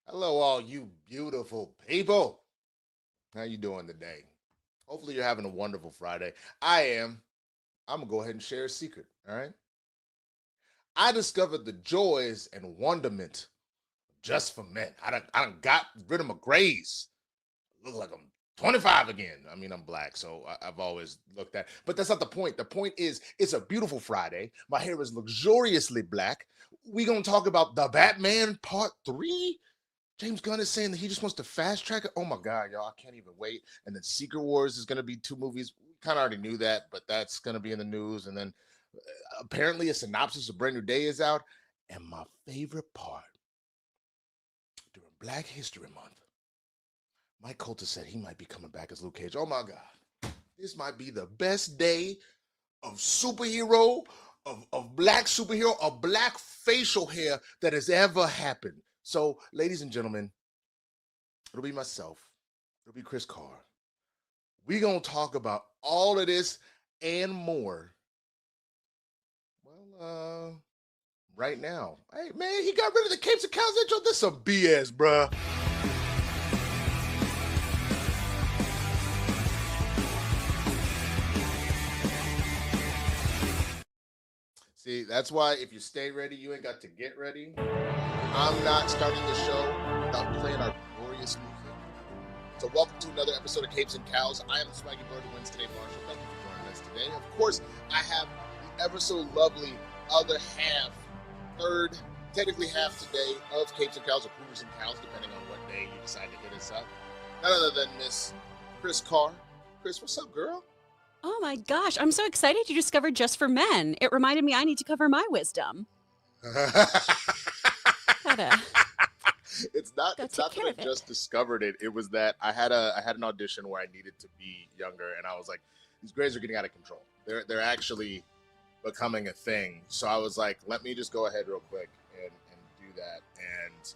Hello, all you beautiful people. How you doing today? Hopefully, you're having a wonderful Friday. I am. I'm gonna go ahead and share a secret. All right. I discovered the joys and wonderment just for men. I done got rid of my grays. Look like I'm 25 again. I mean, I'm black, so I've always looked at. But that's not the point. The point is, it's a beautiful Friday. My hair is luxuriously black. We gonna talk about the Batman Part Three. James Gunn is saying that he just wants to fast track it. Oh my God, y'all, I can't even wait. And then Secret Wars is going to be two movies. We kind of already knew that, but that's going to be in the news. And then apparently a synopsis of Brand New Day is out. And my favorite part during Black History Month, Mike Coulter said he might be coming back as Luke Cage. Oh my God. This might be the best day of superhero, of black superhero, of black facial hair that has ever happened. So, ladies and gentlemen, it'll be myself. It'll be Chris Carr. We're going to talk about all of this and more. Well, right now. Hey, man, he got rid of the capes and cows intro. This some BS, bruh. See, that's why if you stay ready, you ain't got to get ready. I'm not starting the show without playing our glorious music. So welcome to another episode of Capes and Cows. I am the Swaggy Bird who wins today, Marshall. Thank you for joining us today. Of course, I have the ever so lovely other half, third, technically half today of Capes and Cows, or Poodles and Cows, depending on what day you decide to hit us up. None other than Miss Chris Carr. Chris, what's up, girl? Oh my gosh, I'm so excited you discovered Just for Men. It reminded me I need to cover my wisdom. Gotta It's not go it's take not care that of I it. just discovered it. It was that I had an audition where I needed to be younger, and I was like, these grades are getting out of control. They're actually becoming a thing. So I was like, let me just go ahead real quick and do that. And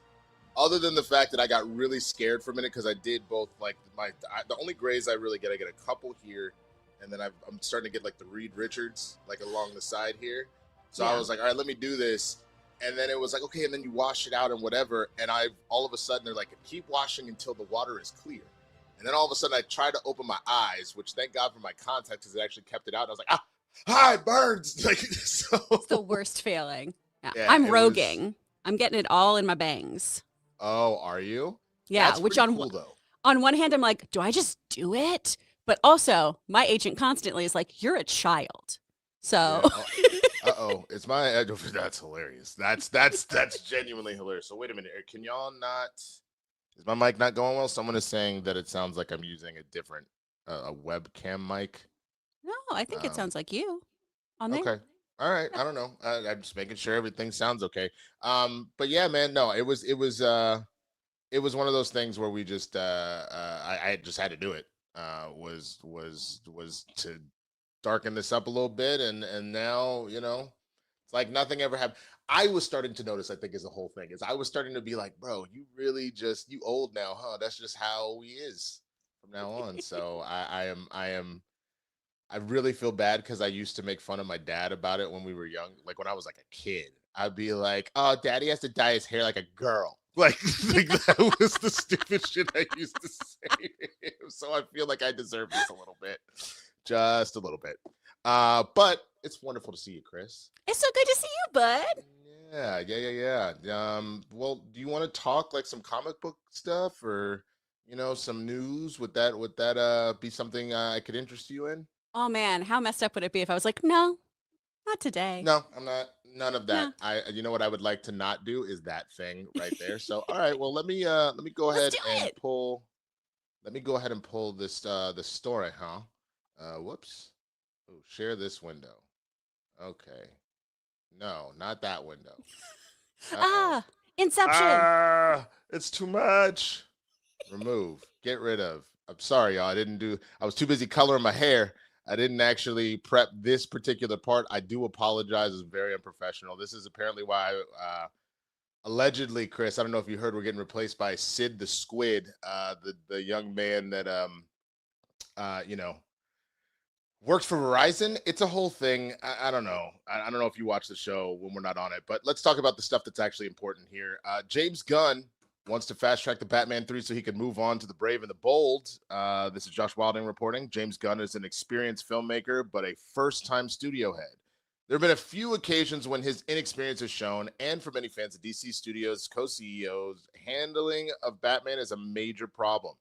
other than the fact that I got really scared for a minute because I did both like the only grades I really get, I get a couple here, and then I'm starting to get like the Reed Richards like along the side here. So I Yeah. was like, all right, let me do this. And then it was like, okay, and then you wash it out and whatever. And I all of a sudden they're like, keep washing until the water is clear. And then all of a sudden I tried to open my eyes, which thank God for my contacts because it actually kept it out. And I was like, hi, birds. Like so. It's the worst feeling. Yeah. Yeah, I'm it was. roguing. I'm getting it all in my bangs. Oh, are you? Yeah, That's which pretty cool though. on one hand I'm like, do I just do it? But also, my agent constantly is like, you're a child. So, Yeah. Uh-oh. It's my that's hilarious. That's genuinely hilarious. So wait a minute. Can y'all not is my mic not going well? Someone is saying that it sounds like I'm using a different a webcam mic. no, I think it Um sounds like you on there. okay. All right. Yeah. I don't know. I'm just making sure everything sounds okay. But yeah, man, no, it was one of those things where we just I just had to do it. Was to darken this up a little bit, and now it's like nothing ever happened. I was starting to notice, I think, is the whole thing is I was starting to be like, bro, you really just you old now, huh? That's just how he is from now on. So I really feel bad because I used to make fun of my dad about it when we were young, like when I was like a kid. I'd be like, oh, daddy has to dye his hair like a girl. Like that was the stupid shit I used to say to him. So I feel like I deserve this a little bit. Just a little bit. But it's wonderful to see you, Chris. It's so good to see you, bud. Yeah. Well, do you want to talk like some comic book stuff or some news? Would that be something I could interest you in? Oh man, how messed up would it be if I was like, no, not today. No, I'm not. None of that. No, You know what I would like to not do is that thing right there. So, all right. Well, let me go let's ahead do and it. pull. Let me go ahead and pull this story, huh? Whoops. Oh, share this window. Okay. No, not that window. Uh-oh. Ah, Inception. It's too much. Remove. Get rid of. I'm sorry, y'all. I was too busy coloring my hair. I didn't actually prep this particular part. I do apologize. It's very unprofessional. This is apparently why allegedly, Chris, I don't know if you heard, we're getting replaced by Sid the Squid, the young man that uh, you know, works for Verizon. It's a whole thing. I don't know. I don't know if you watch the show when we're not on it, but let's talk about the stuff that's actually important here. James Gunn wants to fast track the Batman 3 so he can move on to the Brave and the Bold. This is Josh Wilding reporting. James Gunn is an experienced filmmaker, but a first-time studio head. There have been a few occasions when his inexperience is shown, and for many fans of DC Studios co-CEOs, handling of Batman is a major problem.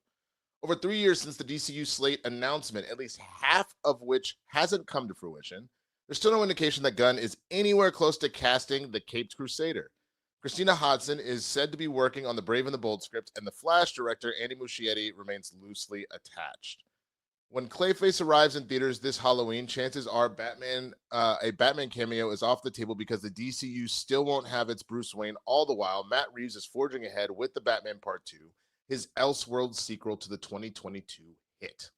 Over 3 years since the DCU slate announcement, at least half of which hasn't come to fruition, there's still no indication that Gunn is anywhere close to casting the Caped Crusader. Christina Hodson is said to be working on the Brave and the Bold script, and the Flash director, Andy Muschietti, remains loosely attached. When Clayface arrives in theaters this Halloween, chances are a Batman cameo is off the table because the DCU still won't have its Bruce Wayne. All the while, Matt Reeves is forging ahead with the Batman Part 2, his Elseworld sequel to the 2022 hit.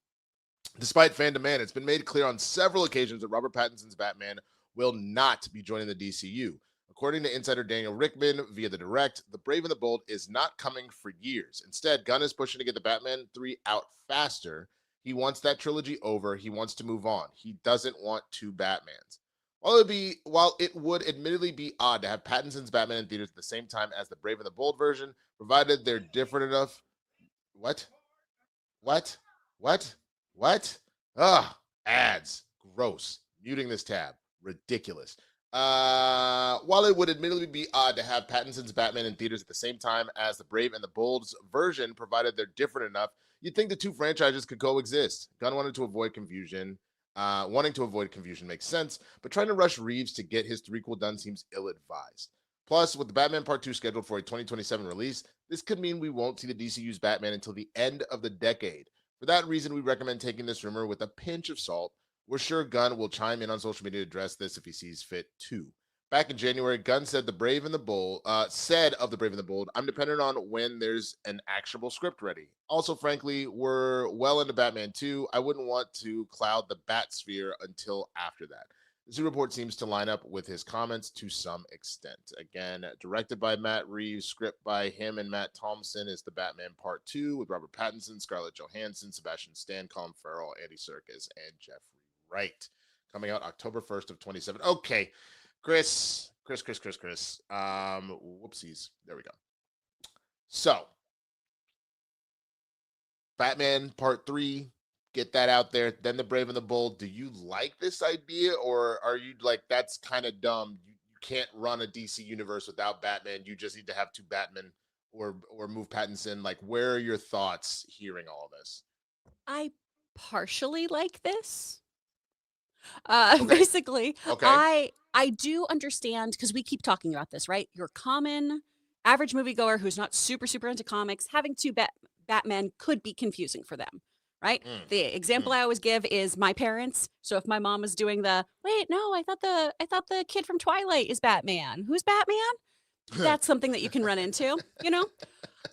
Despite fan demand, it's been made clear on several occasions that Robert Pattinson's Batman will not be joining the DCU. According to insider Daniel Rickman via The Direct, The Brave and the Bold is not coming for years. Instead, Gunn is pushing to get the Batman 3 out faster. He wants that trilogy over. He wants to move on. He doesn't want two Batmans. While it would admittedly be odd to have Pattinson's Batman in theaters at the same time as the Brave and the Bold version, provided they're different enough. What? Ugh, ads. Gross. Muting this tab. Ridiculous. While it would admittedly be odd to have Pattinson's Batman in theaters at the same time as the Brave and the Bold's version, provided they're different enough, you'd think the two franchises could coexist. Gunn wanting to avoid confusion makes sense, but trying to rush Reeves to get his threequel done seems ill-advised. Plus, with the Batman Part 2 scheduled for a 2027 release, this could mean we won't see the DCU's Batman until the end of the decade. For that reason, we recommend taking this rumor with a pinch of salt. We're sure Gunn will chime in on social media to address this if he sees fit too. Back in January, Gunn said of the Brave and the Bold, I'm dependent on when there's an actionable script ready. Also, frankly, we're well into Batman 2. I wouldn't want to cloud the Bat sphere until after that. This new report seems to line up with his comments to some extent. Again, directed by Matt Reeves, script by him and Matt Thompson is the Batman Part 2 with Robert Pattinson, Scarlett Johansson, Sebastian Stan, Colin Farrell, Andy Serkis, and Jeffrey Wright. Coming out October 1st of 2027. Okay, Chris. Whoopsies. There we go. So, Batman Part 3, get that out there. Then the Brave and the Bold. Do you like this idea, or are you like, that's kind of dumb? You can't run a DC universe without Batman. You just need to have two Batman or move Pattinson. Like, where are your thoughts hearing all of this? I partially like this. Okay. Basically, Okay. I do understand, because we keep talking about this, right? Your common average moviegoer who's not super into comics, having two Batman could be confusing for them, right? The example I always give is my parents. So if my mom was doing wait, no, I thought the kid from Twilight is Batman. Who's Batman? That's something that you can run into, you know?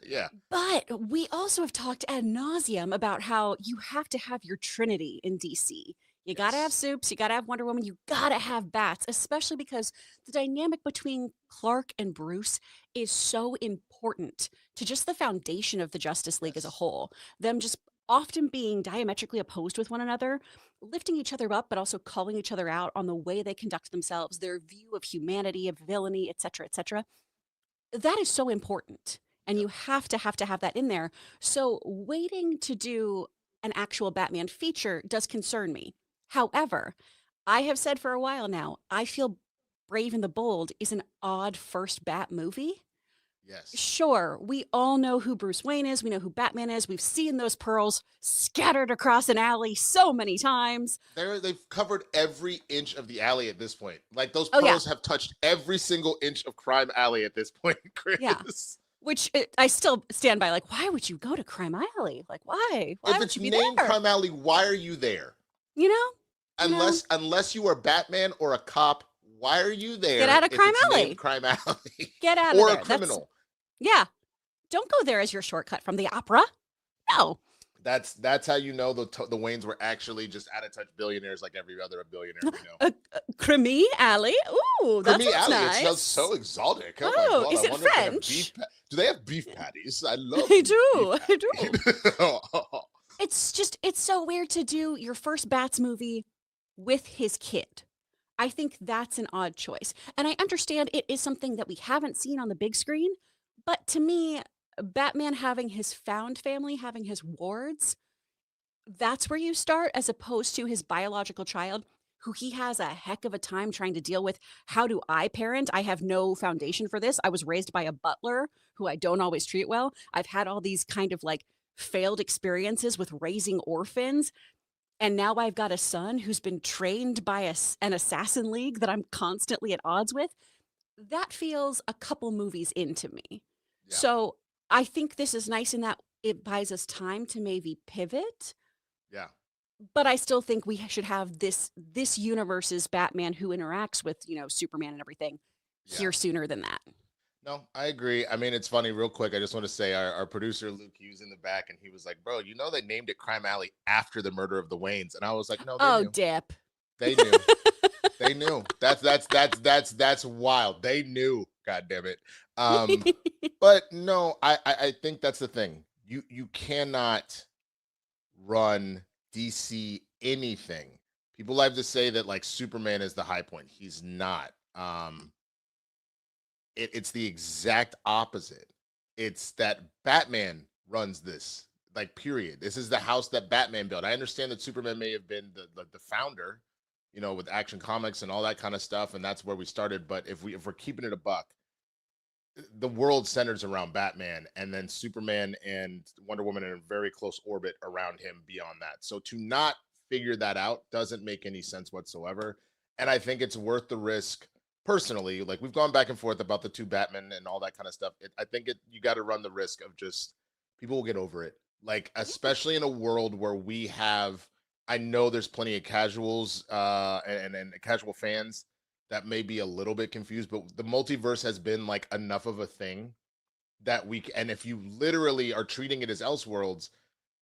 Yeah. But we also have talked ad nauseum about how you have to have your Trinity in DC. You got to have Supes, you got to have Wonder Woman, you got to have Bats, especially because the dynamic between Clark and Bruce is so important to just the foundation of the Justice League as a whole. Them just often being diametrically opposed with one another, lifting each other up, but also calling each other out on the way they conduct themselves, their view of humanity, of villainy, etc., etc. That is so important. And you have to have that in there. So waiting to do an actual Batman feature does concern me. However, I have said for a while now, I feel Brave and the Bold is an odd first Bat movie. Yes. Sure, we all know who Bruce Wayne is. We know who Batman is. We've seen those pearls scattered across an alley so many times. They've covered every inch of the alley at this point. Like, those pearls have touched every single inch of Crime Alley at this point, Chris. Yeah. Which I still stand by. Like, why would you go to Crime Alley? Like, why? Why if would it's you be named there? Crime Alley, why are you there? You know? Unless you are Batman or a cop, why are you there? Get out of Crime Alley. Crime Alley. Get out of or there. a criminal. Yeah. Don't go there as your shortcut from the opera. No. That's how you know the Waynes were actually just out of touch billionaires like every other billionaire we know. Creme Alley. Ooh, that's nice. It sounds so exotic. Oh, my God. Is it French? Do they have beef patties? I love. They do. It's so weird to do your first Bats movie with his kid. I think that's an odd choice. And I understand it is something that we haven't seen on the big screen, but to me, Batman having his found family, having his wards, that's where you start, as opposed to his biological child, who he has a heck of a time trying to deal with. How do I parent? I have no foundation for this. I was raised by a butler who I don't always treat well. I've had all these kind of like failed experiences with raising orphans. And now I've got a son who's been trained by an assassin league that I'm constantly at odds with. That feels a couple movies into me. Yeah. So I think this is nice in that it buys us time to maybe pivot, Yeah. but I still think we should have this universe's Batman who interacts with, Superman and everything Yeah. here sooner than that. No, I agree. I mean, it's funny, real quick. I just want to say our producer Luke, he was in the back and he was like, "Bro, you know they named it Crime Alley after the murder of the Waynes." And I was like, "No, they Oh, knew. dip. They knew. They knew. That's wild. They knew. God damn it." But no, I think that's the thing. You cannot run DC anything. People like to say that like Superman is the high point. He's not. It's the exact opposite. It's that Batman runs this, like, period. This is the house that Batman built. I understand that Superman may have been the founder, with Action Comics and all that kind of stuff, and that's where we started. But if we're keeping it a buck, the world centers around Batman, and then Superman and Wonder Woman in a very close orbit around him beyond that. So to not figure that out doesn't make any sense whatsoever. And I think it's worth the risk personally. Like, we've gone back and forth about the two Batman and all that kind of stuff. I think you got to run the risk of just people will get over it. Like, especially in a world where we have, I know there's plenty of casuals and casual fans that may be a little bit confused, but the multiverse has been like enough of a thing that and if you literally are treating it as Elseworlds,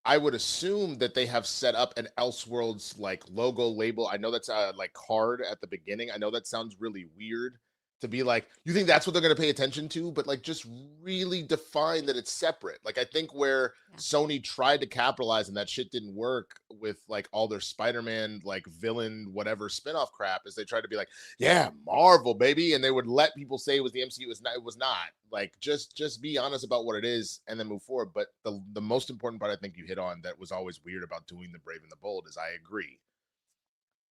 I would assume that they have set up an Elseworlds like logo label. I know that's a like card at the beginning. I know that sounds really weird to be like, you think that's what they're going to pay attention to, but like just really define that it's separate. Like, I think where Yeah. Sony tried to capitalize and that shit didn't work with like all their Spider-Man like villain whatever spinoff crap is they tried to be like, yeah, Marvel baby, and they would let people say it was the MCU. It was not. Like, just be honest about what it is and then move forward. But the most important part I think you hit on that was always weird about doing The Brave and the Bold is, I agree,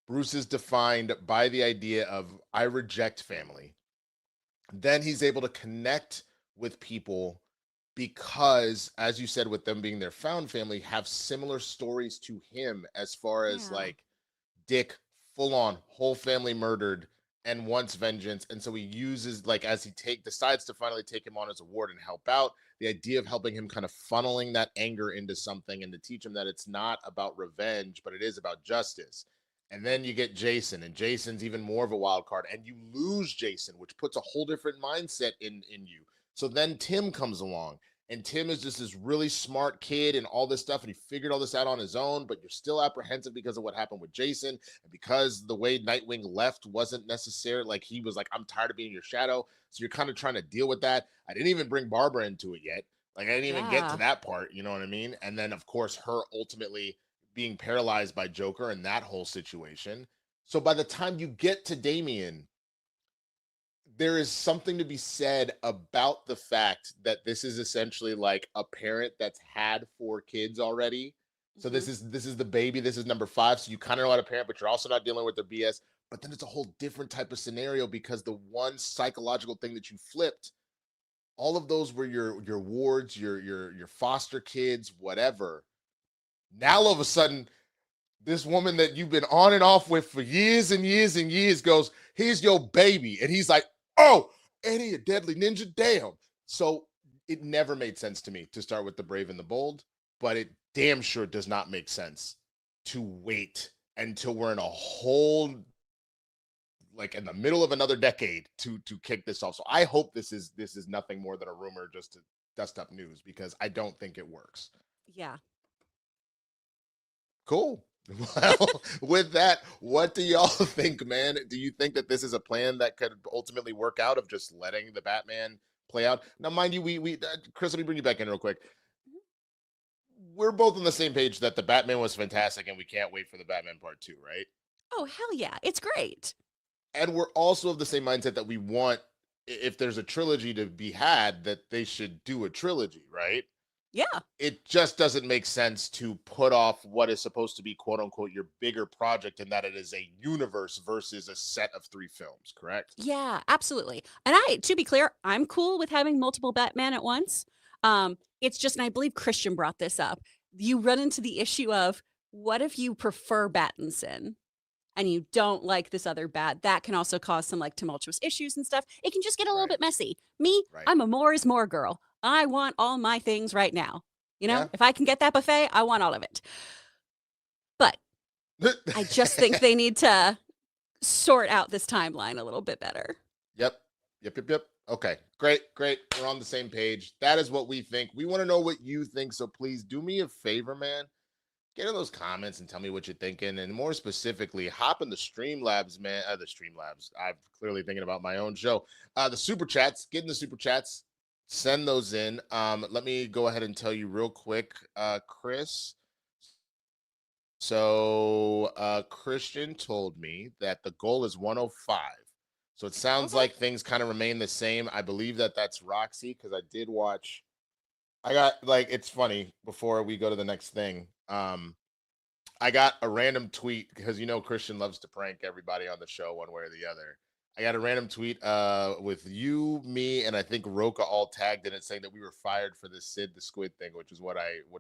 Bruce is defined by the idea of, I reject family. Then he's able to connect with people because, as you said, with them being their found family, have similar stories to him, as far as Yeah. like Dick, full on whole family murdered and wants vengeance. And so he uses, like, as he decides to finally take him on as a ward and help out, the idea of helping him kind of funneling that anger into something and to teach him that it's not about revenge, but it is about justice. And then you get Jason, and Jason's even more of a wild card, and you lose Jason, which puts a whole different mindset in you. So then Tim comes along, and Tim is just this really smart kid and all this stuff, and he figured all this out on his own, but you're still apprehensive because of what happened with Jason, and because the way Nightwing left wasn't necessary. Like, he was like, I'm tired of being your shadow. So you're kind of trying to deal with that. I didn't even bring Barbara into it yet. Like, I didn't even get to Yeah. that part, you know what I mean? And then, of course, her ultimately being paralyzed by Joker and that whole situation. So by the time you get to Damian, there is something to be said about the fact that this is essentially like a parent that's had 4 kids already. So Hmm. this is the baby. This is number 5. So you kind of know how to parent, but you're also not dealing with their BS. But then it's a whole different type of scenario because the one psychological thing that you flipped, all of those were your wards, your foster kids, whatever. Now all of a sudden, this woman that you've been on and off with for years and years and years goes, here's your baby. And he's like, oh, Eddie, a deadly ninja, damn. So it never made sense to me to start with The Brave and the Bold, but it damn sure does not make sense to wait until we're in a whole, like, in the middle of another decade to kick this off. So I hope this is nothing more than a rumor just to dust up news, because I don't think it works. Yeah. Cool. Well, with that, what do y'all think, man? Do you think that this is a plan that could ultimately work out, of just letting the Batman play out? Now, mind you, Chris, let me bring you back in real quick. Mhm. We're both on the same page that the Batman was fantastic, and we can't wait for the Batman Part 2, right? Oh, hell yeah. It's great. And we're also of the same mindset that we want if there's a trilogy to be had, that they should do a trilogy, right? Yeah. It just doesn't make sense to put off what is supposed to be quote unquote your bigger project, in that it is a universe versus a set of 3 films, correct? Yeah, absolutely. And to be clear, I'm cool with having multiple Batman at once. It's just, and I believe Kristian brought this up. You run into the issue of, what if you prefer Battinson and you don't like this other Bat? That can also cause some like tumultuous issues and stuff. It can just get a little Right. bit messy. Me, Right. I'm a more is more girl. I want all my things right now. You know, Yeah. if I can get that buffet, I want all of it. But I just think they need to sort out this timeline a little bit better. Yep. Okay, great. We're on the same page. That is what we think. We want to know what you think. So please do me a favor, man. Get in those comments and tell me what you're thinking. And more specifically, hop in the Streamlabs, man. The Streamlabs. I'm clearly thinking about my own show. The super chats. Get in the super chats. Send those in. Let me go ahead and tell you real quick, Chris. So Kristian told me that the goal is 105. So it sounds like things kind of remain the same. I believe that that's Roxy, because I did watch. I got, like, it's funny, before we go to the next thing. I got a random tweet, because Kristian loves to prank everybody on the show one way or the other. I got a random tweet with you, me, and I think Roka all tagged in it, saying that we were fired for this Sid the Squid thing, which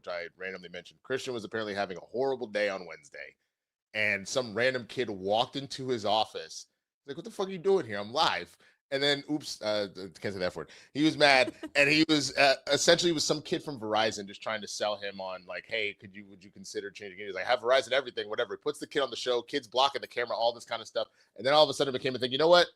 I randomly mentioned. Kristian was apparently having a horrible day on Wednesday, and some random kid walked into his office. He's like, "What the fuck are you doing here? I'm live." And then, oops, can't say that word. He was mad, and he was essentially, it was some kid from Verizon just trying to sell him on, like, "Hey, would you consider changing it?" He's like, "I have Verizon, everything, whatever." He puts the kid on the show, kids blocking the camera, all this kind of stuff, and then all of a sudden it became a thing. You know what?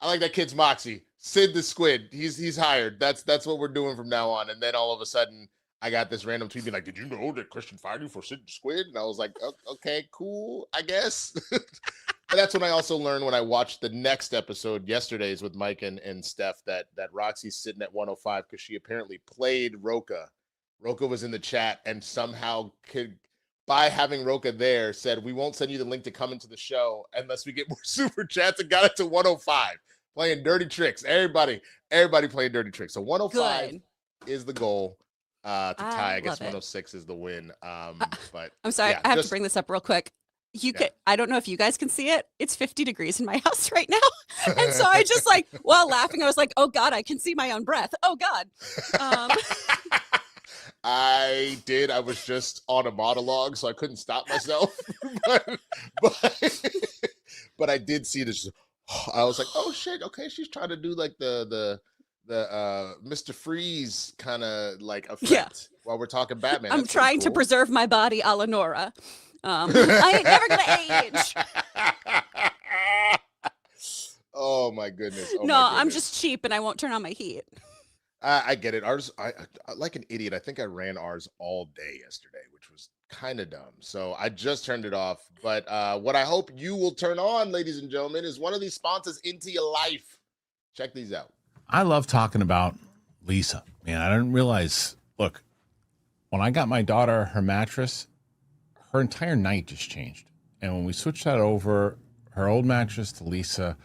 I like that kid's moxie. Sid the Squid, he's hired. That's what we're doing from now on. And then all of a sudden, I got this random tweet being like, "Did you know that Kristian fired you for Sid the Squid?" And I was like, "Okay, cool, I guess." And that's when I also learned, when I watched the next episode, yesterday's, with Mike and Steph, that Roxy's sitting at 105 because she apparently played Roka. Roka was in the chat, and somehow by having Roka there, said, "We won't send you the link to come into the show unless we get more super chats," and got it to 105. Playing dirty tricks. Everybody playing dirty tricks. So 105 is the goal to tie. I guess 106 is the win. But I'm sorry, I have to bring this up real quick. I don't know if you guys can see it. It's 50 degrees in my house right now. And so I just, like, while laughing, I was like, "Oh God, I can see my own breath. Oh God." I was just on a monologue, so I couldn't stop myself. but I did see this. I was like, "Oh shit, okay, she's trying to do like the Mr. Freeze kind of like effect while we're talking Batman." I'm trying to preserve my body a la Nora. I ain't never gonna age. Oh my goodness. I'm just cheap and I won't turn on my heat. I get it. Ours, I like an idiot, I think I ran ours all day yesterday, which was kind of dumb. So I just turned it off. But what I hope you will turn on, ladies and gentlemen, is one of these sponsors into your life. Check these out. I love talking about Leesa. Man, I didn't realize, look, when I got my daughter her mattress, her entire night just changed. And when we switched that over, her old mattress to Leesa,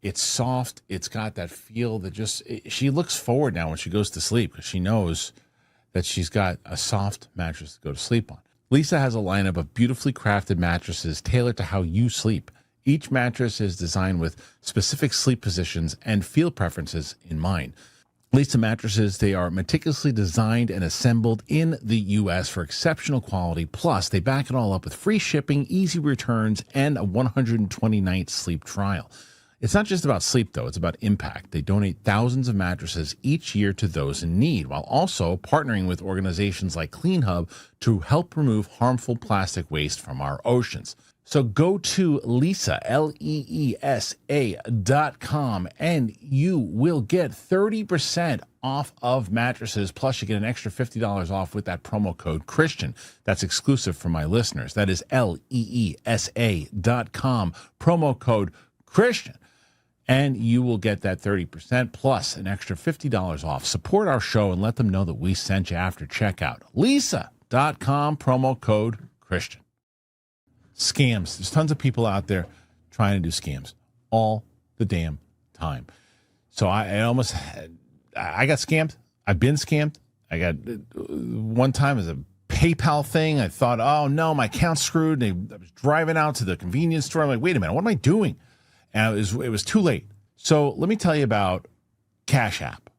it's soft. It's got that feel that she looks forward now when she goes to sleep, because she knows that she's got a soft mattress to go to sleep on. Leesa has a lineup of beautifully crafted mattresses tailored to how you sleep. Each mattress is designed with specific sleep positions and feel preferences in mind. Leesa mattresses, they are meticulously designed and assembled in the U.S. for exceptional quality. Plus, they back it all up with free shipping, easy returns, and a 120-night sleep trial. It's not just about sleep, though. It's about impact. They donate thousands of mattresses each year to those in need, while also partnering with organizations like Clean Hub to help remove harmful plastic waste from our oceans. So go to Leesa, Leesa.com, and you will get 30% off of mattresses. Plus, you get an extra $50 off with that promo code Kristian. That's exclusive for my listeners. That is Leesa.com, promo code Kristian. And you will get that 30% plus an extra $50 off. Support our show and let them know that we sent you after checkout. Leesa.com, promo code Kristian. Scams. There's tons of people out there trying to do scams all the damn time. So I got scammed. I've been scammed. I got one time as a PayPal thing. I thought, oh no, my account's screwed. I was driving out to the convenience store. I'm like, wait a minute, what am I doing? And it was too late. So let me tell you about Cash App.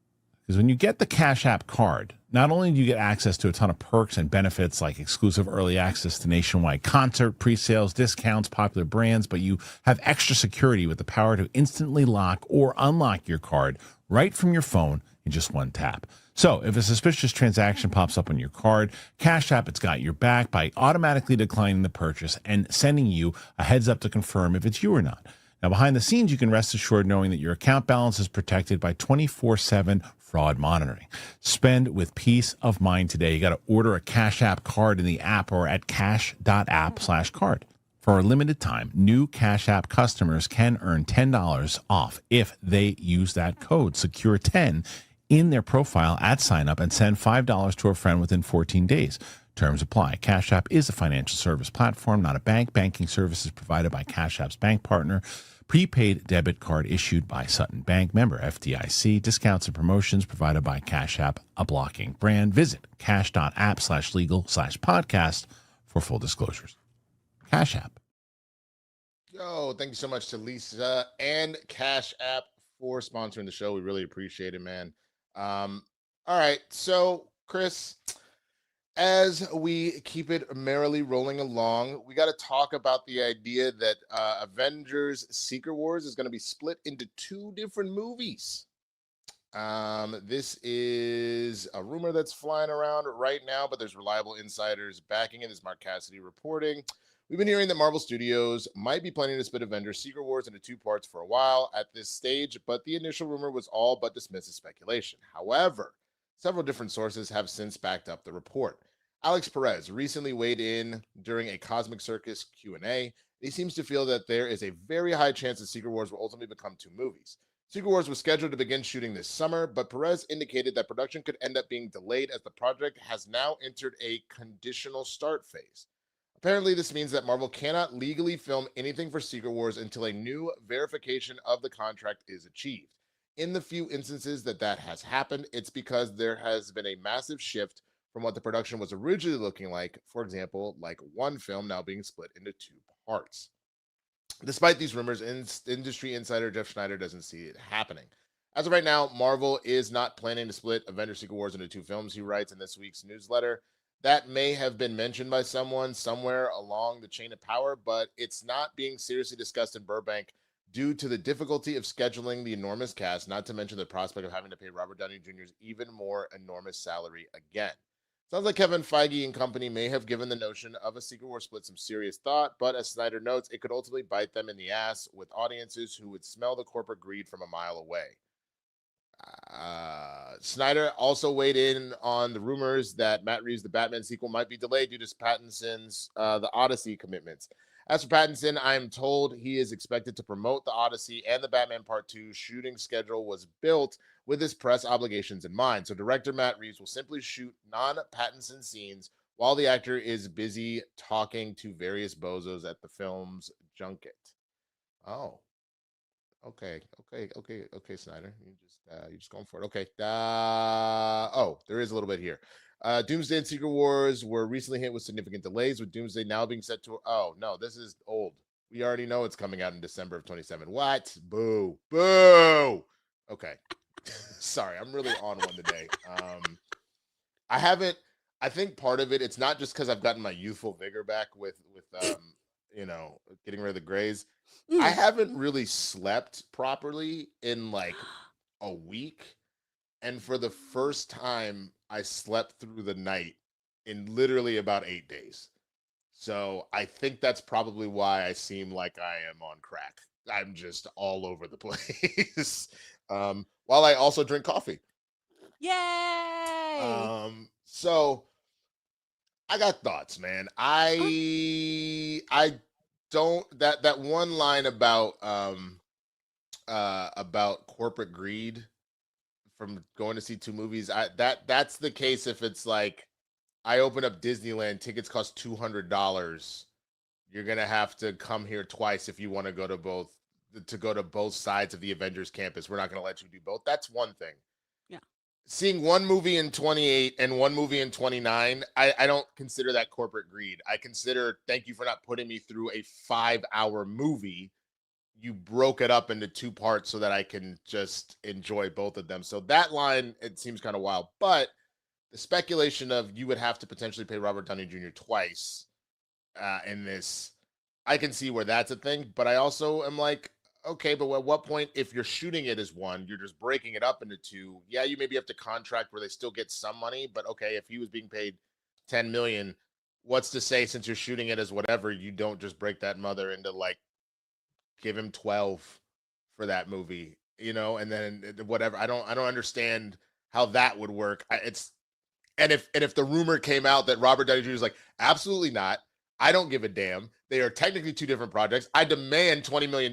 Because when you get the Cash App card, not only do you get access to a ton of perks and benefits like exclusive early access to nationwide concert, pre-sales, discounts, popular brands, but you have extra security with the power to instantly lock or unlock your card right from your phone in just one tap. So if a suspicious transaction pops up on your card, Cash App, it's got your back by automatically declining the purchase and sending you a heads up to confirm if it's you or not. Now, behind the scenes, you can rest assured knowing that your account balance is protected by 24/7 fraud monitoring. Spend with peace of mind today. You got to order a Cash App card in the app or at cash.app/card. For a limited time, new Cash App customers can earn $10 off if they use that code, Secure10, in their profile at sign up and send $5 to a friend within 14 days. Terms apply. Cash App is a financial service platform, not a bank. Banking services provided by Cash App's bank partner. Prepaid debit card issued by Sutton Bank. Member FDIC. Discounts and promotions provided by Cash App, a blocking brand. Visit cash.app/legal/podcast for full disclosures. Cash App. Yo, thank you so much to Leesa and Cash App for sponsoring the show. We really appreciate it, man. All right, so Chris, as we keep it merrily rolling along, we got to talk about the idea that Avengers Secret Wars is going to be split into two different movies. This is a rumor that's flying around right now, but there's reliable insiders backing it. This is Mark Cassidy reporting. We've been hearing that Marvel Studios might be planning to split Avengers Secret Wars into two parts for a while at this stage, but the initial rumor was all but dismissed as speculation. However, several different sources have since backed up the report. Alex Perez recently weighed in during a Cosmic Circus Q&A. He seems to feel that there is a very high chance that Secret Wars will ultimately become two movies. Secret Wars was scheduled to begin shooting this summer, but Perez indicated that production could end up being delayed as the project has now entered a conditional start phase. Apparently, this means that Marvel cannot legally film anything for Secret Wars until a new verification of the contract is achieved. In the few instances that has happened, it's because there has been a massive shift from what the production was originally looking like. For example, like one film now being split into two parts. Despite these rumors, industry insider Jeff Schneider doesn't see it happening. As of right now, Marvel is not planning to split Avengers Secret Wars into two films, he writes in this week's newsletter. That may have been mentioned by someone somewhere along the chain of power, but it's not being seriously discussed in Burbank due to the difficulty of scheduling the enormous cast, not to mention the prospect of having to pay Robert Downey Jr.'s even more enormous salary again. Sounds like Kevin Feige and company may have given the notion of a Secret War split some serious thought, but as Snyder notes, it could ultimately bite them in the ass with audiences who would smell the corporate greed from a mile away. Snyder also weighed in on the rumors that Matt Reeves' The Batman sequel might be delayed due to Pattinson's The Odyssey commitments. As for Pattinson, I am told he is expected to promote The Odyssey, and the Batman Part 2 shooting schedule was built with his press obligations in mind. So director Matt Reeves will simply shoot non-Pattinson scenes while the actor is busy talking to various bozos at the film's junket. Oh. Okay, Snyder. You just going for it. Okay. There is a little bit here. Doomsday and Secret Wars were recently hit with significant delays, with Doomsday now being set to. Oh no, this is old. We already know it's coming out in December of 2027. What? Boo! Boo! Okay. Sorry, I'm really on one today. I haven't. I think part of it. It's not just because I've gotten my youthful vigor back with getting rid of the grays. I haven't really slept properly in like a week. And for the first time, I slept through the night in literally about 8 days. So I think that's probably why I seem like I am on crack. I'm just all over the place. While I also drink coffee. Yay! So I got thoughts, man. I don't that one line about corporate greed from going to see two movies. That's the case if it's like I open up Disneyland, tickets cost $200. You're gonna have to come here twice if you want to go to both to go to both sides of the Avengers campus. We're not going to let you do both. That's one thing. Yeah. Seeing one movie in 28 and one movie in 29, I don't consider that corporate greed. I consider, thank you for not putting me through a 5-hour movie. You broke it up into 2 parts so that I can just enjoy both of them. So that line, it seems kind of wild. But the speculation of you would have to potentially pay Robert Downey Jr. twice in this, I can see where that's a thing. But I also am like, okay, but at what point, if you're shooting it as one, you're just breaking it up into 2. Yeah, you maybe have to contract where they still get some money. But okay, if he was being paid $10 million, what's to say since you're shooting it as whatever, you don't just break that mother into like, give him 12 for that movie, and then whatever. I don't understand how that would work. And if the rumor came out that Robert Downey Jr. is like, absolutely not, I don't give a damn, they are technically 2 different projects, I demand $20 million,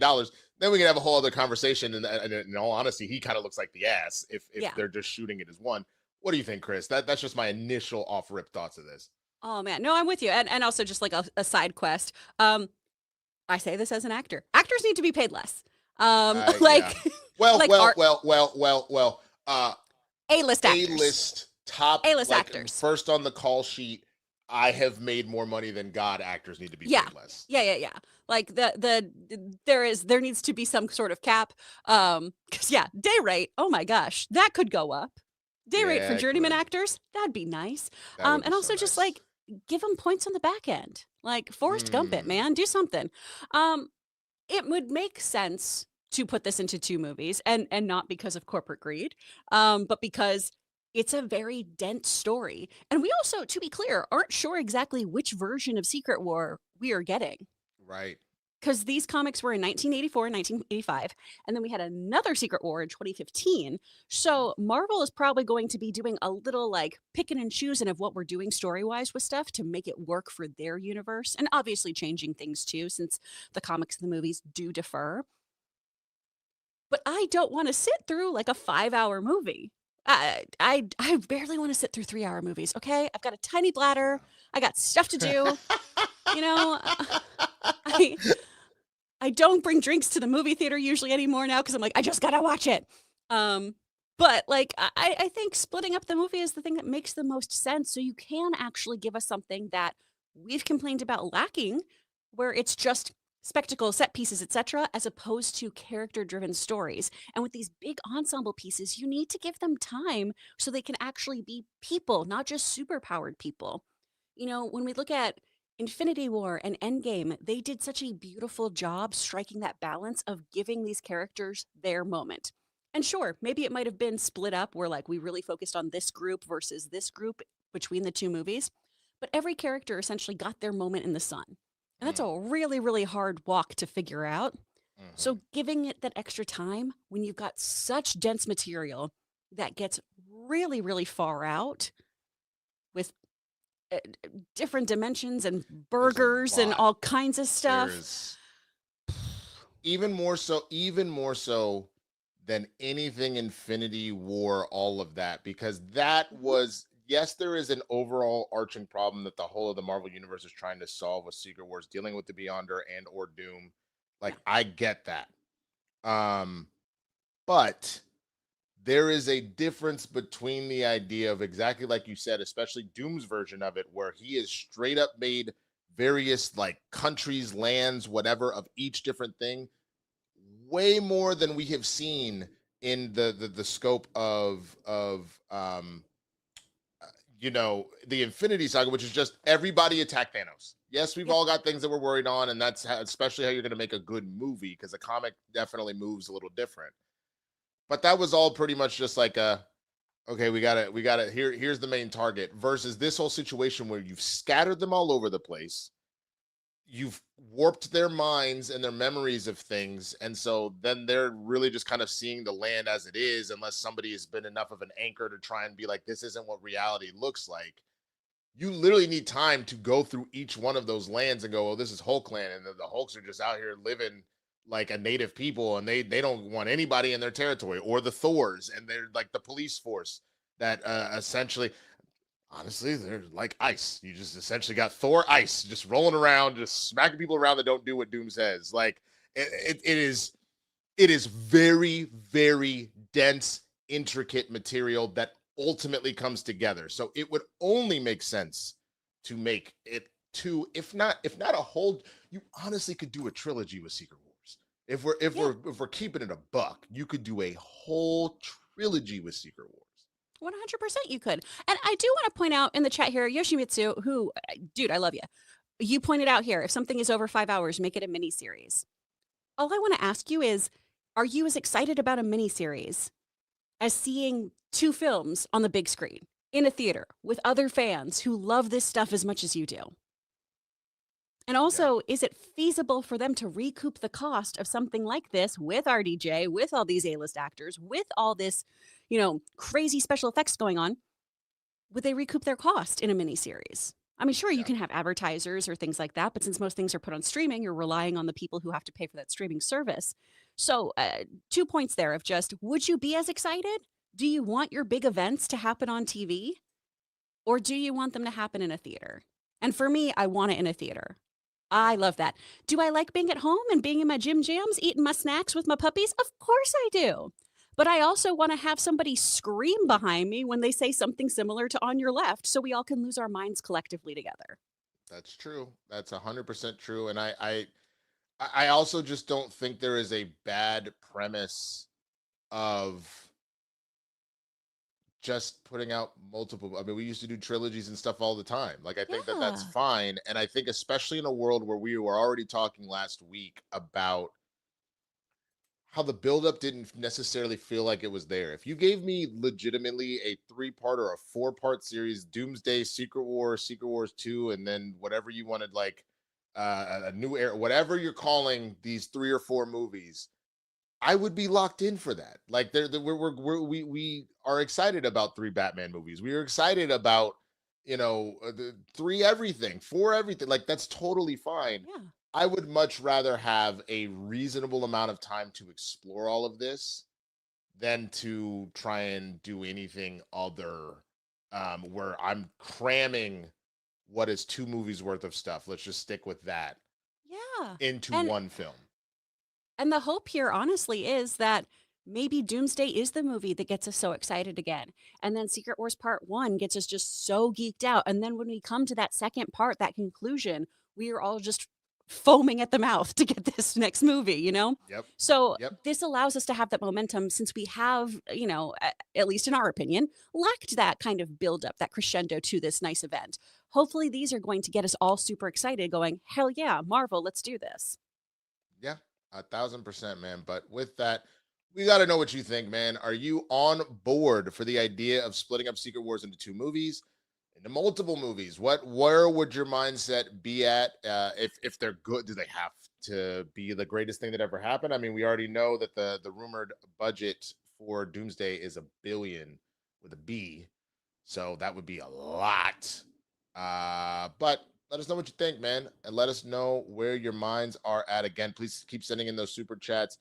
then we can have a whole other conversation. And in all honesty, he kind of looks like the ass if they're just shooting it as one. What do you think, Chris? That's just my initial off rip thoughts of this. Oh man, no, I'm with you. And also just like a side quest. I say this as an actor. Actors need to be paid less. Yeah. Well, like A-list actors. A-list top A-list actors. First on the call sheet, I have made more money than God. Actors need to be paid less. Yeah. Like there needs to be some sort of cap. Because day rate, oh my gosh, that could go up. Day rate for journeyman actors, that'd be nice. And also just nice. Like give them points on the back end. Like Forrest Gump it, man. Do something. It would make sense to put this into 2 movies, and not because of corporate greed, but because it's a very dense story. And we also, to be clear, aren't sure exactly which version of Secret War we are getting. Right. Because these comics were in 1984 and 1985, and then we had another Secret War in 2015. So Marvel is probably going to be doing a little like picking and choosing of what we're doing story-wise with stuff to make it work for their universe, and obviously changing things too, since the comics and the movies do differ. But I don't want to sit through like a 5-hour movie. I barely want to sit through 3-hour movies. Okay, I've got a tiny bladder. I got stuff to do. I don't bring drinks to the movie theater usually anymore now because I'm like, I just gotta watch it. But like, I think splitting up the movie is the thing that makes the most sense. So you can actually give us something that we've complained about lacking, where it's just spectacle, set pieces, etc., as opposed to character-driven stories. And with these big ensemble pieces, you need to give them time so they can actually be people, not just superpowered people. When we look at Infinity War and Endgame, they did such a beautiful job striking that balance of giving these characters their moment. And sure, maybe it might have been split up where like we really focused on this group versus this group between the 2 movies, but every character essentially got their moment in the sun. And that's a really, really hard walk to figure out. So giving it that extra time when you've got such dense material that gets really, really far out with different dimensions and burgers and all kinds of stuff. Even more so than anything Infinity War, all of that, because that was, yes, there is an overall arching problem that the whole of the Marvel universe is trying to solve with Secret Wars, dealing with the Beyonder and or Doom. Like, I get that. But there is a difference between the idea of, exactly like you said, especially Doom's version of it, where he is straight up made various like countries, lands, whatever, of each different thing, way more than we have seen in the scope of the Infinity Saga, which is just everybody attack Thanos. Yes, we've all got things that we're worried on, and that's especially how you're going to make a good movie, because the comic definitely moves a little different. But that was all pretty much just like okay, we got it. Here's the main target, versus this whole situation where you've scattered them all over the place. You've warped their minds and their memories of things. And so then they're really just kind of seeing the land as it is, unless somebody has been enough of an anchor to try and be like, this isn't what reality looks like. You literally need time to go through each one of those lands and go, oh, this is Hulkland. And the Hulks are just out here living like a native people, and they don't want anybody in their territory, or the Thors, and they're like the police force that essentially, honestly, they're like ice. You just essentially got Thor ice just rolling around, just smacking people around that don't do what Doom says. Like it is It is very, very dense, intricate material that ultimately comes together. So it would only make sense to make it two, if not a whole. You honestly could do a trilogy with Secret Wars. If we're keeping it a buck, you could do a whole trilogy with Secret Wars. 100% you could. And I do want to point out in the chat here, Yoshimitsu, who, dude, I love you. You pointed out here, if something is over 5 hours, make it a mini series. All I want to ask you is, are you as excited about a mini series as seeing 2 films on the big screen in a theater with other fans who love this stuff as much as you do? And also, is it feasible for them to recoup the cost of something like this with RDJ, with all these A-list actors, with all this, crazy special effects going on? Would they recoup their cost in a miniseries? I mean, sure, you can have advertisers or things like that, but since most things are put on streaming, you're relying on the people who have to pay for that streaming service. So, 2 points there of just, would you be as excited? Do you want your big events to happen on TV? Or do you want them to happen in a theater? And for me, I want it in a theater. I love that. Do I like being at home and being in my gym jams, eating my snacks with my puppies? Of course I do. But I also want to have somebody scream behind me when they say something similar to "on your left," so we all can lose our minds collectively together. That's true. That's 100% true. And I also just don't think there is a bad premise of just putting out multiple. I mean, we used to do trilogies and stuff all the time. Like, I think that that's Yeah. fine. And I think, especially in a world where we were already talking last week about how the buildup didn't necessarily feel like it was there. If you gave me legitimately a 3-part or a 4-part series, Doomsday, Secret Wars 2, and then whatever you wanted, like a new era, whatever you're calling these 3 or 4 movies, I would be locked in for that. Like, we are excited about 3 Batman movies. We are excited about the 3 everything, 4 everything. Like, that's totally fine. Yeah. I would much rather have a reasonable amount of time to explore all of this than to try and do anything other, where I'm cramming what is 2 movies worth of stuff. Let's just stick with that Yeah. into And one film. And the hope here, honestly, is that maybe Doomsday is the movie that gets us so excited again. And then Secret Wars Part 1 gets us just so geeked out. And then when we come to that second part, that conclusion, we are all just foaming at the mouth to get this next movie? Yep. So Yep. this allows us to have that momentum since we have, at least in our opinion, lacked that kind of buildup, that crescendo to this nice event. Hopefully, these are going to get us all super excited, going, hell yeah, Marvel, let's do this. Yeah, 1,000%, man. But with that, we got to know what you think, man. Are you on board for the idea of splitting up Secret Wars into 2 movies, into multiple movies? Where would your mindset be at? If they're good, do they have to be the greatest thing that ever happened? I mean, we already know that the rumored budget for Doomsday is $1 billion with a B, so that would be a lot. But let us know what you think, man, and let us know where your minds are at. Again, please keep sending in those super chats.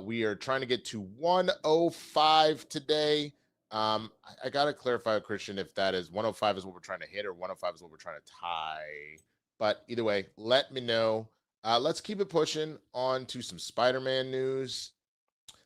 We are trying to get to 105 today. I gotta clarify, Christian, if that is 105 is what we're trying to hit, or 105 is what we're trying to tie. But either way, let me know. Let's keep it pushing on to some Spider-Man news.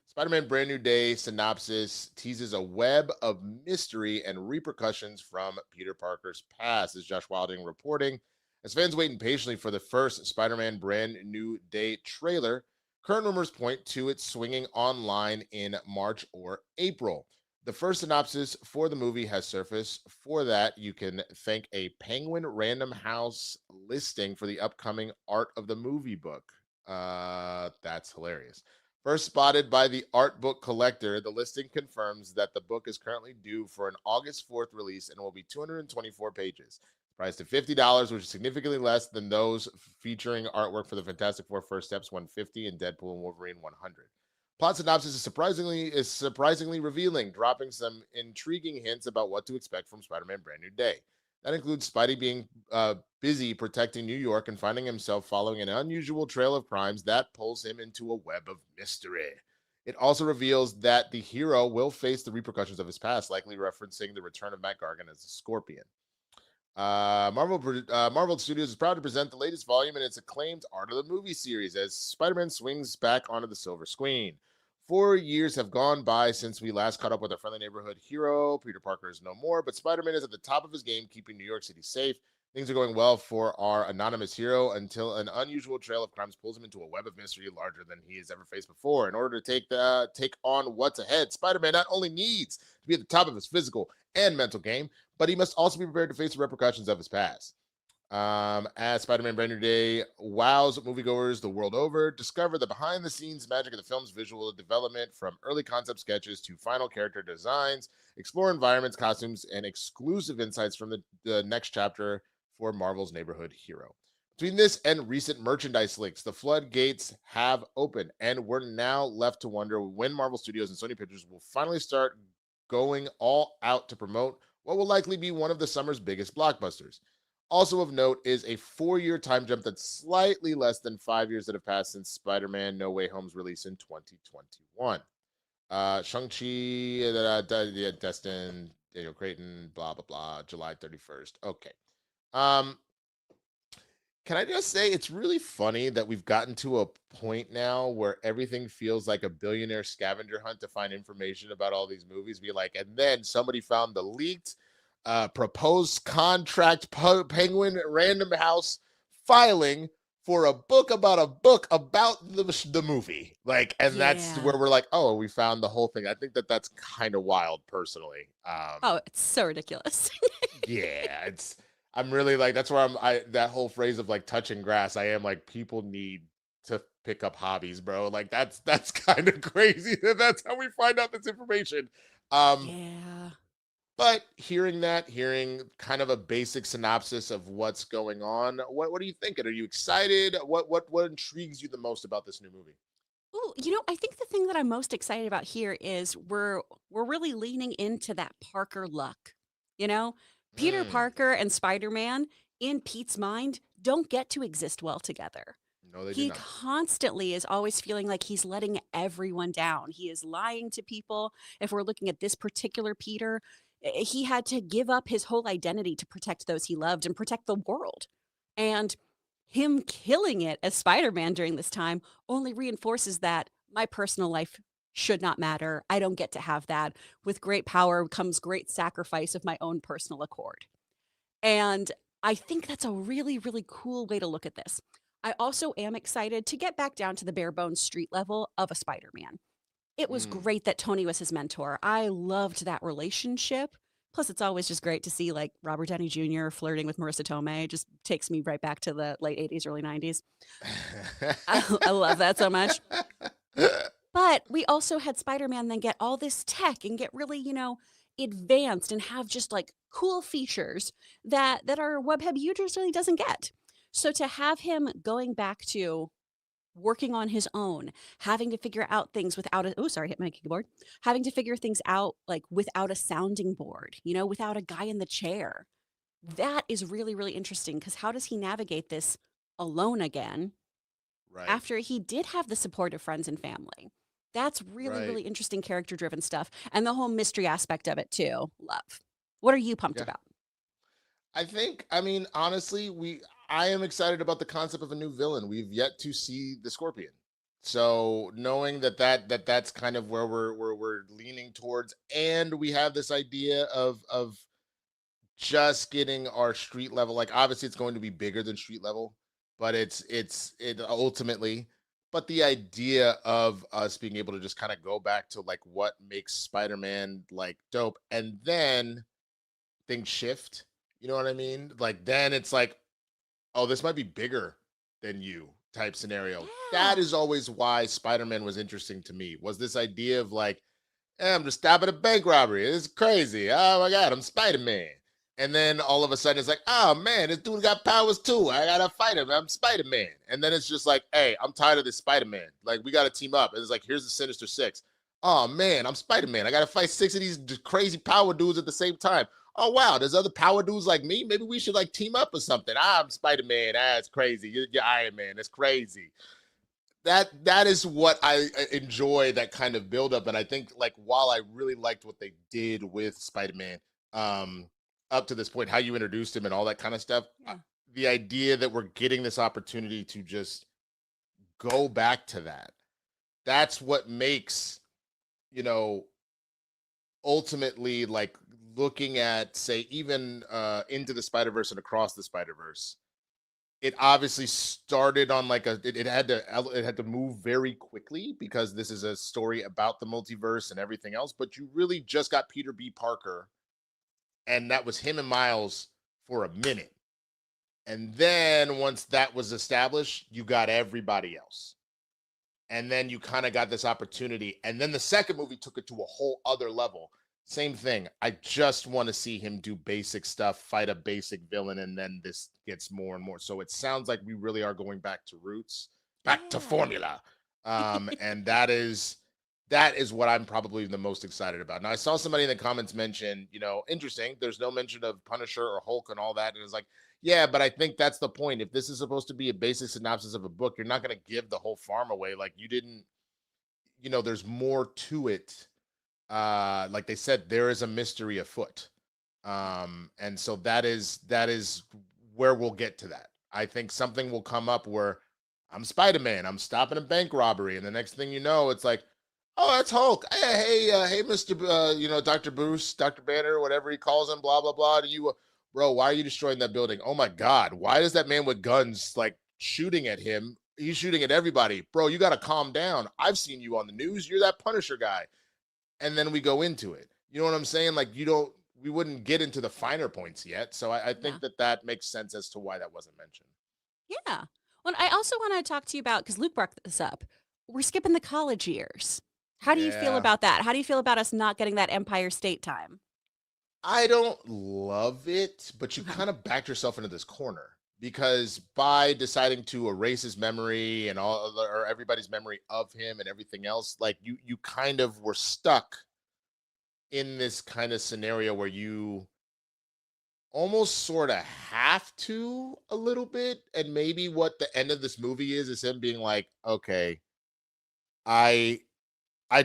Spider-Man Brand New Day synopsis teases a web of mystery and repercussions from Peter Parker's past. This is Josh Wilding reporting. As fans wait impatiently for the first Spider-Man Brand New Day trailer, current rumors point to it swinging online in March or April. The first synopsis for the movie has surfaced. For that, you can thank a Penguin Random House listing for the upcoming Art of the Movie book. That's hilarious. First spotted by the art book collector, the listing confirms that the book is currently due for an August 4th release and will be 224 pages. Priced at $50, which is significantly less than those featuring artwork for the Fantastic Four First Steps 150 and Deadpool and Wolverine 100. Plot synopsis is surprisingly revealing, dropping some intriguing hints about what to expect from Spider-Man Brand New Day. That includes Spidey being busy protecting New York and finding himself following an unusual trail of crimes that pulls him into a web of mystery. It also reveals that the hero will face the repercussions of his past, likely referencing the return of Matt Gargan as a Scorpion. Marvel Studios is proud to present the latest volume in its acclaimed Art of the Movie series as Spider-Man swings back onto the silver screen. 4 years have gone by since we last caught up with our friendly neighborhood hero. Peter Parker is no more, but Spider-Man is at the top of his game, keeping New York City safe. Things are going well for our anonymous hero until an unusual trail of crimes pulls him into a web of mystery larger than he has ever faced before. In order to take on what's ahead, Spider-Man not only needs to be at the top of his physical and mental game, but he must also be prepared to face the repercussions of his past. As Spider-Man Brand New Day wows moviegoers the world over, discover the behind-the-scenes magic of the film's visual development from early concept sketches to final character designs, explore environments, costumes, and exclusive insights from the next chapter for Marvel's neighborhood hero. Between this and recent merchandise leaks, the floodgates have opened, and we're now left to wonder when Marvel Studios and Sony Pictures will finally start going all out to promote what will likely be one of the summer's biggest blockbusters. Also of note is a 4-year time jump that's slightly less than 5 years that have passed since Spider-Man No Way Home's release in 2021. Shang-Chi, Destin, Daniel Creighton, blah, blah, blah, July 31st. Okay. Um, can I just say it's really funny that we've gotten to a point now where everything feels like a billionaire scavenger hunt to find information about all these movies. Be like, and then somebody found the leaked proposed contract Penguin Random House filing for a book about the movie. Like, and that's Yeah. where we're like, oh, we found the whole thing. I think that's kind of wild, personally. Oh, it's so ridiculous. Yeah, I'm really like, that's where I that whole phrase of like touching grass, I am like, people need to pick up hobbies, bro. Like that's kind of crazy that that's how we find out this information. Um Yeah. but hearing kind of a basic synopsis of what's going on, what are you thinking? Are you excited? What intrigues you the most about this new movie? Ooh, I think the thing that I'm most excited about here is we're really leaning into that Parker luck. You know, Peter Mm, Parker and Spider-Man in Pete's mind don't get to exist well together. no, they do He not. constantly is always feeling like he's letting everyone down. He is lying to people. If we're looking at this particular Peter, he had to give up his whole identity to protect those he loved and protect the world. And him killing it as Spider-Man during this time only reinforces that my personal life should not matter. I don't get to have that. With great power comes great sacrifice of my own personal accord. And I think that's a really, really cool way to look at this. I also am excited to get back down to the bare bones street level of a Spider Man. It was Mm. great that Tony was his mentor. I loved that relationship. Plus, it's always just great to see like Robert Downey Jr. flirting with Marissa Tomei. It just takes me right back to the late 80s, early 90s. I love that so much. But we also had Spider-Man then get all this tech and get really, advanced and have just like cool features that our webhead users really doesn't get. So to have him going back to working on his own, having to figure out things without a oh sorry, hit my keyboard. Having to figure things out like without a sounding board, without a guy in the chair. That is really, really interesting because how does he navigate this alone again Right, after he did have the support of friends and family? That's really, right. really interesting character driven stuff. And the whole mystery aspect of it too. Love. What are you pumped Yeah. about? I mean, honestly, I am excited about the concept of a new villain. We've yet to see the Scorpion. So knowing that's kind of where we're leaning towards, and we have this idea of just getting our street level, like obviously it's going to be bigger than street level, but it ultimately, but the idea of us being able to just kind of go back to like what makes Spider-Man like dope, and then things shift. You know what I mean? Like then it's like, oh, this might be bigger than you type scenario. That Yeah. is always why Spider-Man was interesting to me. Was this idea of like, I'm just stopping a bank robbery. It's crazy. Oh my god, I'm Spider-Man. And then all of a sudden it's like, oh man, this dude got powers too. I gotta fight him. I'm Spider-Man. And then it's just like, hey, I'm tired of this Spider-Man. Like we gotta team up. And it's like, here's the Sinister Six. Oh man, I'm Spider-Man. I gotta fight six of these crazy power dudes at the same time. Oh wow, there's other power dudes like me. Maybe we should like team up or something. I'm Spider-Man. That's crazy. You're Iron Man. That's crazy. That is what I enjoy, that kind of build up. And I think like while I really liked what they did with Spider-Man, um up to this point, how you introduced him and all that kind of stuff. Yeah. The idea that we're getting this opportunity to just go back to that. That's what makes, you know, ultimately, like, looking at, say, even Into the Spider-Verse and Across the Spider-Verse, it obviously started on like it had to move very quickly because this is a story about the multiverse and everything else, but you really just got Peter B. Parker, and that was him and Miles for a minute. And then once that was established, you got everybody else. And then you kind of got this opportunity. And then the second movie took it to a whole other level. Same thing. I just want to see him do basic stuff, fight a basic villain, and then this gets more and more. So it sounds like we really are going back to roots, back to formula. And that is what I'm probably the most excited about. Now, I saw somebody in the comments mention, interesting, there's no mention of Punisher or Hulk and all that. And it's like, yeah, but I think that's the point. If this is supposed to be a basic synopsis of a book, you're not going to give the whole farm away. Like, you didn't, there's more to it. Like they said, there is a mystery afoot. And so that is where we'll get to that. I think something will come up where I'm Spider-Man, I'm stopping a bank robbery, and the next thing you know, it's like, oh, that's Hulk. Hey, Mr. Dr. Bruce, Dr. Banner, whatever he calls him, blah, blah, blah. Bro, why are you destroying that building? Oh my God, why is that man with guns like shooting at him? He's shooting at everybody. Bro, you got to calm down. I've seen you on the news. You're that Punisher guy. And then we go into it. You know what I'm saying? Like, we wouldn't get into the finer points yet. So I think that makes sense as to why that wasn't mentioned. Yeah. Well, I also want to talk to you about, because Luke brought this up, we're skipping the college years. How do you feel about that? How do you feel about us not getting that Empire State time? I don't love it, but you kind of backed yourself into this corner, because by deciding to erase his memory and or everybody's memory of him and everything else, like you kind of were stuck in this kind of scenario where you almost sort of have to a little bit. And maybe what the end of this movie is him being like, okay, I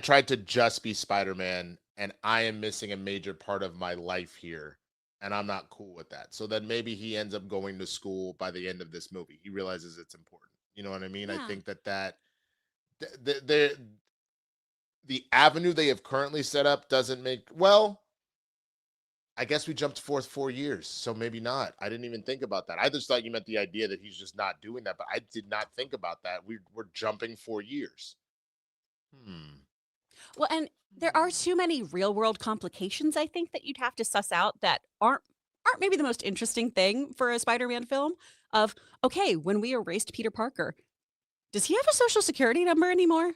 tried to just be Spider-Man, and I am missing a major part of my life here, and I'm not cool with that. So then maybe he ends up going to school by the end of this movie. He realizes it's important. You know what I mean? Yeah. I think that the avenue they have currently set up doesn't make, well, I guess we jumped forth 4 years, so maybe not. I didn't even think about that. I just thought you meant the idea that he's just not doing that, but I did not think about that. We're jumping 4 years. Well, and there are too many real world complications, I think, that you'd have to suss out that aren't maybe the most interesting thing for a Spider-Man film. Of, okay, when we erased Peter Parker, does he have a social security number anymore?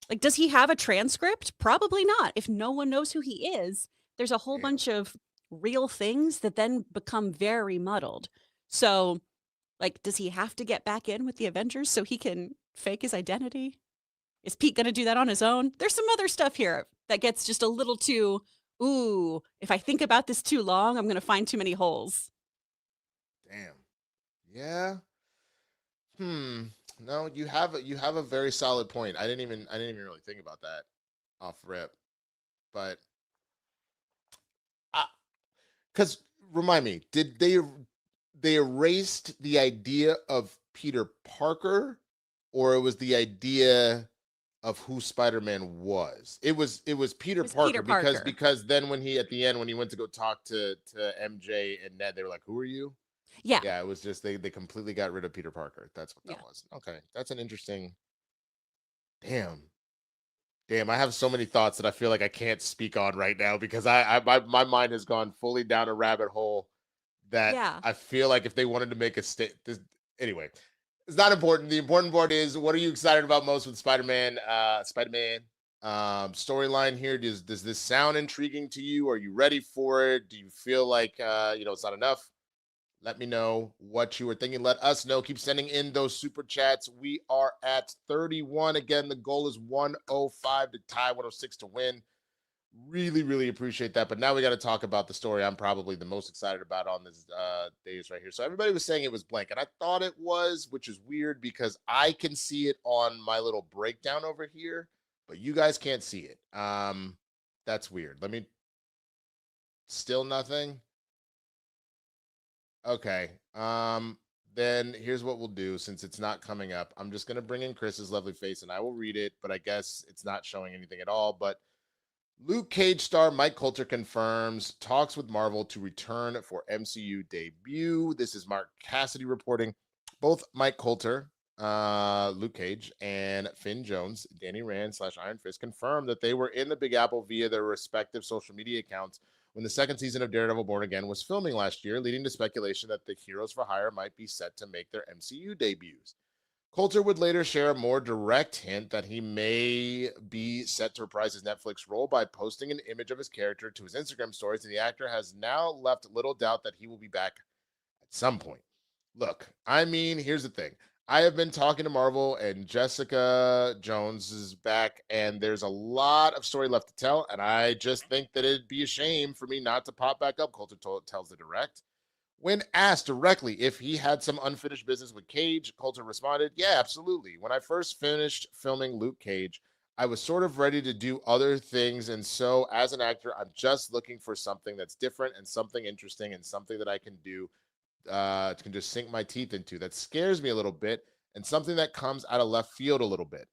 Like, does he have a transcript? Probably not. If no one knows who he is, there's a whole bunch of real things that then become very muddled. So, like, does he have to get back in with the Avengers so he can fake his identity? Is Pete going to do that on his own? There's some other stuff here that gets just a little too, ooh, if I think about this too long, I'm going to find too many holes. Damn. Yeah. No, you have a very solid point. I didn't even really think about that off rip. But cuz remind me, did they erased the idea of Peter Parker, or it was the idea of who Spider-Man was? It was Peter Parker, Peter Parker. because then when he, at the end, when he went to go talk to MJ and Ned, they were like, "Who are you?" Yeah. Yeah, it was just they completely got rid of Peter Parker. That's what that was. Okay, that's an interesting. Damn, I have so many thoughts that I feel like I can't speak on right now, because my mind has gone fully down a rabbit hole that I feel like if they wanted to make a anyway, it's not important. The important part is, what are you excited about most with Spider-Man? Storyline here. Does this sound intriguing to you? Are you ready for it? Do you feel like it's not enough? Let me know what you were thinking. Let us know. Keep sending in those super chats. We are at 31. Again, the goal is 105 to tie, 106 to win. Really, really appreciate that. But now we got to talk about the story I'm probably the most excited about on this days right here. So everybody was saying it was blank, and I thought it was, which is weird because I can see it on my little breakdown over here, but you guys can't see it. That's weird. Still nothing. Okay. Then here's what we'll do. Since it's not coming up, I'm just gonna bring in Chris's lovely face and I will read it, but I guess it's not showing anything at all. But Luke Cage star Mike Coulter confirms talks with Marvel to return for MCU debut. This is Mark Cassidy reporting. Both Mike Coulter, Luke Cage, and Finn Jones, Danny Rand / Iron Fist, confirmed that they were in the Big Apple via their respective social media accounts when the second season of Daredevil Born Again was filming last year, leading to speculation that the Heroes for Hire might be set to make their MCU debuts. Coulter would later share a more direct hint that he may be set to reprise his Netflix role by posting an image of his character to his Instagram stories, and the actor has now left little doubt that he will be back at some point. Look, I mean, here's the thing. I have been talking to Marvel, and Jessica Jones is back, and there's a lot of story left to tell, and I just think that it'd be a shame for me not to pop back up, Coulter tells the Direct. When asked directly if he had some unfinished business with Cage, Coulter responded, "Yeah, absolutely. When I first finished filming Luke Cage, I was sort of ready to do other things. And so, as an actor, I'm just looking for something that's different and something interesting and something that I can do, can just sink my teeth into. That scares me a little bit and something that comes out of left field a little bit."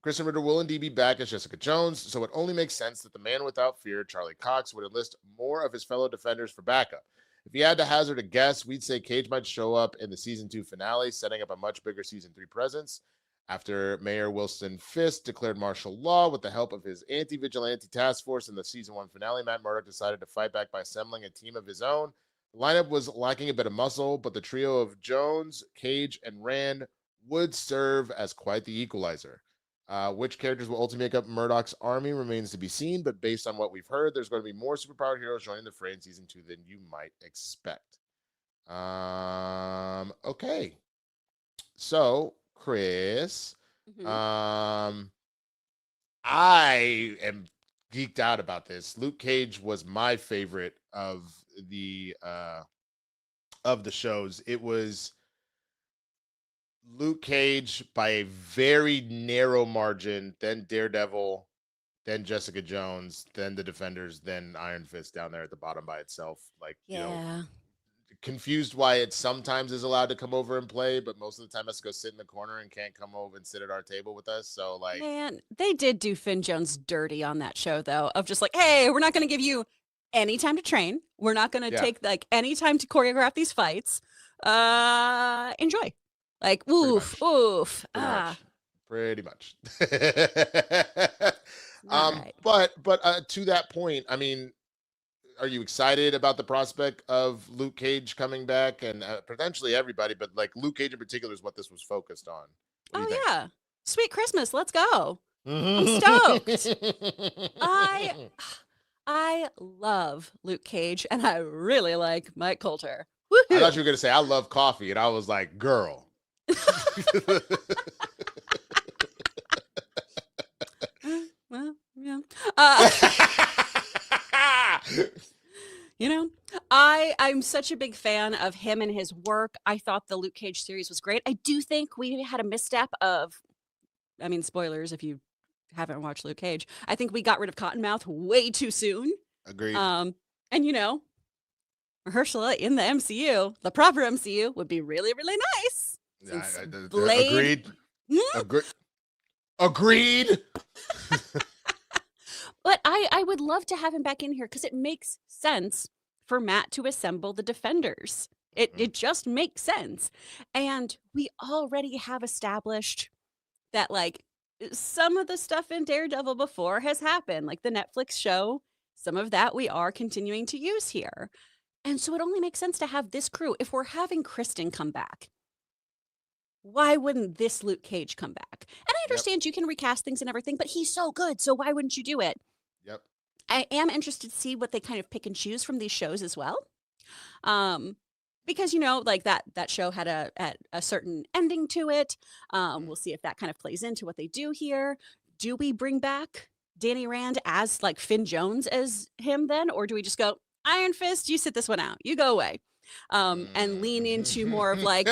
Kristen Ritter will indeed be back as Jessica Jones, so it only makes sense that the man without fear, Charlie Cox, would enlist more of his fellow defenders for backup. If he had to hazard a guess, we'd say Cage might show up in the season 2 finale, setting up a much bigger season 3 presence. After Mayor Wilson Fisk declared martial law with the help of his anti-vigilante task force in the season 1 finale, Matt Murdock decided to fight back by assembling a team of his own. The lineup was lacking a bit of muscle, but the trio of Jones, Cage, and Rand would serve as quite the equalizer. Which characters will ultimately make up Murdoch's army remains to be seen, but based on what we've heard, there's going to be more superpowered heroes joining the fray in season 2 than you might expect. Okay. So, Chris, Mhm. I am geeked out about this. Luke Cage was my favorite of the shows. It was Luke Cage by a very narrow margin, then Daredevil, then Jessica Jones, then the Defenders, then Iron Fist down there at the bottom by itself. Like, Yeah. confused why it sometimes is allowed to come over and play, but most of the time has to go sit in the corner and can't come over and sit at our table with us. So, like, Man, they did do Finn Jones dirty on that show, though, of just like, hey, we're not going to give you any time to train. We're not going to yeah, take like any time to choreograph these fights. Enjoy. Like, pretty oof, much. oof. Pretty much. Pretty much. Not right. But to that point, I mean, are you excited about the prospect of Luke Cage coming back and potentially everybody, but like Luke Cage in particular is what this was focused on? What do you Oh, think? yeah. Sweet Christmas. Let's go. I'm stoked. I love Luke Cage and I really like Mike Coulter. I thought Woohoo. you were going to say, I love coffee. And I was like, girl. Well, yeah. Uh, you know, I'm such a big fan of him and his work. I thought the Luke Cage series was great. I do think we had a misstep of, I mean, spoilers if you haven't watched Luke Cage. I think we got rid of Cottonmouth way too soon. Agreed. And you know, Mahershala in the MCU, the proper MCU, would be really, really nice. Since Blade, Agreed. Agreed. but I would love to have him back in here because it makes sense for Matt to assemble the Defenders. It just makes sense. And we already have established that like some of the stuff in Daredevil before has happened, like the Netflix show. Some of that we are continuing to use here. And so it only makes sense to have this crew. If we're having Kristen come back, why wouldn't this Luke Cage come back? And I understand you can recast things and everything, but he's so good. So why wouldn't you do it? Yep. I am interested to see what they kind of pick and choose from these shows as well. Because, you know, like that show had a certain ending to it. We'll see if that kind of plays into what they do here. Do we bring back Danny Rand as like Finn Jones as him then? Or do we just go, Iron Fist, you sit this one out. You go away. And lean into more of like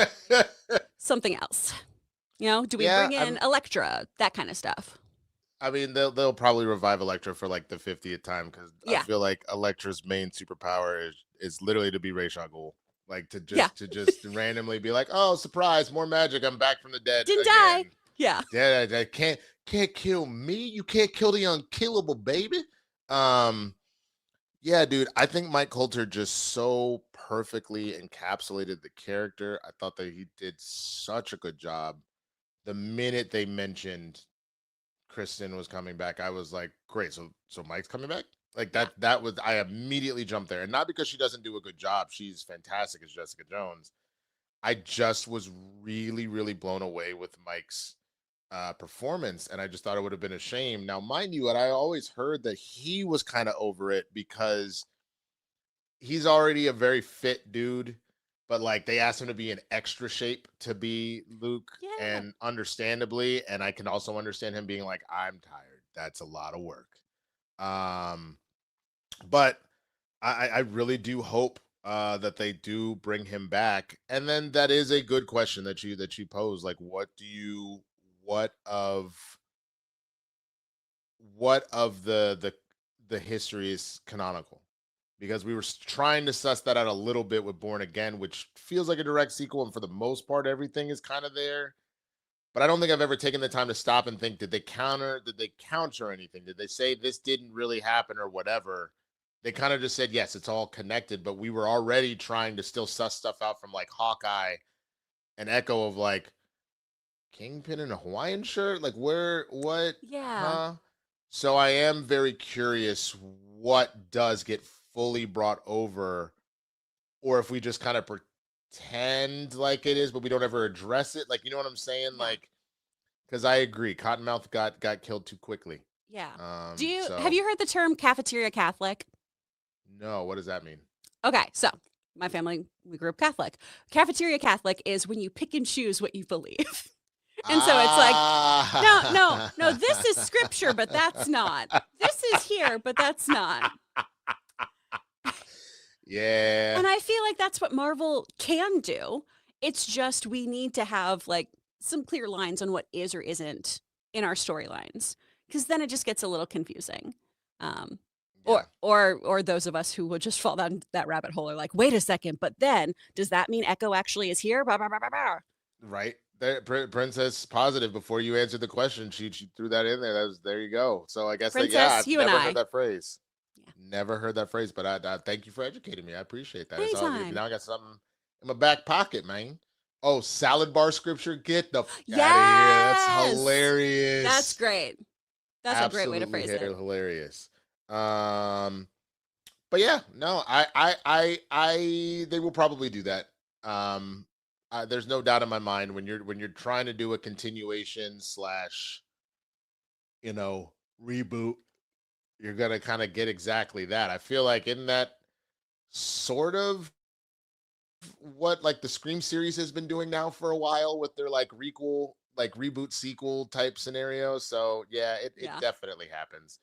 something else. You know, do we bring in Elektra, that kind of stuff? I mean, they'll probably revive Elektra for like the 50th time because I Yeah. feel like Elektra's main superpower is literally to be Ra's al Ghul. like to Yeah. just randomly be like, oh, surprise, more magic, I'm back from the dead. Didn't again. die. Yeah. That can't kill me. You can't kill the unkillable, baby. Yeah, dude, I think Mike Coulter just so perfectly encapsulated the character. I thought that he did such a good job. The minute they mentioned Kristen was coming back, I was like, great. So Mike's coming back? Like that was, I immediately jumped there. And not because she doesn't do a good job. She's fantastic as Jessica Jones. I just was really, really blown away with Mike's performance, and I just thought it would have been a shame. Now, mind you, and I always heard that he was kind of over it because he's already a very fit dude, but like they asked him to be in extra shape to be Luke, Yeah. and understandably, and I can also understand him being like, I'm tired. That's a lot of work. But I really do hope that they do bring him back. And then that is a good question that you pose. Like, what of the history is canonical? Because we were trying to suss that out a little bit with Born Again, which feels like a direct sequel, and for the most part, everything is kind of there. But I don't think I've ever taken the time to stop and think, did they counter anything? Did they say this didn't really happen or whatever? They kind of just said, yes, it's all connected, but we were already trying to still suss stuff out from like Hawkeye and Echo of like Kingpin in a Hawaiian shirt. Like what? Yeah. Huh? So I am very curious what does get fully brought over, or if we just kind of pretend like it is, but we don't ever address it. Like, you know what I'm saying? Yeah. Like, because I agree, Cottonmouth got killed too quickly. Yeah. So- Have you heard the term cafeteria Catholic? No, what does that mean? Okay, so my family, we grew up Catholic. Cafeteria Catholic is when you pick and choose what you believe. And so it's like, no, this is scripture, but that's not. This is here, but that's not. Yeah. And I feel like that's what Marvel can do. It's just we need to have like some clear lines on what is or isn't in our storylines, because then it just gets a little confusing. Or those of us who will just fall down that rabbit hole are like, wait a second, but then does that mean Echo actually is here? Blah, blah, blah, blah, blah. Right. There, Princess Positive, before you answered the question, she threw that in there. There you go. So I guess Princess, I've you and never I. heard that phrase. Yeah. Never heard that phrase, but I thank you for educating me. I appreciate that. Anytime. Now I got something in my back pocket, man. Oh, salad bar scripture. Get the f- Yes! out of here. That's hilarious. That's great. That's a great way to phrase it. Hilarious. But yeah, no, they will probably do that. There's no doubt in my mind when you're trying to do a continuation / reboot, you're gonna kind of get exactly that. I feel like in that sort of what like the Scream series has been doing now for a while with their like reboot sequel type scenario. So yeah, it definitely happens.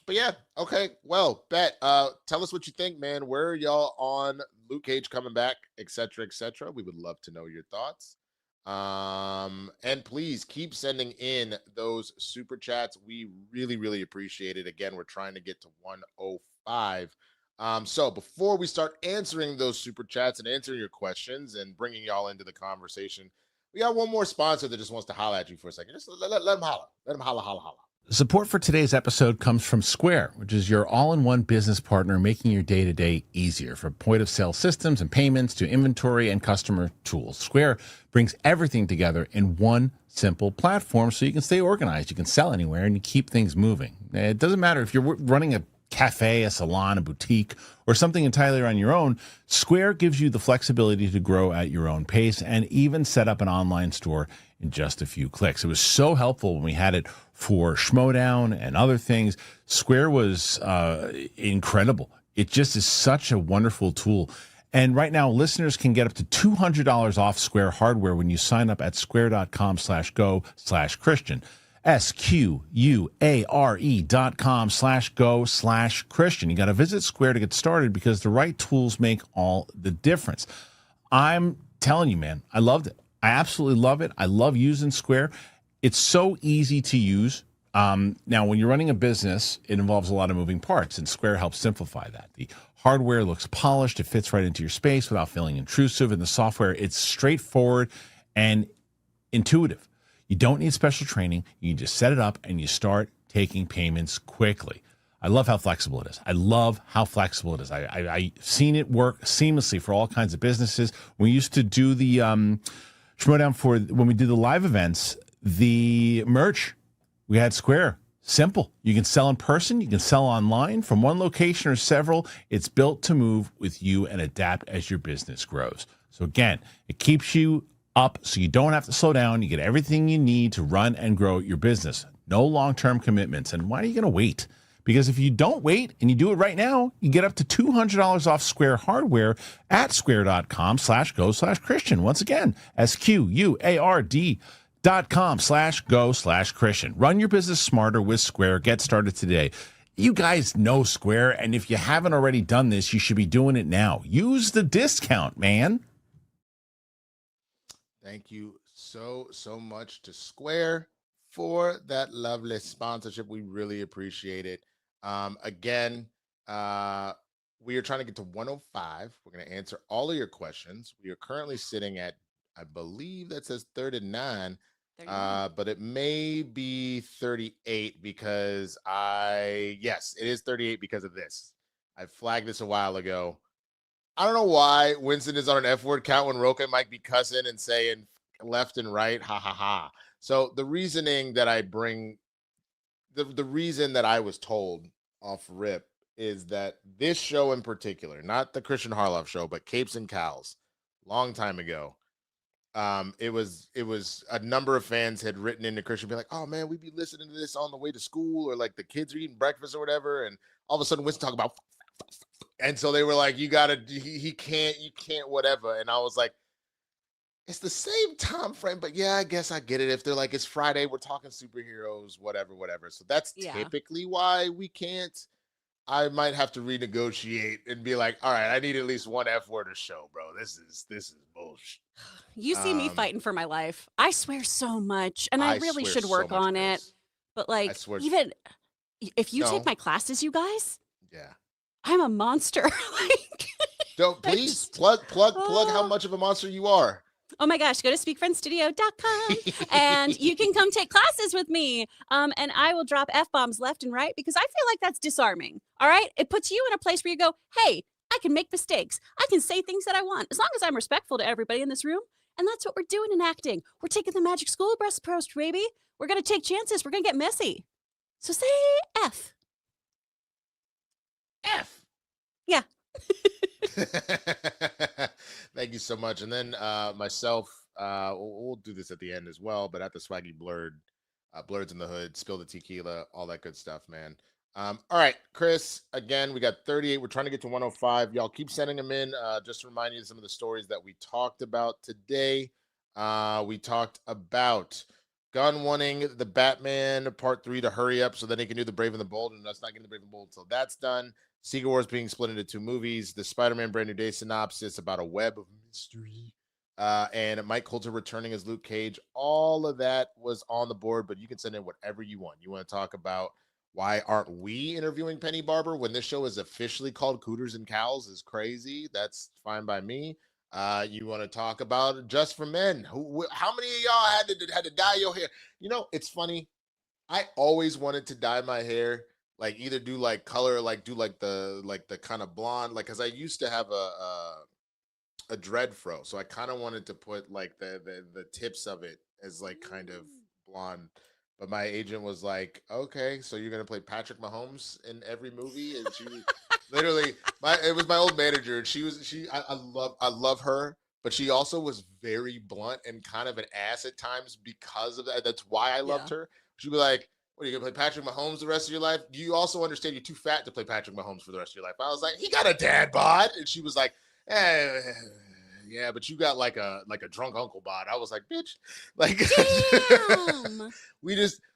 But yeah, okay. Well, Bet, tell us what you think, man. Where are y'all on Luke Cage coming back, etc., etc.? We would love to know your thoughts. And please keep sending in those super chats. We really, really appreciate it. Again, we're trying to get to 105. So before we start answering those super chats and answering your questions and bringing y'all into the conversation, we got one more sponsor that just wants to holler at you for a second. Just let them holler. Let them holler, holler, holler. Support for today's episode comes from Square, which is your all-in-one business partner making your day-to-day easier. From point-of-sale systems and payments to inventory and customer tools, Square brings everything together in one simple platform so you can stay organized, you can sell anywhere, and you keep things moving. It doesn't matter if you're running a cafe, a salon, a boutique, or something entirely on your own. Square gives you the flexibility to grow at your own pace and even set up an online store in just a few clicks. It was so helpful when we had it for Schmodown and other things. Square was incredible. It just is such a wonderful tool. And right now, listeners can get up to $200 off Square hardware when you sign up at square.com/go/Christian. SQUARE.com/go/Christian. You got to visit Square to get started because the right tools make all the difference. I'm telling you, man, I loved it. I absolutely love it. I love using Square. It's so easy to use. Now, when you're running a business, it involves a lot of moving parts, and Square helps simplify that. The Hardware looks polished. It fits right into your space without feeling intrusive. And the software, it's straightforward and intuitive. You don't need special training. You can just set it up and you start taking payments quickly. I love how flexible it is. I've seen it work seamlessly for all kinds of businesses. We used to do the Schmodown for when we did the live events, the merch. We had Square. Simple. You can sell in person. You can sell online from one location or several. It's built to move with you and adapt as your business grows. So again, it keeps you up so you don't have to slow down. You get everything you need to run and grow your business. No long-term commitments. And why are you going to wait? Because if you don't wait and you do it right now, you get up to $200 off Square hardware at square.com/go/Kristian. Once again, SQUARD.com/go/Kristian. Run your business smarter with Square. Get started today. You guys know Square, and if you haven't already done this, you should be doing it now. Use the discount, man. Thank you so much to Square for that lovely sponsorship. We really appreciate it. Again, we are trying to get to 105. We're going to answer all of your questions. We are currently sitting at, I believe that says 39, but it may be 38 because yes, it is 38 because of this. I flagged this a while ago. I don't know why Winston is on an F word count when Roka might be cussing and saying left and right. Ha ha ha. So the reasoning that I bring, the reason that I was told off rip is that this show in particular, not the Kristian Harloff Show, but Capes and Cows, long time ago, it was a number of fans had written into Kristian, be like, "Oh man, we'd be listening to this on the way to school, or like the kids are eating breakfast or whatever," and all of a sudden Winston talk about, and so they were like, "You can't, whatever," and I was like, it's the same time frame, but yeah, I guess I get it. If they're like, it's Friday, we're talking superheroes, whatever. So that's typically why we can't. I might have to renegotiate and be like, all right, I need at least one F word a show, bro. This is bullshit. You see me fighting for my life. I swear so much, and I really should work on it. But like, even if you take my classes, you guys, I'm a monster. Like, don't please plug how much of a monster you are. Oh my gosh, go to speakfriendstudio.com and you can come take classes with me. And I will drop F-bombs left and right because I feel like that's disarming. All right. It puts you in a place where you go, hey, I can make mistakes. I can say things that I want as long as I'm respectful to everybody in this room. And that's what we're doing in acting. We're taking the magic school bus approach, baby. We're going to take chances. We're going to get messy. So say F. F. Yeah. Thank you so much. And then myself, we'll do this at the end as well, but at the Swaggy Blurred's in the Hood, Spill the Tequila, all that good stuff, man. All right, Chris, again, we got 38. We're trying to get to 105. Y'all keep sending them in. Just to remind you of some of the stories that we talked about today. We talked about Gunn wanting the Batman Part 3 to hurry up so that he can do the Brave and the Bold, and that's not getting the Brave and the Bold until that's done. Secret Wars being split into 2 movies, the Spider-Man Brand New Day synopsis about a web of mystery, and Mike Coulter returning as Luke Cage. All of that was on the board, but you can send in whatever you want. You want to talk about why aren't we interviewing Penny Barber when this show is officially called Cooters and Cows is crazy. That's fine by me. You want to talk about Just for Men. How many of y'all had to dye your hair? You know, it's funny. I always wanted to dye my hair. Like either do like color, like do like the kind of blonde, like because I used to have a dread fro, so I kind of wanted to put like the tips of it as like kind of blonde. But my agent was like, "Okay, so you're gonna play Patrick Mahomes in every movie?" And she literally, it was my old manager, and I love her, but she also was very blunt and kind of an ass at times because of that. That's why I loved her. She'd be like, what, are you gonna play Patrick Mahomes the rest of your life? Do you also understand you're too fat to play Patrick Mahomes for the rest of your life? I was like, he got a dad bod. And she was like, yeah, but you got like a drunk uncle bod. I was like, bitch. Like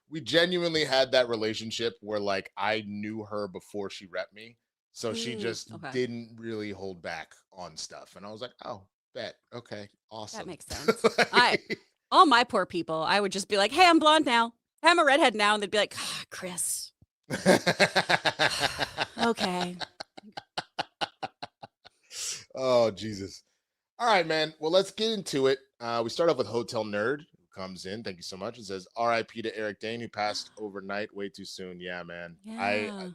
we genuinely had that relationship where like I knew her before she repped me. So she just didn't really hold back on stuff. And I was like, oh, bet. Okay, awesome. That makes sense. All my poor people, I would just be like, hey, I'm blonde now. I'm a redhead now, and they'd be like, Chris. Okay. Oh, Jesus. All right, man. Well, let's get into it. We start off with Hotel Nerd, who comes in. Thank you so much. It says, R.I.P. to Eric Dane, who passed overnight way too soon. Yeah, man. I Yeah.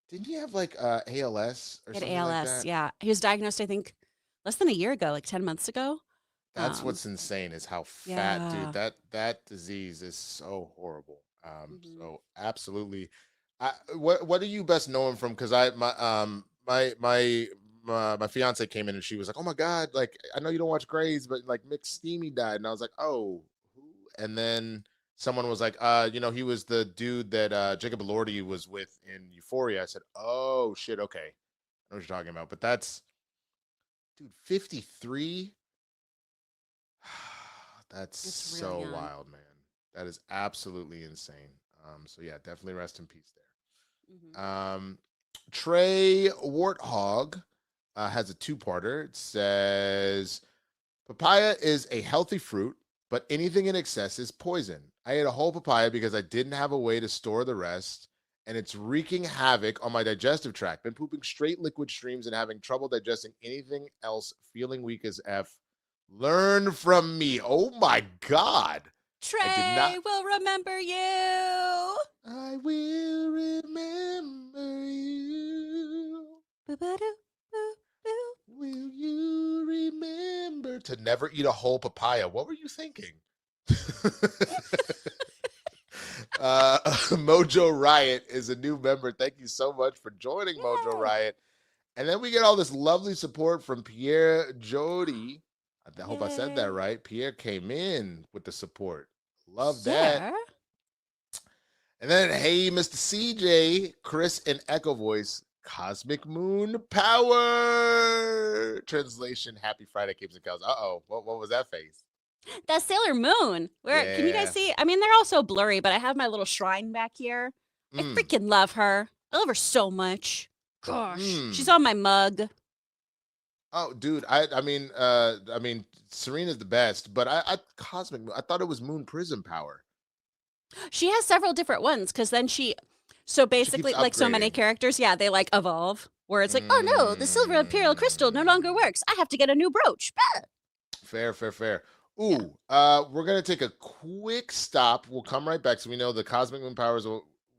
didn't he have like ALS or He had something like ALS. that? Yeah. He was diagnosed, I think, less than a year ago, like 10 months ago. That's what's insane is how fat, dude. Yeah. That disease is so horrible. Mhm. So absolutely. What do you best know him from? Because my fiance came in and she was like, "Oh my god, like I know you don't watch Grays, but like Mick Steamy died," and I was like, "Oh, who?" And then someone was like, he was the dude that Jacob Elordi was with in Euphoria." I said, "Oh shit, okay, I know what you're talking about." But that's dude, 53. That's It's really so young. wild, man. That is absolutely insane. So yeah, definitely rest in peace Mhm. there. Trey Warthog has a two-parter. It says papaya is a healthy fruit, but anything in excess is poison. I ate a whole papaya because I didn't have a way to store the rest, and it's wreaking havoc on my digestive tract. Been pooping straight liquid streams and having trouble digesting anything else, feeling weak as F. Learn from me. Oh my God. I did not. Trey will remember you. I will remember you. Boo-ba-doo, boo-boo. Will you remember to never eat a whole papaya? What were you thinking? Mojo Riot is a new member. Thank you so much for joining, Mojo Yay. Riot. And then we get all this lovely support from Pierre Jody. I hope I said that Yay. right. Pierre came in with the support. Love that. Yeah. And then, hey, Mr. CJ, Chris and Echo Voice, Cosmic Moon Power. Translation, Happy Friday, Capes and Cows. Uh-oh, what was that face? That's Sailor Moon. Where can you guys Yeah. see? I mean, they're all so blurry, but I have my little shrine back here. I Mm. freaking love her. I love her so much. Gosh. She's Mm. on my mug. Oh, dude, I mean, Serena's the best, but I Cosmic Moon, I thought it was Moon Prism Power. She has several different ones because then so She keeps basically, like so many upgrading. characters, yeah, they like evolve. Where it's like, oh no, the silver imperial crystal no longer Mm. works. I have to get a new brooch. Bah! Fair. Yeah. Ooh, we're gonna take a quick stop. We'll come right back. So we know the Cosmic Moon Powers.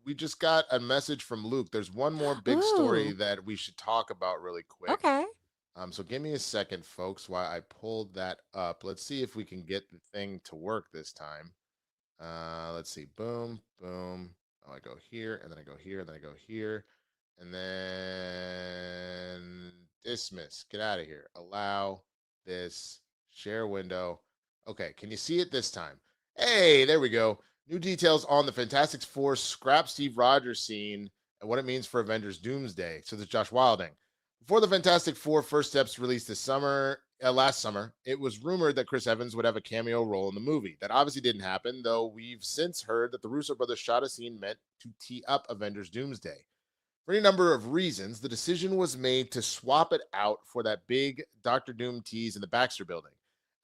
We just got a message from Luke. There's one more big story Ooh. that we should talk about really quick. Okay. So give me a second, folks, while I pulled that up. Let's see if we can get the thing to work this time. Let's see. Boom, boom. Oh, I go here, and then I go here, and then I go here, and then dismiss. Get out of here. Allow this. Share window. Okay, can you see it this time? Hey, there we go. New details on the Fantastic Four scrap Steve Rogers scene and what it means for Avengers Doomsday. So there's Josh Wilding. Before the Fantastic Four first steps released last summer, it was rumored that Chris Evans would have a cameo role in the movie. That obviously didn't happen, though we've since heard that the Russo brothers shot a scene meant to tee up Avengers Doomsday. For any number of reasons, the decision was made to swap it out for that big Doctor Doom tease in the Baxter building.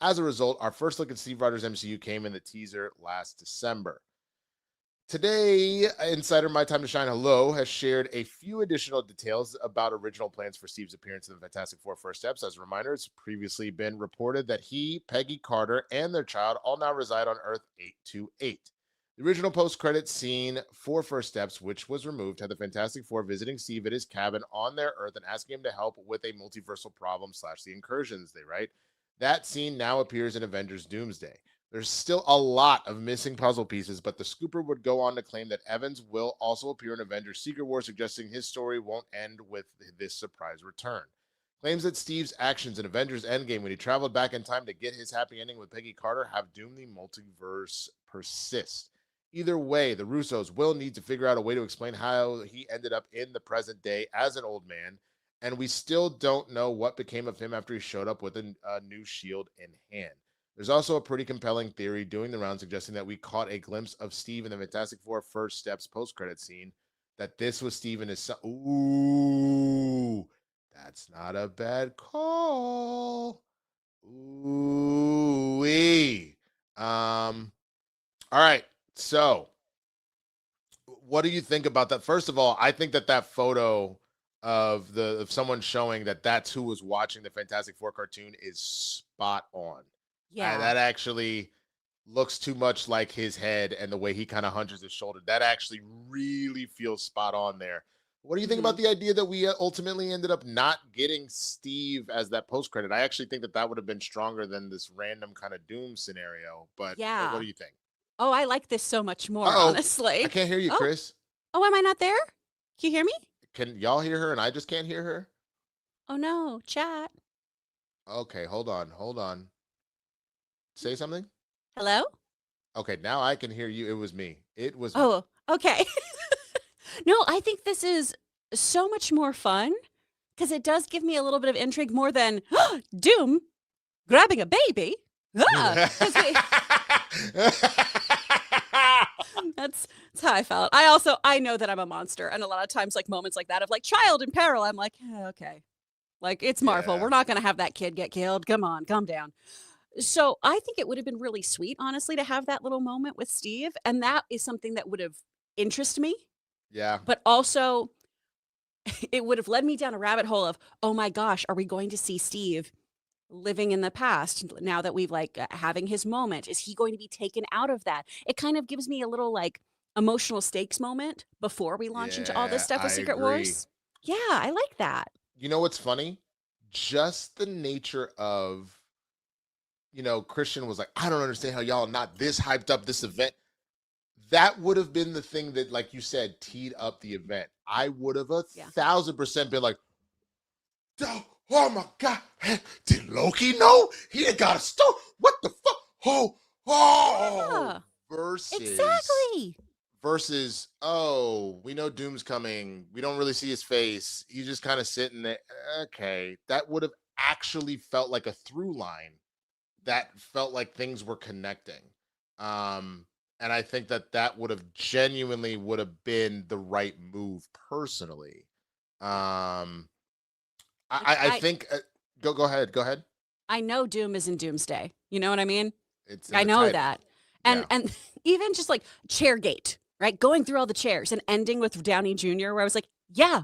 As a result, our first look at Steve Rogers' MCU came in the teaser last December. Today, Insider My Time to Shine Hello has shared a few additional details about original plans for Steve's appearance in the Fantastic Four First Steps. As a reminder, it's previously been reported that he, Peggy Carter, and their child all now reside on Earth 828. The original post-credit scene for First Steps, which was removed, had the Fantastic Four visiting Steve at his cabin on their Earth and asking him to help with a multiversal problem / the incursions, they write. That scene now appears in Avengers Doomsday. There's still a lot of missing puzzle pieces, but the scooper would go on to claim that Evans will also appear in Avengers Secret War, suggesting his story won't end with this surprise return. Claims that Steve's actions in Avengers Endgame when he traveled back in time to get his happy ending with Peggy Carter have doomed the multiverse persist. Either way, the Russos will need to figure out a way to explain how he ended up in the present day as an old man, and we still don't know what became of him after he showed up with a new shield in hand. There's also a pretty compelling theory doing the round suggesting that we caught a glimpse of Steve in the Fantastic Four First Steps post-credit scene, that this was Steve and his son. Ooh, that's not a bad call. Ooh-wee. All right, so what do you think about that? First of all, I think that photo of someone showing that that's who was watching the Fantastic Four cartoon is spot on. Yeah. That actually looks too much like his head and the way he kind of hunches his shoulder. That actually really feels spot on there. What do you think about the idea that we ultimately ended up not getting Steve as that post credit? I actually think that would have been stronger than this random kind of Doom scenario. But what do you think? Oh, I like this so much more, Uh-oh. honestly. I can't hear you, Chris. Oh, am I not there? Can you hear me? Can y'all hear her and I just can't hear her? Oh no, chat. Okay, hold on. Say something. Hello? Okay, now I can hear you. It was me. Me. Oh, okay. No, I think this is so much more fun because it does give me a little bit of intrigue more than Doom grabbing a baby. That's how I felt. I know that I'm a monster, and a lot of times, like moments like that of like child in peril, I'm like, okay, like it's Marvel. Yeah. We're not gonna have that kid get killed. Come on, calm down. So I think it would have been really sweet, honestly, to have that little moment with Steve, and that is something that would have interested me. Yeah. But also, it would have led me down a rabbit hole of, oh my gosh, are we going to see Steve living in the past now that we've having his moment? Is he going to be taken out of that? It kind of gives me a little like emotional stakes moment before we launch into all this stuff with Secret Wars. Yeah, I like that. You know what's funny? Just the nature of, Kristian was like, I don't understand how y'all not this hyped up this event. That would have been the thing that, like you said, teed up the event. I would have 1,000% been like, oh my God, did Loki know? He ain't got a stone. What the fuck? Yeah. Versus, oh, we know Doom's coming. We don't really see his face. He's just kind of sitting there. Okay. That would have actually felt like a through line that felt like things were connecting. And I think that would have genuinely been the right move personally. I think go ahead. I know Doom is in Doomsday. You know what I mean? I know that. And even just like Chairgate, right? Going through all the chairs and ending with Downey Jr., where I was like, yeah,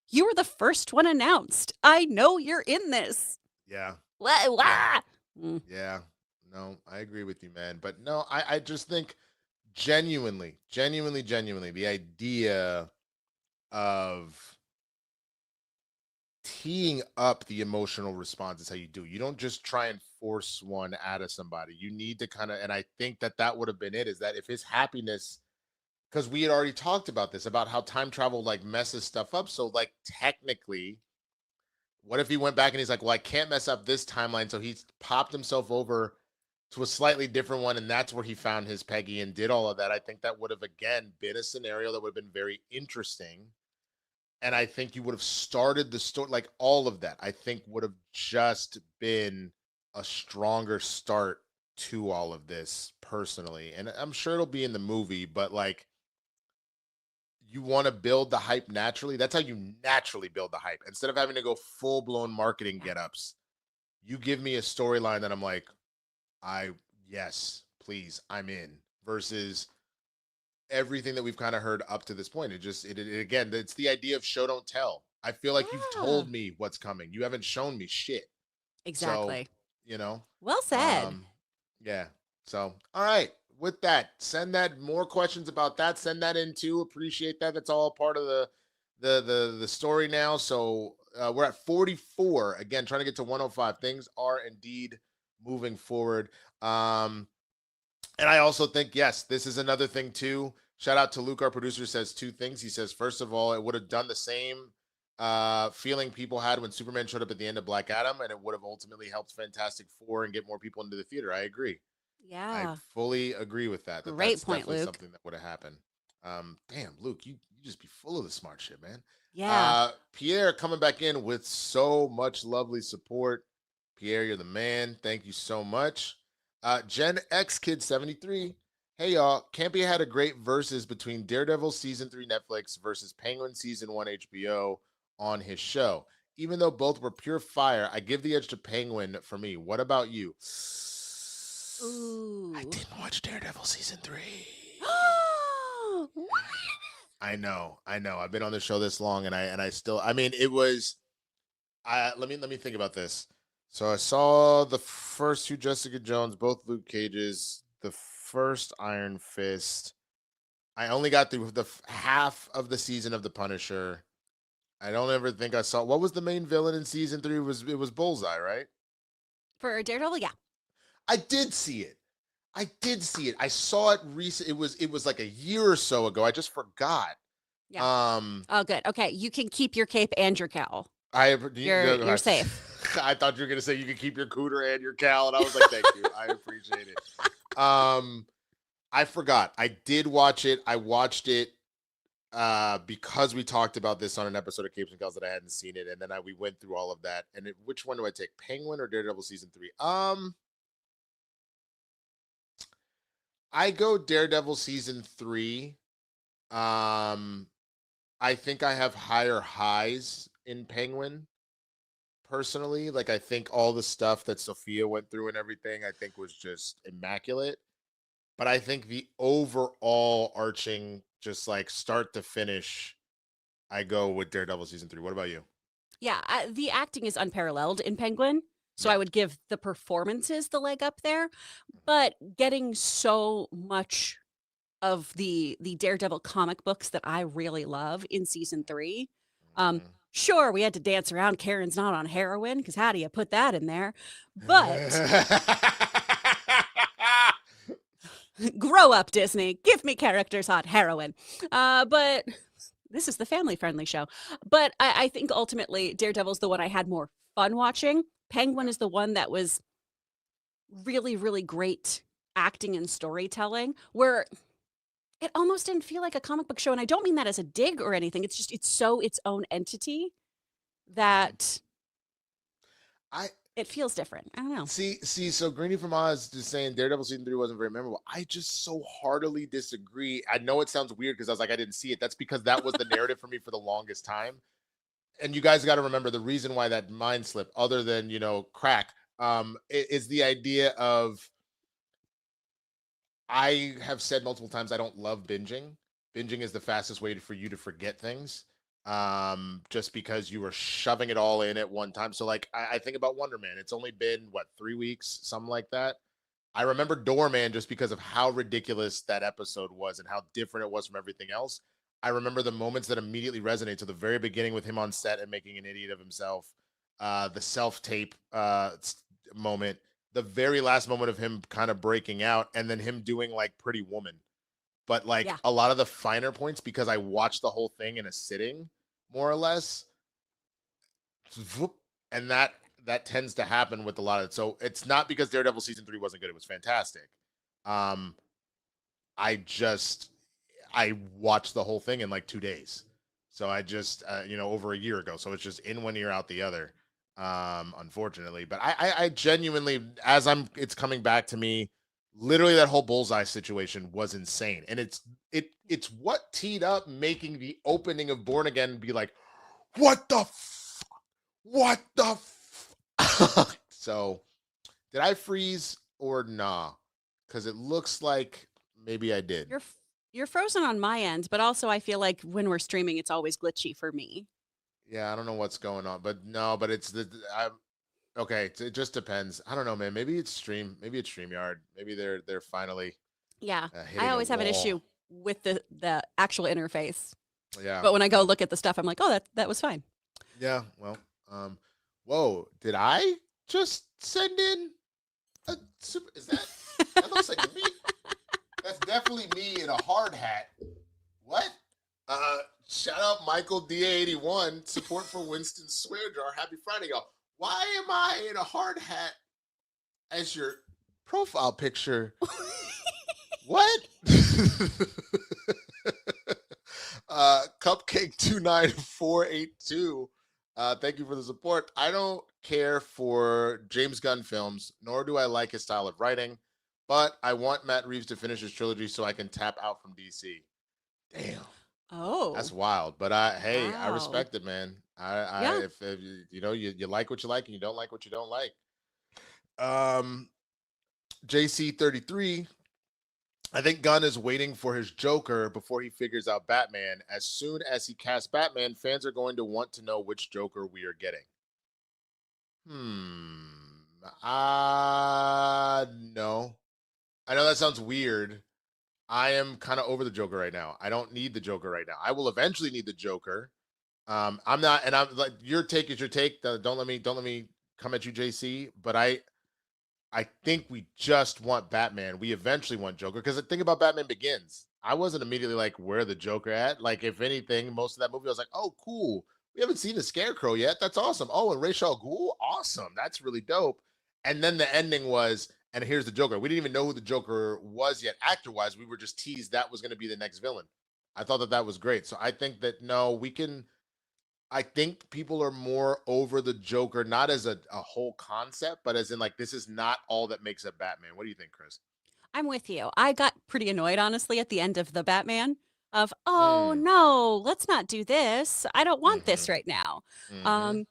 you were the first one announced. I know you're in this. Yeah. Yeah. No, I agree with you, man. But no, I just think genuinely, the idea of teeing up the emotional response is how you do. You don't just try and force one out of somebody. You need to kind of, and I think that would have been it, is that if his happiness, because we had already talked about this, about how time travel like messes stuff up. So like technically, what if he went back and he's like, well, I can't mess up this timeline. So he's popped himself over to a slightly different one, and that's where he found his Peggy and did all of that. I think that would have, again, been a scenario that would have been very interesting. And I think you would have started the story, like all of that, I think would have just been a stronger start to all of this personally. And I'm sure it'll be in the movie, but like, you want to build the hype naturally. That's how you naturally build the hype. Instead of having to go full-blown marketing get-ups, you give me a storyline that I'm like, yes, please, I'm in, versus everything that we've kind of heard up to this point. It again, it's the idea of show don't tell. I feel like you've told me what's coming. You haven't shown me shit. Exactly. So, well said. Yeah. So, all right. With that, send that more questions about that. Send that in too. Appreciate that. That's all part of the story now. So we're at 44. Again, trying to get to 105. Things are indeed moving forward. And I also think, yes, this is another thing too. Shout out to Luke, our producer, says two things. He says, first of all, it would have done the same feeling people had when Superman showed up at the end of Black Adam, and it would have ultimately helped Fantastic Four and get more people into the theater. I agree. Yeah. I fully agree with that. Great That's point, definitely Luke. something that would have happened. Damn, Luke, you just be full of the smart shit, man. Yeah. Pierre coming back in with so much lovely support. Pierre, you're the man. Thank you so much. Gen X Kid 73. Hey y'all, Campy had a great versus between Daredevil season 3 Netflix versus Penguin season 1 HBO on his show. Even though both were pure fire, I give the edge to Penguin for me. What about you? Ooh. I didn't watch Daredevil season 3. I know. I've been on the show this long, and I still. I mean, it was. Let me think about this. So I saw the first two Jessica Jones, both Luke Cages, the first Iron Fist. I only got through the half of the season of the Punisher. I don't ever think I saw what was the main villain in season 3. It was Bullseye, right? For Daredevil, yeah. I did see it. I saw it recent. It was like a year or so ago. I just forgot. Yeah. Um, Oh, good. Okay, you can keep your cape and your cowl. I You're safe. I thought you were gonna say you could keep your cooter and your cowl, and I was like, thank you. I appreciate it. I forgot. I did watch it. I watched it because we talked about this on an episode of Capes and Cows that I hadn't seen it, and then we went through all of that. And which one do I take? Penguin or Daredevil season 3? I go Daredevil season 3. I think I have higher highs in Penguin personally. Like, I think all the stuff that Sophia went through and everything, I think was just immaculate. But I think the overall arching, just like start to finish, I go with Daredevil season 3. What about you? Yeah, the acting is unparalleled in Penguin, so I Yeah. would give the performances the leg up there. But getting so much of the Daredevil comic books that I really love in season 3. Mhm. Sure, we had to dance around Karen's not on heroin because how do you put that in there? But grow up, Disney. Give me characters on heroin. But this is the family-friendly show. But I think ultimately Daredevil's the one I had more fun watching. Penguin is the one that was really, really great acting and storytelling, where it almost didn't feel like a comic book show. And I don't mean that as a dig or anything. It's just, it's so its own entity that I it feels different. I don't know. see. So Greenie from Oz just saying Daredevil season 3 wasn't very memorable. I just so heartily disagree. I know it sounds weird because I was like, I didn't see it. That's because that was the narrative for me for the longest time. And you guys got to remember the reason why that mind slip, other than crack, is the idea of I have said multiple times I don't love binging. Binging is the fastest way for you to forget things. Just because you were shoving it all in at one time. So like I think about Wonder Man. It's only been 3 weeks, something like that. I remember Doorman just because of how ridiculous that episode was and how different it was from everything else. I remember the moments that immediately resonate. So the very beginning with him on set and making an idiot of himself, the self-tape moment, the very last moment of him kind of breaking out, and then him doing like Pretty Woman. But like Yeah. a lot of the finer points, because I watched the whole thing in a sitting, more or less, and that tends to happen with a lot of it. So it's not because Daredevil season 3 wasn't good; it was fantastic. Um, I watched the whole thing in like 2 days. So I just over a year ago. So it's just in one ear out the other. Unfortunately, but I genuinely, as it's coming back to me, literally that whole Bullseye situation was insane, and it's what teed up making the opening of Born Again be like, what the so did I freeze or nah? Because it looks like maybe I did. You're frozen on my end, but also I feel like when we're streaming, it's always glitchy for me. Yeah, I don't know what's going on, but no, but it's okay. It just depends. I don't know, man. Maybe it's StreamYard. Maybe they're finally Yeah, hitting I a always have an wall. issue with the actual interface. Yeah, But when I go look at the stuff, I'm like, oh, that was fine. yeah. Well, whoa, did I just send in a super? Is that looks like me? That's definitely me in a hard hat. What? Shout out Michael DA81. Support for Winston Swear Jar. Happy Friday, y'all. Why am I in a hard hat as your profile picture? What? Cupcake29482. Thank you for the support. I don't care for James Gunn films, nor do I like his style of writing, but I want Matt Reeves to finish his trilogy so I can tap out from DC. Damn. Oh, That's wild. But hey, I wow. respect it, man. Yeah. If you like what you like and you don't like what you don't like. JC33. I think Gunn is waiting for his Joker before he figures out Batman. As soon as he casts Batman, fans are going to want to know which Joker we are getting. No. I know that sounds weird. I am kind of over the Joker right now. I don't need the Joker right now. I will eventually need the Joker. I'm not, and I'm like, your take is your take. Don't let me come at you, JC. But I think we just want Batman. We eventually want Joker because the thing about Batman Begins, I wasn't immediately like, where the Joker at? Like, if anything, most of that movie, I was like, oh, cool. We haven't seen the Scarecrow yet. That's awesome. Oh, and Ra's al Ghul, awesome. That's really dope. And then the ending was, and here's the Joker. We didn't even know who the Joker was yet, actor-wise. We were just teased that was going to be the next villain. I thought that was great. So I think that no, we can. I think people are more over the Joker, not as a whole concept, but as in like this is not all that makes up Batman. What do you think, Chris? I'm with you. I got pretty annoyed, honestly, at the end of the Batman of, oh Mm. no, let's not do this. I don't want Mm-hmm. this right now. Mm-hmm. Um,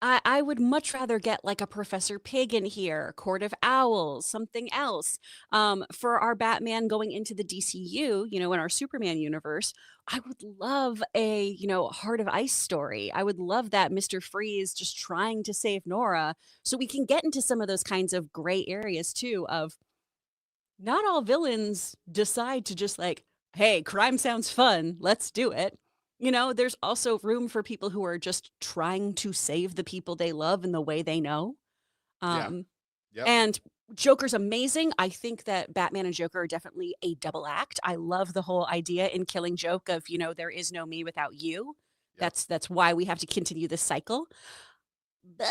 I would much rather get like a Professor Pig in here, Court of Owls, something else. For our Batman going into the DCU, in our Superman universe, I would love a, Heart of Ice story. I would love that Mr. Freeze just trying to save Nora so we can get into some of those kinds of gray areas too of not all villains decide to just like, hey, crime sounds fun, let's do it. There's also room for people who are just trying to save the people they love in the way they know. Yeah. Um, Yep. and Joker's amazing. I think that Batman and Joker are definitely a double act. I love the whole idea in Killing Joke of, there is no me without you. Yep. That's why we have to continue this cycle. But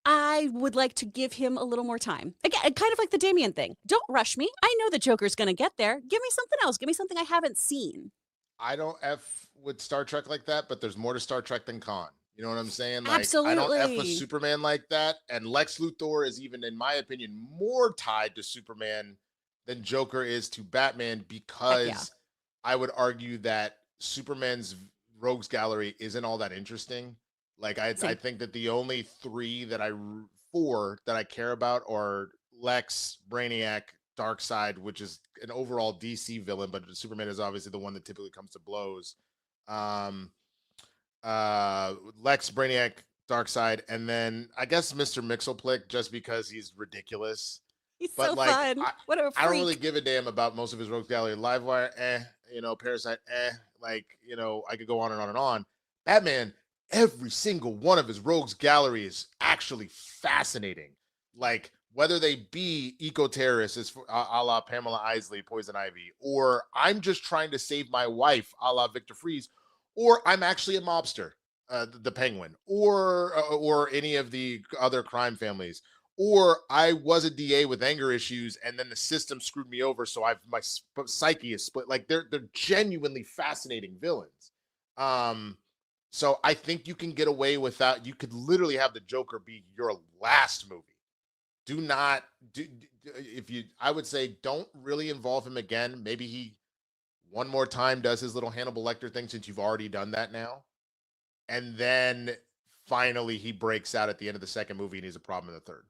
I would like to give him a little more time. Again, kind of like the Damien thing. Don't rush me. I know the Joker's going to get there. Give me something else. Give me something I haven't seen. I don't F with Star Trek like that, but there's more to Star Trek than Khan. You know what I'm saying? Like, I don't F with Absolutely. Superman like that. And Lex Luthor is even, in my opinion, more tied to Superman than Joker is to Batman Heck yeah. because I would argue that Superman's rogues gallery isn't all that interesting. Like, I Same. think that the only four that I care about are Lex, Brainiac, Darkseid, which is an overall DC villain, but Superman is obviously the one that typically comes to blows. Um, Lex, Brainiac, Darkseid, and then I guess Mr. Mixelplick just because he's ridiculous. He's But so like, fun. What a freak. I don't really give a damn about most of his rogues gallery. Livewire, Parasite, like, I could go on and on and on. Batman, every single one of his rogues gallery is actually fascinating. Like, whether they be eco-terrorists, a la Pamela Isley, Poison Ivy, or I'm just trying to save my wife, a la Victor Freeze, or I'm actually a mobster, the Penguin, or any of the other crime families, or I was a DA with anger issues, and then the system screwed me over, so my psyche is split. Like they're genuinely fascinating villains. So I think you can get away without. You could literally have the Joker be your last movie. Do not do if you. I would say don't really involve him again. Maybe he one more time does his little Hannibal Lecter thing since you've already done that now, and then finally he breaks out at the end of the second movie and he's a problem in the third.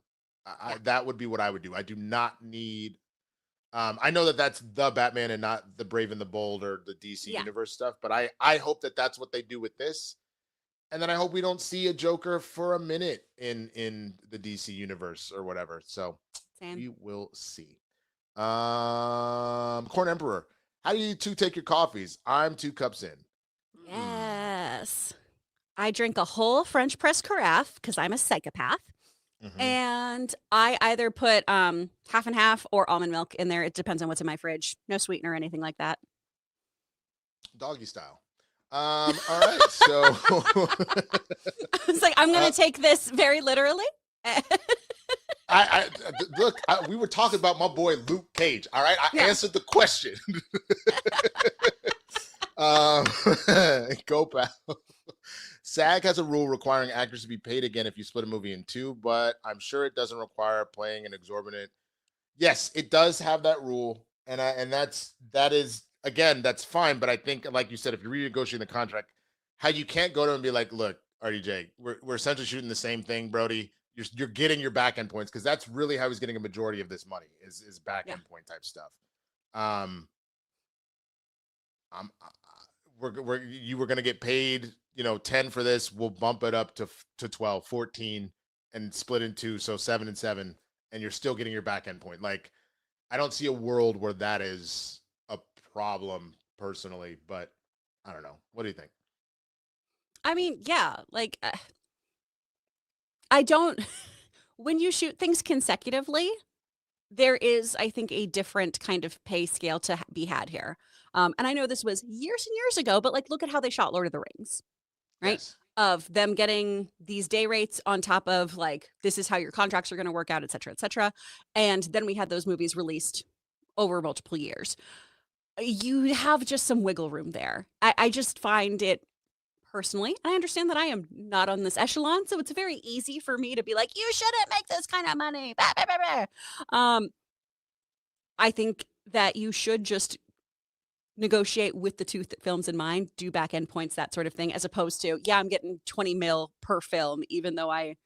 That would be what I would do. I do not need. I know that that's the Batman and not the Brave and the Bold or the DC universe stuff, but I hope that that's what they do with this, and then I hope we don't see a Joker for a minute in the DC universe or whatever. So we will see. Corn Emperor, how do you two take your coffees? I'm 2 cups in. Yes. I drink a whole French press carafe because I'm a psychopath. Mm-hmm. And I either put half and half or almond milk in there. It depends on what's in my fridge. No sweetener or anything like that. Doggy style. All right. So I was like, I'm going to take this very literally. I look, we were talking about my boy Luke Cage. All right. I answered the question. Go pal. SAG has a rule requiring actors to be paid again if you split a movie in 2, but I'm sure it doesn't require paying an exorbitant. Yes, it does have that rule, and that is again, that's fine. But I think, like you said, if you're renegotiating the contract, how you can't go to him and be like, "Look, RDJ, we're essentially shooting the same thing, Brody. You're getting your back end points because that's really how he's getting a majority of this money is back end point type stuff." Um, you were going to get paid, 10 for this. We'll bump it up to 12, 14 and split in two. So 7 and 7, and you're still getting your back end point. Like, I don't see a world where that is a problem personally, but I don't know. What do you think? I mean, yeah, like I don't when you shoot things consecutively, there is, I think, a different kind of pay scale to be had here. And I know this was years and years ago, but like, look at how they shot Lord of the Rings, right? Yes. Of them getting these day rates on top of like, this is how your contracts are going to work out, et cetera, et cetera. And then we had those movies released over multiple years. You have just some wiggle room there. I just find it personally, I understand that I am not on this echelon, so it's very easy for me to be like, you shouldn't make this kind of money. Bah, bah, bah, bah. I think that you should just negotiate with the two films in mind, do back end points, that sort of thing, as opposed to, yeah, I'm getting 20 mil per film, even though I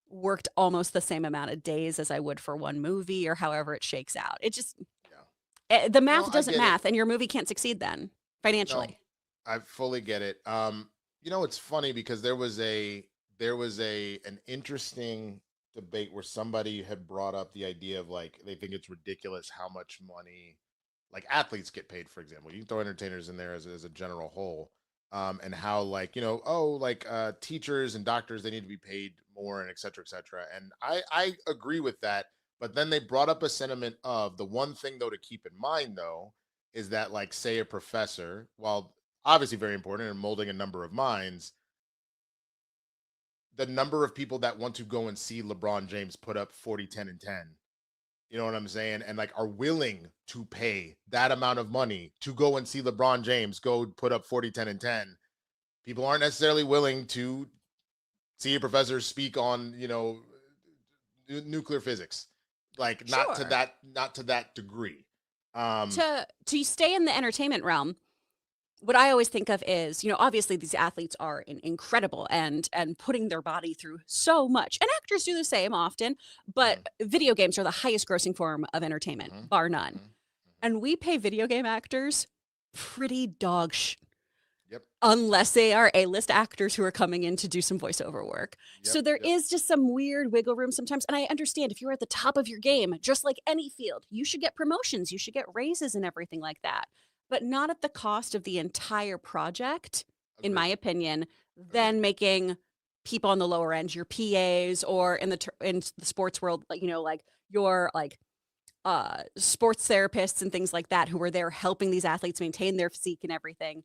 worked almost the same amount of days as I would for one movie or however it shakes out. It just, the math doesn't math, and your movie can't succeed then financially. No, I fully get it. It's funny because there was an interesting debate where somebody had brought up the idea of like they think it's ridiculous how much money like athletes get paid, for example. You can throw entertainers in there as a general whole. And how like, teachers and doctors, they need to be paid more and et cetera, et cetera. And I agree with that. But then they brought up a sentiment of the one thing though to keep in mind though is that like say a professor, while obviously very important in molding a number of minds, the number of people that want to go and see LeBron James put up 40, 10, and 10, you know what I'm saying? And like are willing to pay that amount of money to go and see LeBron James go put up 40, 10, and 10. People aren't necessarily willing to see a professor speak on, nuclear physics. Like not Sure. to that degree. To stay in the entertainment realm, what I always think of is, obviously these athletes are incredible and putting their body through so much. And actors do the same often, but video games are the highest grossing form of entertainment, bar none. And we pay video game actors pretty dog Yep. Unless they are A-list actors who are coming in to do some voiceover work. Yep, So there yep. is just some weird wiggle room sometimes. And I understand if you're at the top of your game, just like any field, you should get promotions, you should get raises and everything like that. But not at the cost of the entire project, in my opinion, then making people on the lower end, your PAs, or in the sports world, like, like your like sports therapists and things like that, who are there helping these athletes maintain their physique and everything.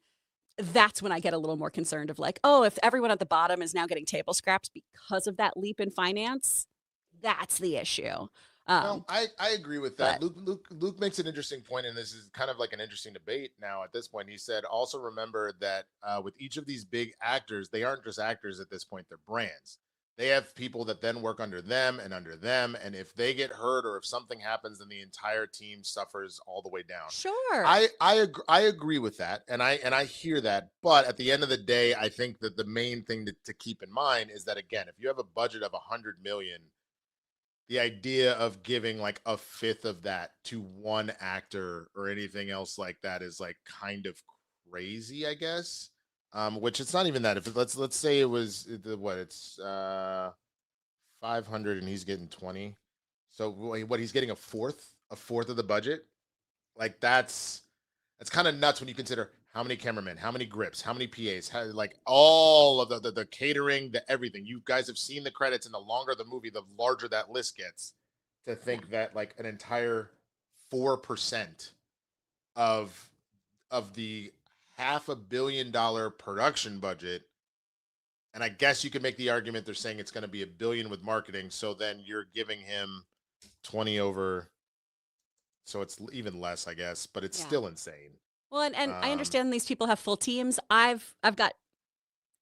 That's when I get a little more concerned of like, oh, if everyone at the bottom is now getting table scraps because of that leap in finance, that's the issue. No, I agree with that. but- Luke makes an interesting point, and this is kind of like an interesting debate now at this point. He said, also remember that with each of these big actors, they aren't just actors at this point, they're brands. They have people that then work under them, and if they get hurt or if something happens, then the entire team suffers all the way down. Sure. I agree with that, and I hear that. But at the end of the day, I think that the main thing to keep in mind is that, again, if you have a budget of $100 million, the idea of giving like a fifth of that to one actor or anything else like that is like kind of crazy, I guess. Which it's not even that. If let's say it was it's 500 and he's getting 20. So what he's getting a fourth of the budget. Like that's kind of nuts when you consider how many cameramen, how many grips, how many PAs, like all of the catering, the everything. You guys have seen the credits, and the longer the movie, the larger that list gets. To think that like an entire 4% of the $500 million production budget, and I guess you could make the argument they're saying it's going to be $1 billion with marketing. So then you're giving him 20 over, so it's even less, I guess, but it's still insane. Well, and I understand these people have full teams. I've got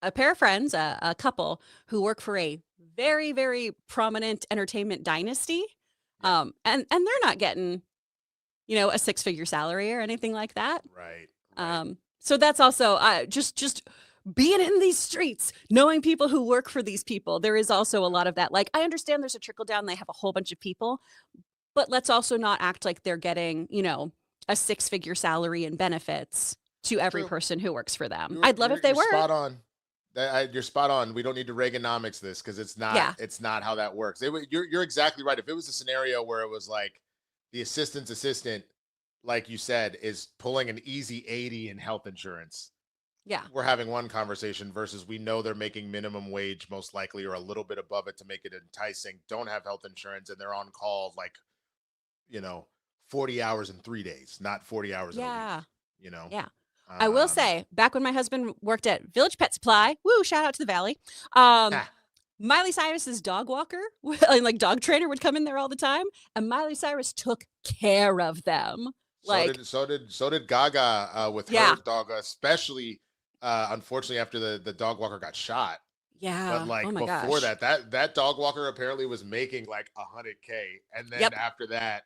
a pair of friends, a couple who work for a very, very prominent entertainment dynasty. And they're not getting, a 6-figure salary or anything like that. Right. So that's also just being in these streets, knowing people who work for these people. There is also a lot of that. Like, I understand there's a trickle down. They have a whole bunch of people, but let's also not act like they're getting, a six-figure salary and benefits to every True. person who works for them. You're, I'd love you're, if they you're were. spot on. You're spot on. We don't need to Reaganomics this because it's not. Yeah. It's not how that works. You're exactly right. If it was a scenario where it was like the assistant's assistant, like you said, is pulling an easy 80 in health insurance, Yeah. we're having one conversation versus we know they're making minimum wage most likely or a little bit above it to make it enticing. Don't have health insurance and they're on call like 40 hours in 3 days, not 40 hours in a week. Yeah. I will say, back when my husband worked at Village Pet Supply, woo, shout out to the Valley. Miley Cyrus's dog walker and like dog trainer would come in there all the time, and Miley Cyrus took care of them. So did Gaga with her dog, especially unfortunately after the dog walker got shot. Yeah. But like before gosh. that dog walker apparently was making like $100K, and then after that,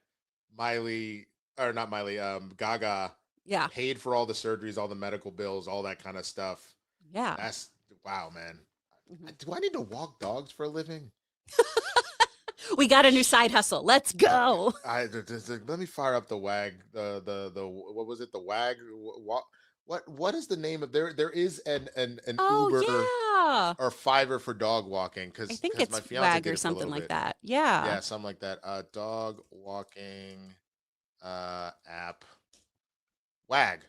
Gaga paid for all the surgeries, all the medical bills, all that kind of stuff. Yeah. That's wow, man. Do I need to walk dogs for a living? We got a new side hustle. Let's go. Let me fire up the WAG. The what was it? The WAG. What is the name of there? There is an Uber or Fiverr for dog walking because I think it's my fiance WAG or something like that. Yeah, something like that. Dog walking app. WAG.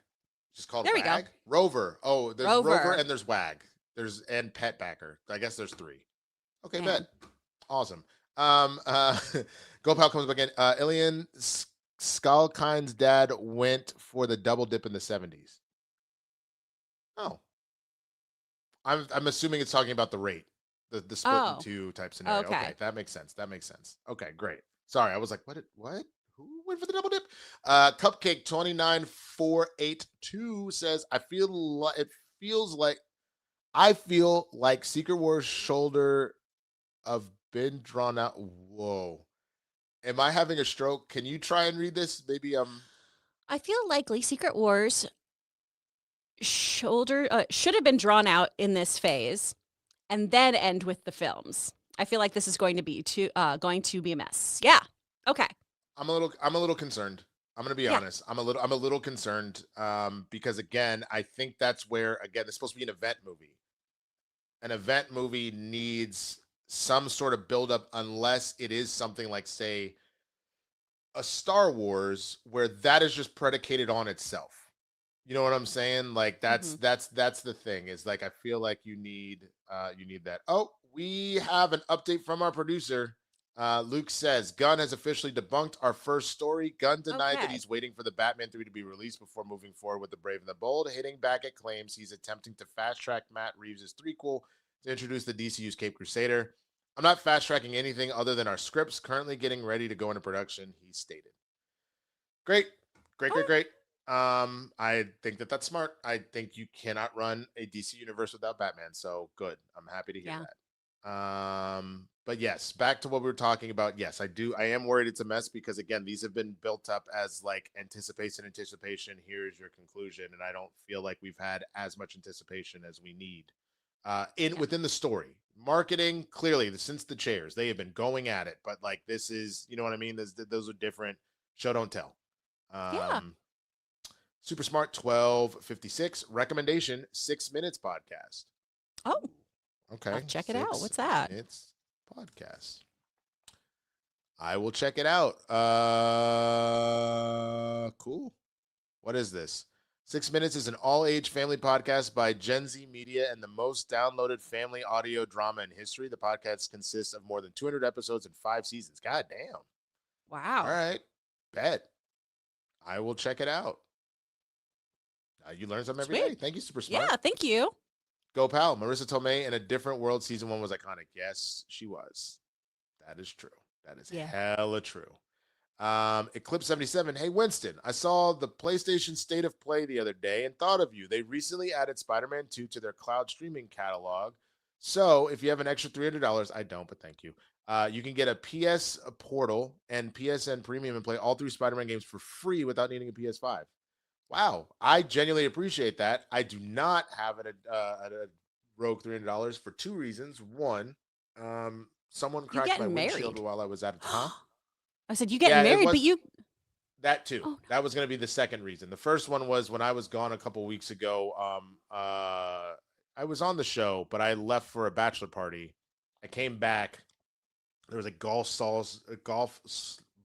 Just called there WAG. We go. Rover. Oh, there's Rover and there's WAG. And Petbacker. I guess there's 3. Okay, bet. Awesome. Gopal comes back in. Ilian Skalkind's dad went for the double dip in the 70s. Oh. I'm assuming it's talking about the rate. The split in 2 type scenario. Okay, that makes sense. Okay, great. Sorry, I was like, what? Who went for the double dip? Cupcake 29482 says, I feel like Secret War's shoulder of been drawn out. Whoa. Am I having a stroke? Can you try and read this? Maybe I feel likely Secret Wars shoulder should have been drawn out in this phase and then end with the films. I feel like this is going to be a mess. Yeah. Okay. I'm a little concerned. I'm going to be honest. I'm a little concerned because again, I think that's where it's supposed to be an event movie. An event movie needs some sort of buildup unless it is something like, say, a Star Wars where that is just predicated on itself. You know what I'm saying? Like that's the thing is like, I feel like you need that. Oh, we have an update from our producer. Luke says Gunn has officially debunked our first story. Gunn denied that he's waiting for the Batman 3 to be released before moving forward with The Brave and the Bold, hitting back at claims he's attempting to fast-track Matt Reeves' threequel to introduce the DCU's Cape Crusader. I'm not fast-tracking anything other than our scripts currently getting ready to go into production, he stated. Great. I think that's smart. I think you cannot run a DC universe without Batman, so good. I'm happy to hear that. But yes, back to what we were talking about. Yes, I am worried it's a mess because again, these have been built up as like anticipation. Here's your conclusion, and I don't feel like we've had as much anticipation as we need within the story. Marketing, clearly, since the chairs, they have been going at it. But like this is, you know what I mean? Those are different. Show don't tell. Super Smart 1256 recommendation 6 Minutes podcast. Oh, okay. I'll check it out. What's that? It's podcast. I will check it out. Cool. What is this? 6 Minutes is an all-age family podcast by Gen Z Media and the most downloaded family audio drama in history. The podcast consists of more than 200 episodes and 5 seasons. God damn. Wow. All right. Bet. I will check it out. You learn something every day. Thank you, Super Smart. Yeah, thank you. Go Pal. Marissa Tomei in A Different World season 1 was iconic. Yes, she was. That is true. That is hella true. Eclipse 77. Hey, Winston, I saw the PlayStation State of Play the other day and thought of you. They recently added Spider-Man 2 to their cloud streaming catalog. So if you have an extra $300, I don't, but thank you. You can get a PS Portal and PSN Premium and play all 3 Spider-Man games for free without needing a PS5. Wow, I genuinely appreciate that. I do not have a rogue $300 for 2 reasons. One, someone cracked my windshield while I was at it. Huh? I said, you getting married, but you... That too. Oh, That was going to be the second reason. The first one was when I was gone a couple weeks ago. I was on the show, but I left for a bachelor party. I came back. There was a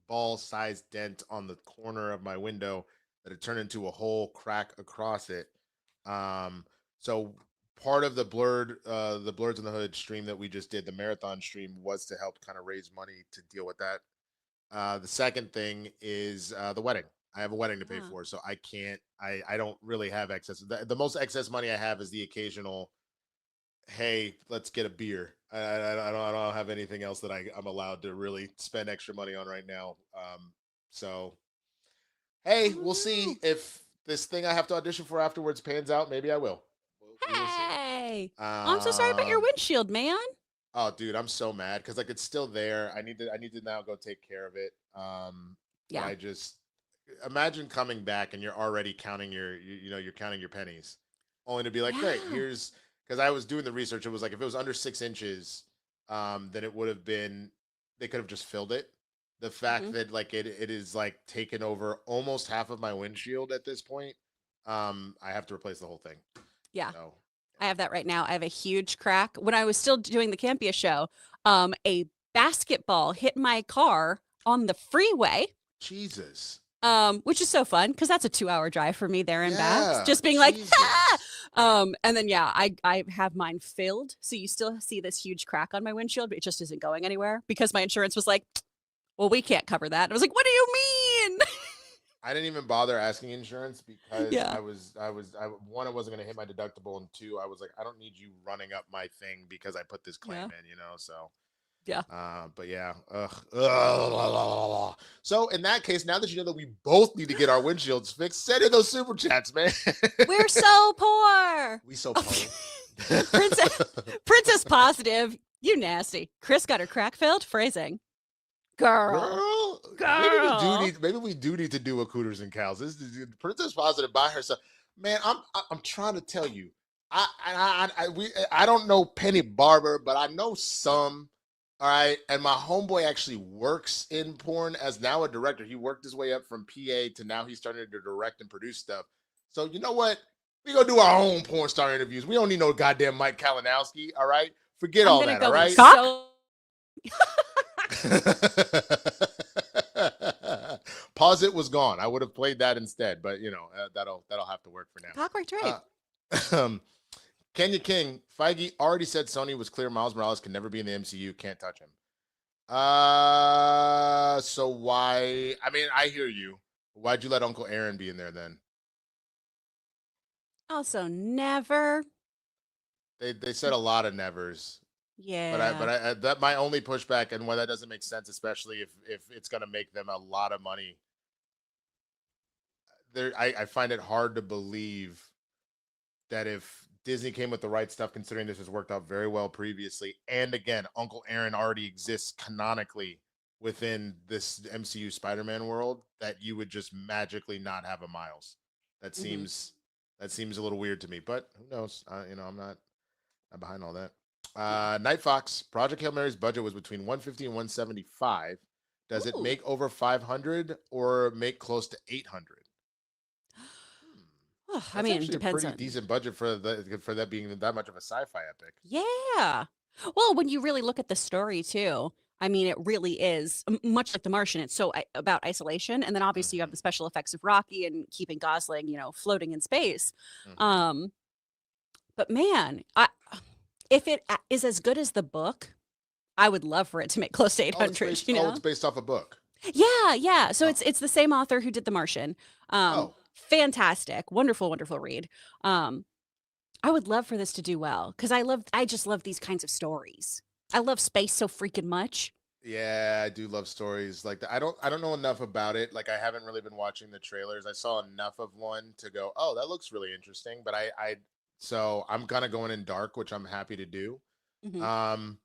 ball sized dent on the corner of my window that had turned into a whole crack across it. So part of the Blurs in the Hood stream that we just did, the marathon stream, was to help kind of raise money to deal with that. The second thing is the wedding. I have a wedding to pay yeah. for, so I can't. I don't really have excess. The most excess money I have is the occasional, hey, let's get a beer. I don't have anything else that I'm allowed to really spend extra money on right now. So hey, Oh we'll no. see if this thing I have to audition for afterwards pans out. Maybe I will. We will see. Hey, I'm so sorry about your windshield, man. Oh, dude, I'm so mad because like it's still there. I need to now go take care of it. But Yeah. I just imagine coming back and you're already counting you're counting your pennies, only to be like, great, Yeah. here's because I was doing the research. It was like if it was under 6 inches, then it would have been they could have just filled it. The fact hmm that like it is like taken over almost half of my windshield at this point, I have to replace the whole thing. Yeah. So I have that right now. I have a huge crack. When I was still doing the Campia show, a basketball hit my car on the freeway. Jesus. Which is so fun because that's a 2-hour drive for me there and back. Yeah, Just being like, ah! Jesus. And then yeah, I have mine filled, so you still see this huge crack on my windshield, but it just isn't going anywhere because my insurance was like, well, we can't cover that. And I was like, what do you mean? I didn't even bother asking insurance because Yeah, one, I wasn't gonna hit my deductible, and two, I was like, I don't need you running up my thing because I put this claim yeah, in. So, yeah. but yeah, ugh. Ugh. So in that case, now that you know that we both need to get our windshields fixed, send in those super chats, man. We're so poor. We so Oh, poor. Princess Positive, you nasty. Chris got her crack filled. Phrasing, girl, Girl, girl. maybe we do need to do a Cooters and Cows. This is Princess Positive by herself. Man, I'm trying to tell you. I don't know Penny Barber, but I know some. All right, and my homeboy actually works in porn as now a director. He worked his way up from PA to now he's starting to direct and produce stuff. So you know what? We gonna do our own porn star interviews. We don't need no goddamn Mike Kalinowski. All right, forget I'm all gonna that. All go in right. so. Pause it was gone. I would have played that instead, but that'll have to work for now. Cock right trade. Kenya King, Feige already said Sony was clear. Miles Morales can never be in the MCU. Can't touch him. So why? I mean, I hear you. Why'd you let Uncle Aaron be in there then? Also, never. They said a lot of nevers. Yeah. That my only pushback, and why that doesn't make sense, especially if it's gonna make them a lot of money. I find it hard to believe that if Disney came with the right stuff, considering this has worked out very well previously, and again, Uncle Aaron already exists canonically within this MCU Spider-Man world, that you would just magically not have a Miles. That hmm seems that seems a little weird to me, but who knows? I'm not behind all that. Yeah. Night Fox, Project Hail Mary's budget was between 150 and 175. Does it Ooh. make over 500 or make close to 800? I That's mean, it actually a depends pretty on. decent budget for that being that much of a sci-fi epic. Yeah. Well, when you really look at the story too, I mean, it really is much like The Martian. It's so about isolation, and then obviously you have Mm-hmm, the special effects of Rocky and keeping Gosling, floating in space. mm-hmm. Um, but man, if it is as good as the book, I would love for it to make close to 800. It's based off a book. Yeah, yeah. So Oh, it's the same author who did The Martian. oh, Fantastic, wonderful, wonderful read. Um, I would love for this to do well because I just love these kinds of stories. I love space so freaking much. yeah, I do love stories like that. I don't know enough about it. Like I haven't really been watching the trailers. I saw enough of one to go, oh, that looks really interesting. But so I'm kind of going in dark, which I'm happy to do. hmm Um,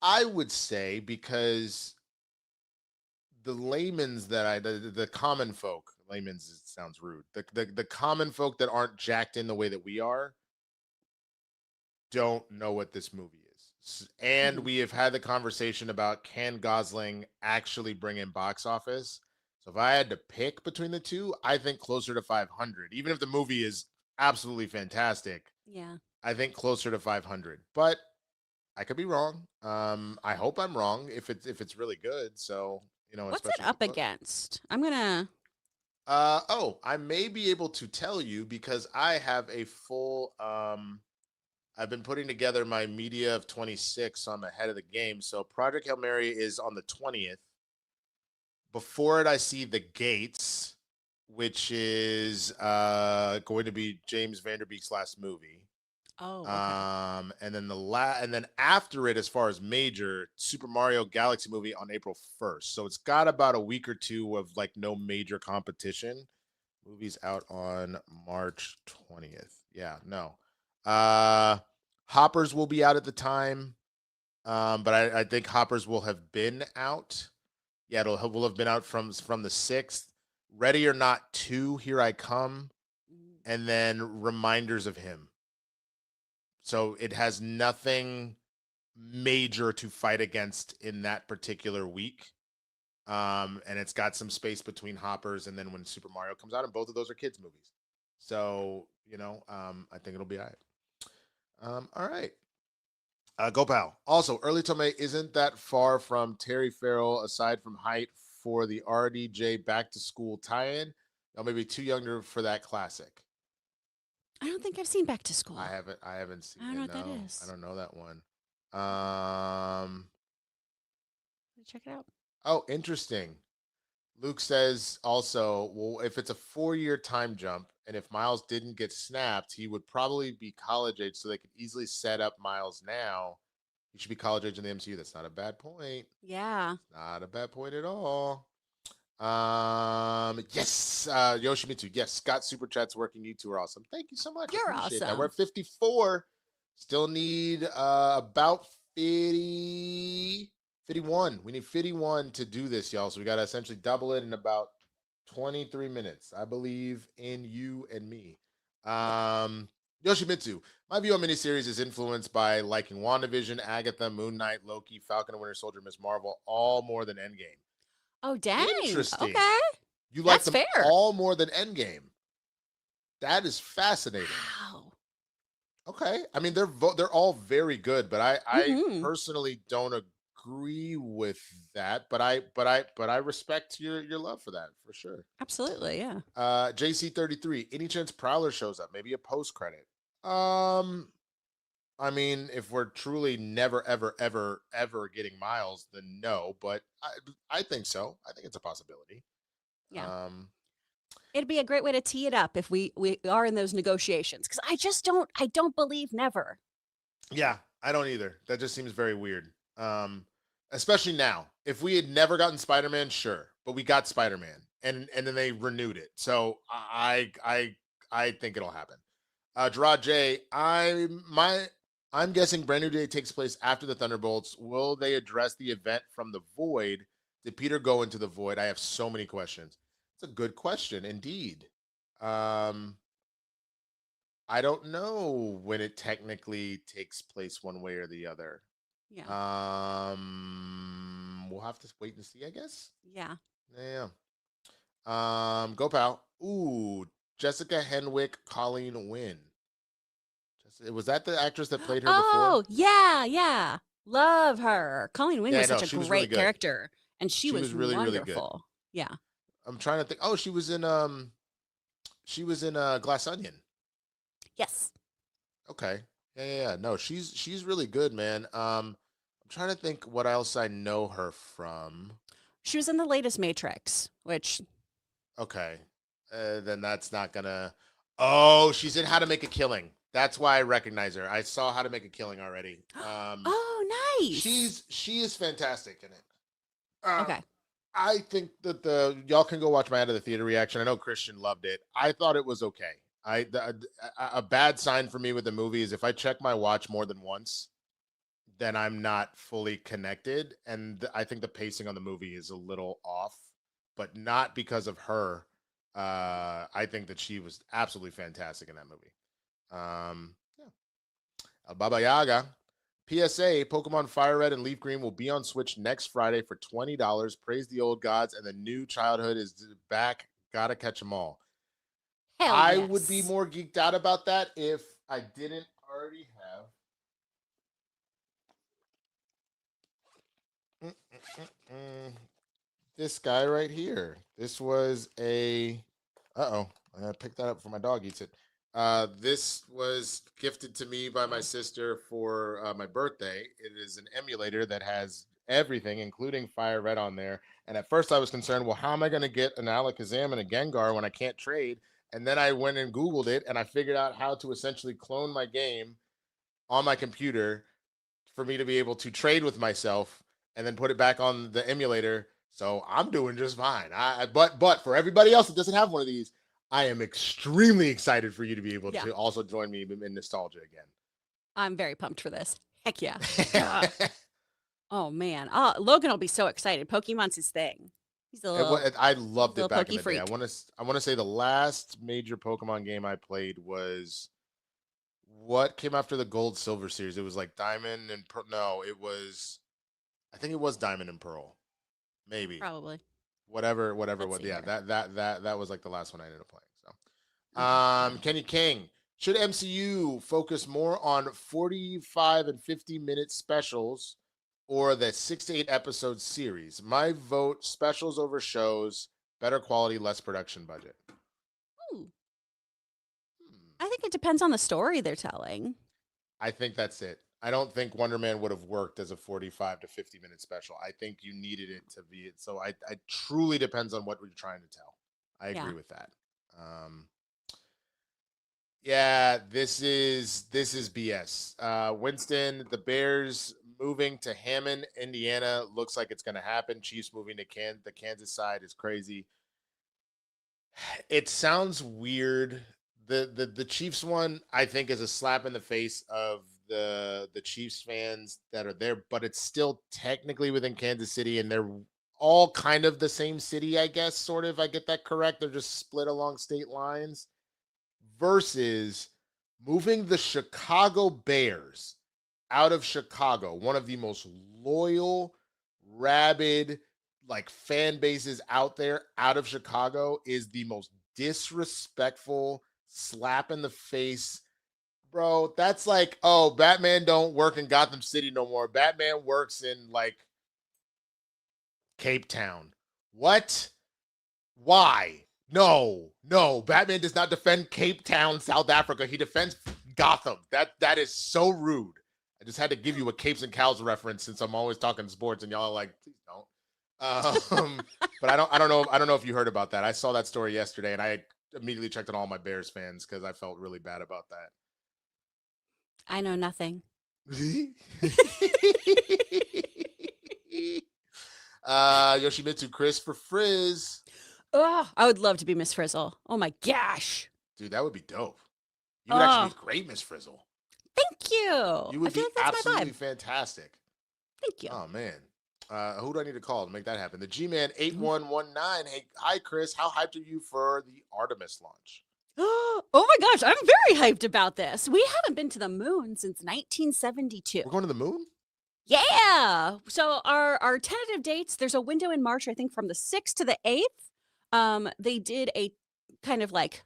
I would say because the common folk, sounds rude. The common folk that aren't jacked in the way that we are don't know what this movie is. And hmm we have had the conversation about, can Gosling actually bring in box office? So if I had to pick between the two, I think closer to 500. Even if the movie is absolutely fantastic, Yeah. I think closer to 500. But I could be wrong. I hope I'm wrong if it's really good. So, What's it especially up against? I'm gonna. I may be able to tell you because I have a full I've been putting together my media of 26, so I'm ahead of the game. So Project Hail Mary is on the 20th. Before it, I see The Gates, which is going to be James Vanderbeek's last movie. Oh, okay. And then and then after it, as far as major, Super Mario Galaxy movie on April 1st. So it's got about a week or two of like no major competition. Movie's out on March 20th. Yeah, no. Hoppers will be out at the time. But I think Hoppers will have been out. Yeah, will have been out from the 6th. Ready or Not 2, Here I Come, Mm. and then Reminders of Him. So it has nothing major to fight against in that particular week. And it's got some space between Hoppers and then when Super Mario comes out, and both of those are kids' movies. So, I think it'll be all right. All right. Go Pal. Also, Early Tomei isn't that far from Terry Farrell, aside from height, for the RDJ back to school tie-in. Now, maybe too younger for that classic. I don't think I've seen Back to School. I haven't seen I don't it. know what that No, I is. don't know that one. Um. Check it out. Oh, interesting. Luke says also, well, if it's a 4-year time jump, and if Miles didn't get snapped, he would probably be college age, so they could easily set up Miles now. He should be college age in the MCU. That's not a bad point. Yeah. Not a bad point at all. Yes, Yoshimitsu. Yes, Scott Super Chats working. You two are awesome. Thank you so much. You're Appreciate that. We're awesome. at 54. Still need about 50, 51. We need 51 to do this, y'all. So we got to essentially double it in about 23 minutes. I believe in you and me. Yoshimitsu. My view on miniseries is influenced by liking WandaVision, Agatha, Moon Knight, Loki, Falcon and Winter Soldier, Miss Marvel, all more than Endgame. Oh, dang. Interesting. Okay. You like That's them fair. all more than Endgame. That is fascinating. Wow. Okay. I mean, they're all very good, but I Mm-hmm. personally don't agree with that. But I respect your love for that for sure. Absolutely. Yeah. JC33. Any chance Prowler shows up? Maybe a post credit. Um. I mean, if we're truly never, ever, ever, ever getting Miles, then no. But I think so. I think it's a possibility. Yeah. Um, It'd be a great way to tee it up if we are in those negotiations, because I don't believe never. yeah, I don't either. That just seems very weird. Especially now. If we had never gotten Spider-Man, sure, but we got Spider-Man, and then they renewed it. So I think it'll happen. Gerard J, I'm guessing Brand New Day takes place after the Thunderbolts. Will they address the event from the Void? Did Peter go into the Void? I have so many questions. It's a good question, indeed. Um, I don't know when it technically takes place one way or the other. Yeah. We'll have to wait and see, I guess. Yeah. Yeah. Go Pal. Ooh, Jessica Henwick, Colleen Wynn. Was that the actress that played her before? Oh, yeah, yeah. Love her. Colleen Wing Yeah, was no, such a she was really great good. character, and she She was was really, really good. wonderful. Yeah. I'm trying to think. Oh, she was in Glass Onion. Yes. Okay. Yeah. No, she's really good, man. I'm trying to think what else I know her from. She was in the latest Matrix, which Okay. Then that's not gonna. Oh, she's in How to Make a Killing. That's why I recognize her. I saw How to Make a Killing already. oh, nice. She is fantastic in it. Uh, Okay. I think that y'all can go watch my out of the theater reaction. I know Christian loved it. I thought it was okay. A bad sign for me with the movie is if I check my watch more than once, then I'm not fully connected, and I think the pacing on the movie is a little off, but not because of her. I think that she was absolutely fantastic in that movie. Yeah. Baba Yaga. PSA, Pokemon Fire Red and Leaf Green will be on Switch next Friday for $20. Praise the old gods, and the new childhood is back. Gotta catch them all. Hell I yes. would be more geeked out about that if I didn't already have this guy right here. This was a I picked that up for my dog eats it. This was gifted to me by my sister for my birthday. It is an emulator that has everything, including Fire Red on there. And at first I was concerned, well, how am I going to get an Alakazam and a Gengar when I can't trade? And then I went and Googled it, and I figured out how to essentially clone my game on my computer for me to be able to trade with myself and then put it back on the emulator. So I'm doing just fine. But for everybody else that doesn't have one of these, I am extremely excited for you to be able to also join me in nostalgia again. I'm very pumped for this. Heck yeah. Oh man. Logan will be so excited. Pokemon's his thing. He's a little, I loved it back in the freak. day. I want to say the last major Pokemon game I played was what came after the Gold Silver series. It was like Diamond and Pearl. No, I think it was Diamond and Pearl. Maybe. Probably. Whatever. Yeah, that was like the last one I ended up playing. So, Kenny King, should MCU focus more on 45 and 50-minute specials or the 6 to 8 episode series? My vote: specials over shows, better quality, less production budget. Ooh. I think it depends on the story they're telling. I think that's it. I don't think Wonder Man would have worked as a 45 to 50-minute special. I think you needed it to be it. So I truly depends on what you're trying to tell. I agree with that. Yeah, this is BS. Winston, the Bears moving to Hammond, Indiana looks like it's going to happen. Chiefs moving to the Kansas side is crazy. It sounds weird. The Chiefs one, I think, is a slap in the face of the Chiefs fans that are there, but it's still technically within Kansas City, and they're all kind of the same city, I guess, sort of. I get that correct. They're just split along state lines. Versus moving the Chicago Bears out of Chicago, one of the most loyal, rabid, like fan bases out there, out of Chicago, is the most disrespectful slap in the face. Bro, that's like, oh, Batman don't work in Gotham City no more. Batman works in like Cape Town. What? Why? No. Batman does not defend Cape Town, South Africa. He defends Gotham. That is so rude. I just had to give you a Capes and Cows reference since I'm always talking sports and y'all are like, please don't. But I don't know if you heard about that. I saw that story yesterday and I immediately checked on all my Bears fans because I felt really bad about that. I know nothing. Yoshimitsu Chris for Frizz. Oh, I would love to be Miss Frizzle. Oh my gosh. Dude, that would be dope. You would actually be great, Miss Frizzle. Thank you. You would be absolutely fantastic. Thank you. Oh, man. Who do I need to call to make that happen? The G-Man 8119. Hey, hi, Chris. How hyped are you for the Artemis launch? Oh my gosh, I'm very hyped about this. We haven't been to the moon since 1972. We're going to the moon? Yeah. So our tentative dates, there's a window in March, I think from the 6th to the 8th. They did a kind of like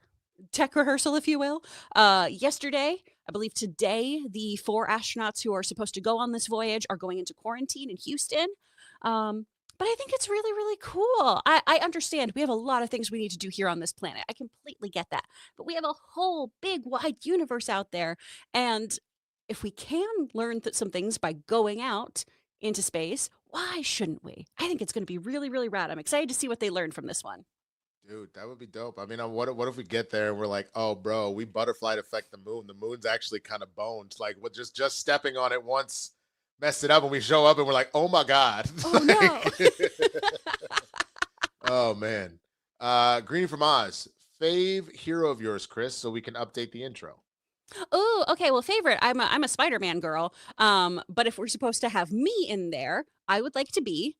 tech rehearsal, if you will, yesterday. I believe today, the 4 astronauts who are supposed to go on this voyage are going into quarantine in Houston. But I think it's really, really cool. I understand we have a lot of things we need to do here on this planet. I completely get that. But we have a whole big, wide universe out there. And if we can learn some things by going out into space, why shouldn't we? I think it's going to be really, really rad. I'm excited to see what they learn from this one. Dude, that would be dope. I mean, what if we get there and we're like, oh, bro, we butterflied affect the moon. The moon's actually kind of boned. Like, we're just stepping on it once messed it up, and we show up and we're like, oh my God. Oh no. Oh man. Green from Oz. Fave hero of yours, Chris, so we can update the intro. Oh, okay. Well, favorite. I'm a Spider-Man girl. But if we're supposed to have me in there, I would like to be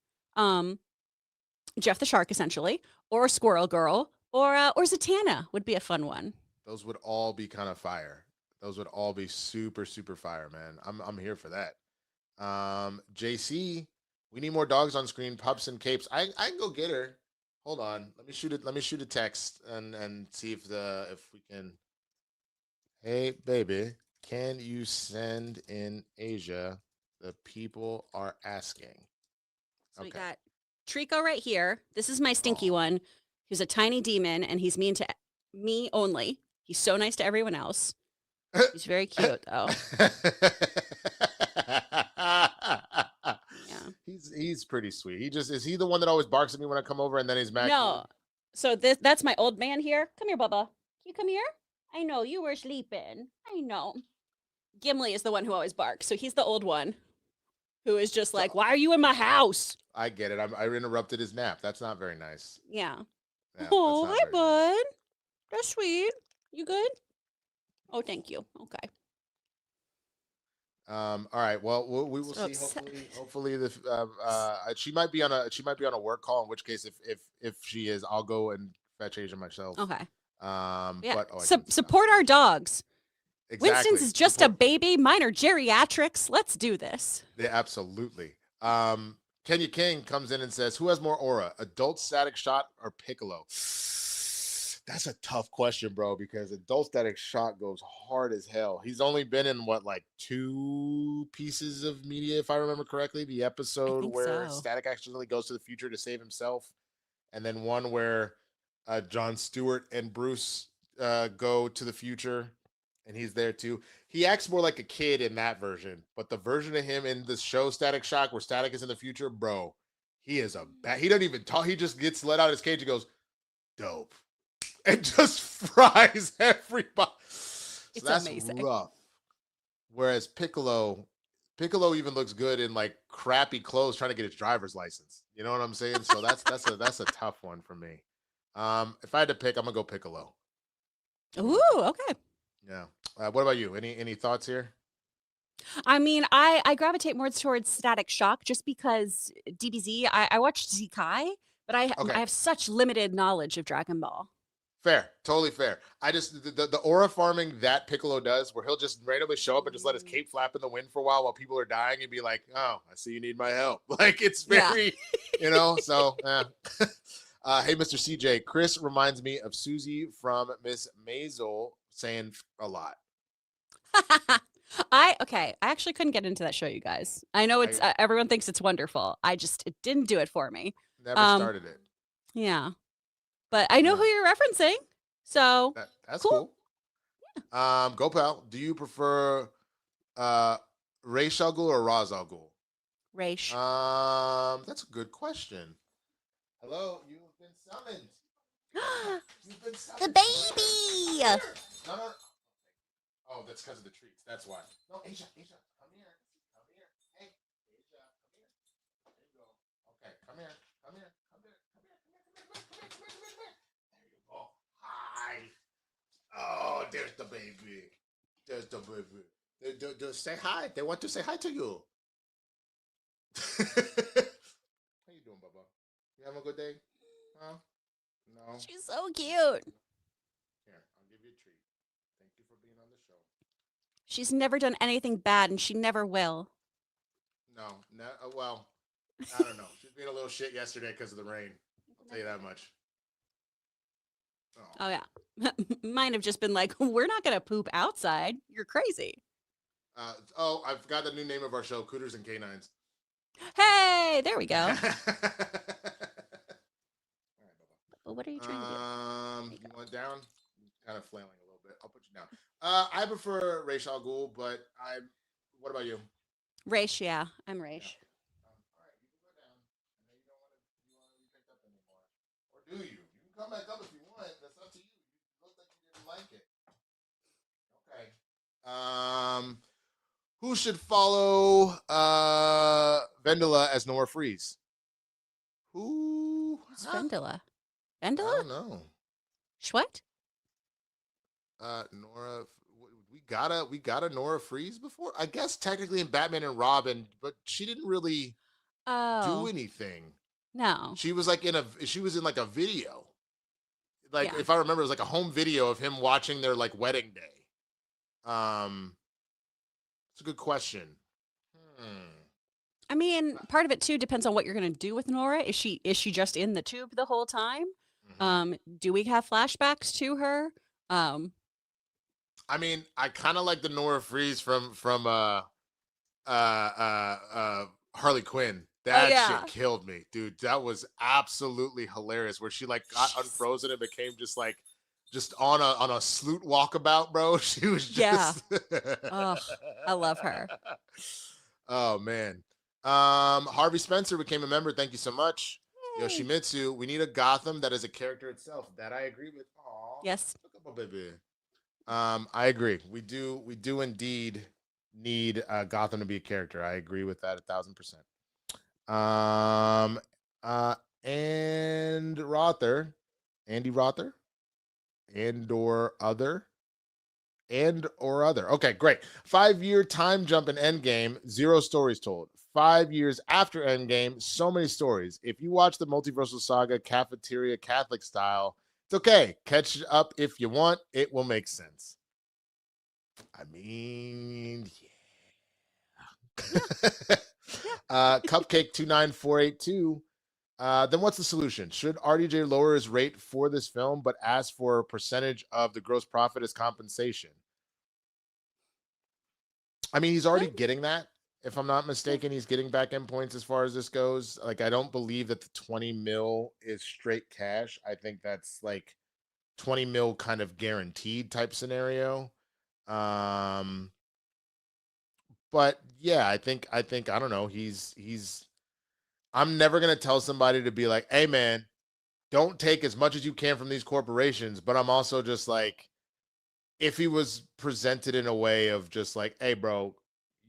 Jeff the Shark, essentially, or a Squirrel Girl, or Zatanna would be a fun one. Those would all be kind of fire. Those would all be super, super fire, man. I'm here for that. JC, we need more dogs on screen, pups and capes. I can go get her. Hold on. Let me shoot it. Let me shoot a text and see if we can. Hey baby, can you send in Asia? The people are asking. So we Okay. got Trico right here. This is my stinky Aw. one. He's a tiny demon, and he's mean to me only. He's so nice to everyone else. He's very cute, though. Yeah. He's pretty sweet. Is he the one that always barks at me when I come over and then he's mad? No. So that's my old man here. Come here, Bubba. Can you come here? I know you were sleeping. I know. Gimli is the one who always barks. So he's the old one who is just like, why are you in my house? I get it. I interrupted his nap. That's not very nice. Yeah. Yeah, Oh, that's hi, not very nice. bud. That's sweet. You good? Oh, thank you. Okay. All right. Well, we will So see. upset. Hopefully, she might be on a work call. In which case, if she is, I'll go and fetch Asia myself. Okay. Yeah. But Support our dogs. Exactly. Winston's is just a baby. Mine are geriatrics. Let's do this. Yeah, absolutely. Kenya King comes in and says, "Who has more aura, adult static shot or Piccolo?" That's a tough question, bro, because adult static shot goes hard as hell. He's only been in like 2 pieces of media, if I remember correctly. The episode where Static accidentally goes to the future to save himself, and then one where Jon Stewart and Bruce go to the future, and he's there too. He acts more like a kid in that version, but the version of him in the show Static Shock, where Static is in the future, bro, he is he doesn't even talk. He just gets let out of his cage and goes, "Dope." And just fries everybody. So that's amazing. rough. Whereas Piccolo even looks good in like crappy clothes trying to get his driver's license. You know what I'm saying? So that's a tough one for me. If I had to pick, I'm gonna go Piccolo. Ooh, okay. Yeah. What about you? Any thoughts here? I mean, I gravitate more towards Static Shock just because DBZ. I watched Zekai, but I have such limited knowledge of Dragon Ball. Fair, totally fair. I just the aura farming that Piccolo does, where he'll just randomly show up and just let his cape flap in the wind for a while people are dying and be like, "Oh, I see you need my help." Like it's very, So, hey, Mr. CJ, Chris reminds me of Susie from Miss Maisel saying a lot. I actually couldn't get into that show, you guys. I know it's everyone thinks it's wonderful. It didn't do it for me. Never started it. Yeah. But I know who you're referencing, so that's cool. Yeah. Gopal, do you prefer Ra's al Ghul or Ra's al Ghul? Raish. That's a good question. Hello, you've been summoned. You've been summoned. The baby. No. Oh, that's because of the treats. That's why. No, Asia, come here. Hey, Asia, come here. There you go. Okay, come here. There you go. Hi. Oh, there's the baby. They say hi. They want to say hi to you. How you doing, Bubba? You having a good day? Huh? No. She's so cute. Here, I'll give you a treat. Thank you for being on the show. She's never done anything bad, and she never will. No. Well, I don't know. She's being a little shit yesterday because of the rain. I'll tell you that much. Oh yeah. Mine have just been like, we're not going to poop outside. You're crazy. I forgot the new name of our show, Cooters and Canines. Hey, there we go. All right, But what are you trying to do? You went down? Kind of flailing a little bit. I'll put you down. I prefer Ra's al Ghul, but what about you? Raish, yeah. I'm Raish. Yeah. All right, you can go down. I know you don't want to be picked up anymore. Or do you? You can come back up if you want. That's up to you. You look like you didn't like it. Okay. Who should follow Vendela as Nora Freeze? Who's Vendela? I don't know. What? Nora, we got a Nora Freeze before. I guess technically in Batman and Robin, but she didn't really do anything. No. She was like in like a video. Like if I remember, it was like a home video of him watching their like wedding day. It's a good question. I mean, part of it too depends on what you're going to do with Nora. Is she just in the tube the whole time? Do we have flashbacks to her? I mean, I kind of like the Nora Freeze from Harley Quinn. Oh That yeah. shit killed me, dude. That was absolutely hilarious. Where she like got unfrozen and became just on a sloot walkabout, bro. She was Yeah. just Ugh, I love her. Oh man. Harvey Spencer became a member. Thank you so much. Yay. Yoshimitsu, we need a Gotham that is a character itself. That I agree with. Aw. Yes. Baby. I agree. We do indeed need Gotham to be a character. I agree with that 1,000%. And Rother, Andy Rother, and or other. Okay, great. 5-year time jump in Endgame, 0 stories told. 5 years after Endgame, so many stories. If you watch the Multiversal Saga cafeteria Catholic style, it's okay. Catch up if you want. It will make sense. I mean, yeah. Cupcake 29482. Then what's the solution? Should RDJ lower his rate for this film, but ask for a percentage of the gross profit as compensation? I mean, he's already getting that. If I'm not mistaken, he's getting back end points as far as this goes. Like, I don't believe that the 20 mil is straight cash. I think that's like 20 mil kind of guaranteed type scenario. But yeah, I think I don't know. I'm never gonna tell somebody to be like, hey man, don't take as much as you can from these corporations. But I'm also just like, if he was presented in a way of just like, hey bro,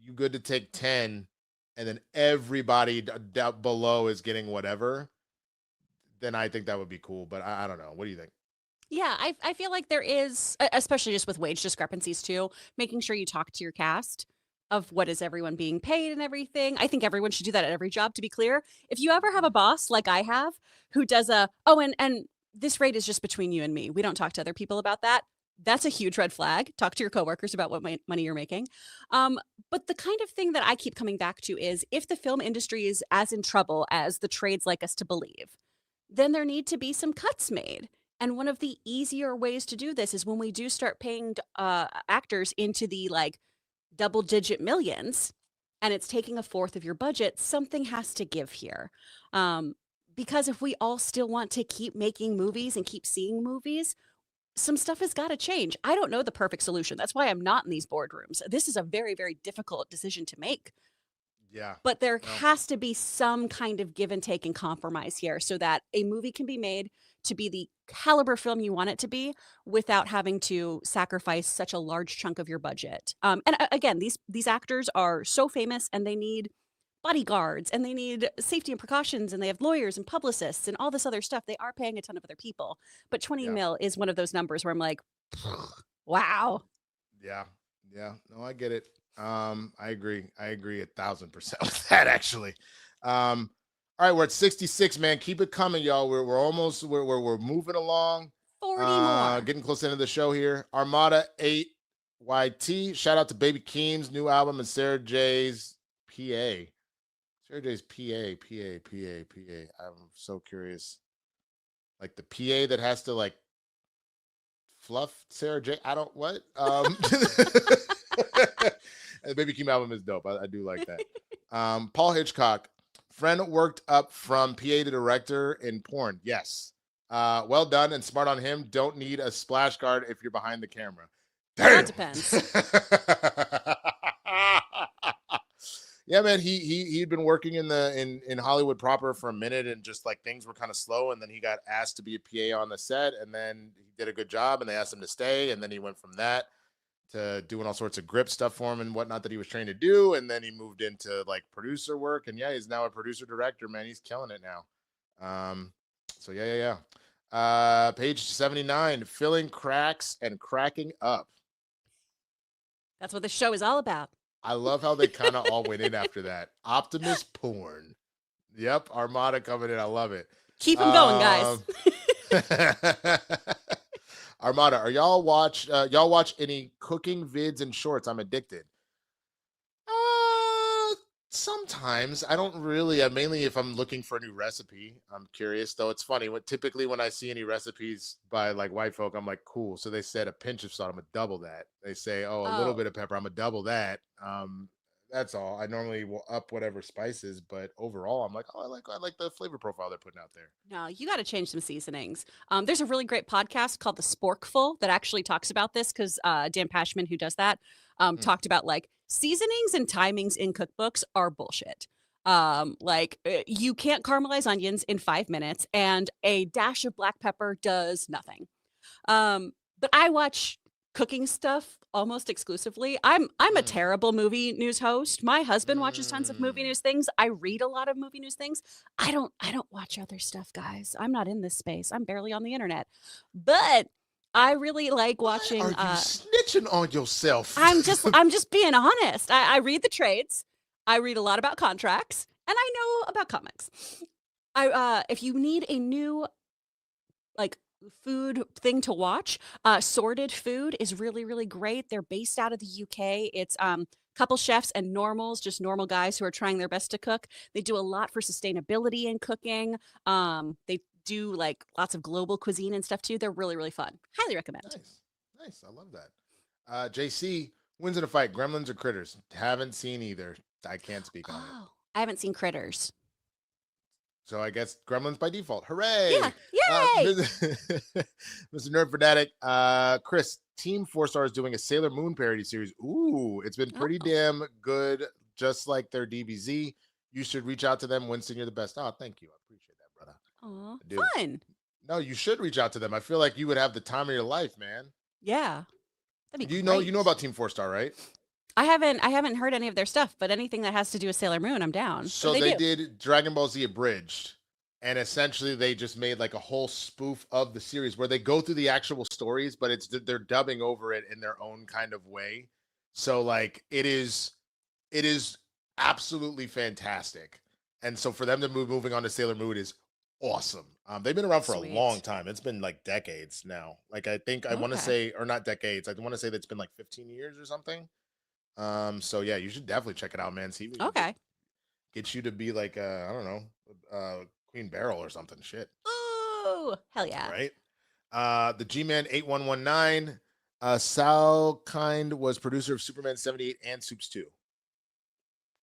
you good to take 10 and then everybody down below is getting whatever, then I think that would be cool. But I don't know. What do you think? Yeah, I feel like there is, especially just with wage discrepancies too, making sure you talk to your cast of what is everyone being paid and everything. I think everyone should do that at every job, to be clear. If you ever have a boss like I have who does and this rate is just between you and me. We don't talk to other people about that. That's a huge red flag. Talk to your coworkers about what money you're making. But the kind of thing that I keep coming back to is if the film industry is as in trouble as the trades like us to believe, then there need to be some cuts made. And one of the easier ways to do this is when we do start paying actors into the like double digit millions and it's taking a fourth of your budget, something has to give here. Because if we all still want to keep making movies and keep seeing movies, some stuff has got to change. I don't know the perfect solution. That's why I'm not in these boardrooms. This is a very, very difficult decision to make. Yeah. But there has to be some kind of give and take and compromise here so that a movie can be made to be the caliber film you want it to be without having to sacrifice such a large chunk of your budget. Again, these actors are so famous and they need bodyguards and they need safety and precautions and they have lawyers and publicists and all this other stuff. They are paying a ton of other people. But 20 mil is one of those numbers where I'm like, wow. Yeah. No, I get it. I agree 1,000% with that, actually. All right, we're at 66, man. Keep it coming, y'all. We're almost we're moving along. 40 more. Getting close to the end of the show here. Armada 8YT. Shout out to Baby Keem's new album and Sarah J's PA. Sarah J's PA. I'm so curious. Like the PA that has to like fluff Sarah J. I don't what? The Baby Keem album is dope. I do like that. Paul Hitchcock. Friend worked up from PA to director in porn. Yes. Well done and smart on him. Don't need a splash guard if you're behind the camera. Damn. That depends. Yeah, man. He'd been working in Hollywood proper for a minute, and just like things were kind of slow, and then he got asked to be a PA on the set, and then he did a good job, and they asked him to stay, and then he went from that to doing all sorts of grip stuff for him and whatnot that he was trained to do. And then he moved into like producer work. And yeah, he's now a producer director, man. He's killing it now. So yeah. Page 79, filling cracks and cracking up. That's what the show is all about. I love how they kind of all went in after that. Optimus porn. Yep. Armada coming in. I love it. Keep them going, guys. Armada, y'all watch any cooking vids and shorts? I'm addicted. Sometimes I don't really. Mainly if I'm looking for a new recipe, I'm curious. Though it's funny typically when I see any recipes by like white folk, I'm like, cool. So they said a pinch of salt, I'm gonna double that. They say, oh, a little Oh, bit of pepper, I'm gonna double that. That's all. I normally will up whatever spices, but overall, I'm like, oh, I like the flavor profile they're putting out there. no, you got to change some seasonings. There's a really great podcast called The Sporkful that actually talks about this because Dan Pashman, who does that, Hmm. talked about like seasonings and timings in cookbooks are bullshit. You can't caramelize onions in 5 minutes, and a dash of black pepper does nothing. But I watch cooking stuff almost exclusively. I'm a Mm, terrible movie news host. My husband watches tons of movie mm. news things. I read a lot of movie news things. I don't watch other stuff, guys. I'm not in this space. I'm barely on the internet. But I really like Why watching are you snitching on yourself? I'm just being honest. I read the trades. I read a lot about contracts and I know about comics. If you need a new like food thing to watch. Sorted Food is really, really great. They're based out of the UK. It's couple chefs and normals, just normal guys who are trying their best to cook. They do a lot for sustainability in cooking. They do like lots of global cuisine and stuff too. They're really, really fun. Highly recommend. Nice, nice. I love that. JC wins in a fight. Gremlins or Critters? Haven't seen either. I can't speak on it. Oh, I haven't seen Critters. So I guess Gremlins by default. Yeah. Hooray! Yay! Mr. Nerd Fanatic, Chris, Team 4 Star is doing a Sailor Moon parody series. Ooh, it's been pretty Oh, damn good, just like their DBZ. You should reach out to them. Winston, you're the best. Oh, thank you. I appreciate that, brother. aw, I do. fun. No, you should reach out to them. I feel like you would have the time of your life, man. Yeah, that'd be You know great. about Team 4 Star, right? I haven't heard any of their stuff, but anything that has to do with Sailor Moon, I'm down. What do So they they do? did Dragon Ball Z Abridged, and essentially they just made like a whole spoof of the series where they go through the actual stories, but they're dubbing over it in their own kind of way. So like it is absolutely fantastic. And so for them to moving on to Sailor Moon is awesome. They've been around for a long Sweet. time. It's been like decades now. Like I think I want to Okay. say, or not decades. I want to say that's been like 15 years or something. So yeah, you should definitely check it out, man. See if we can get Okay. get you to be like I don't know, Queen Beryl or something. Shit, Ooh, hell yeah. right? The G-Man 8119. Sal Kind was producer of Superman 78 and Soups 2.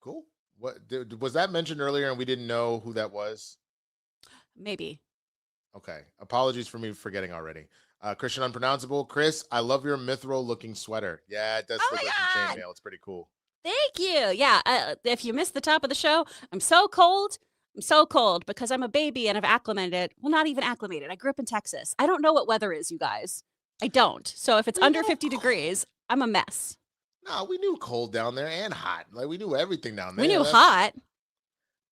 Cool. Was that mentioned earlier and we didn't know who that was? Maybe. Okay. Apologies for me forgetting already. Christian Unpronounceable. Chris, I love your mithril looking sweater. Yeah, it does Oh look like some my God. chainmail. It's pretty cool. Thank you. Yeah. If you missed the top of the show, I'm so cold. I'm so cold because I'm a baby and I've acclimated. Well, not even acclimated. I grew up in Texas. I don't know what weather is, you guys. I don't. So if it's We under know 50 degrees, I'm a mess. No, we knew cold down there and hot. Like we knew everything down We there. knew That's hot.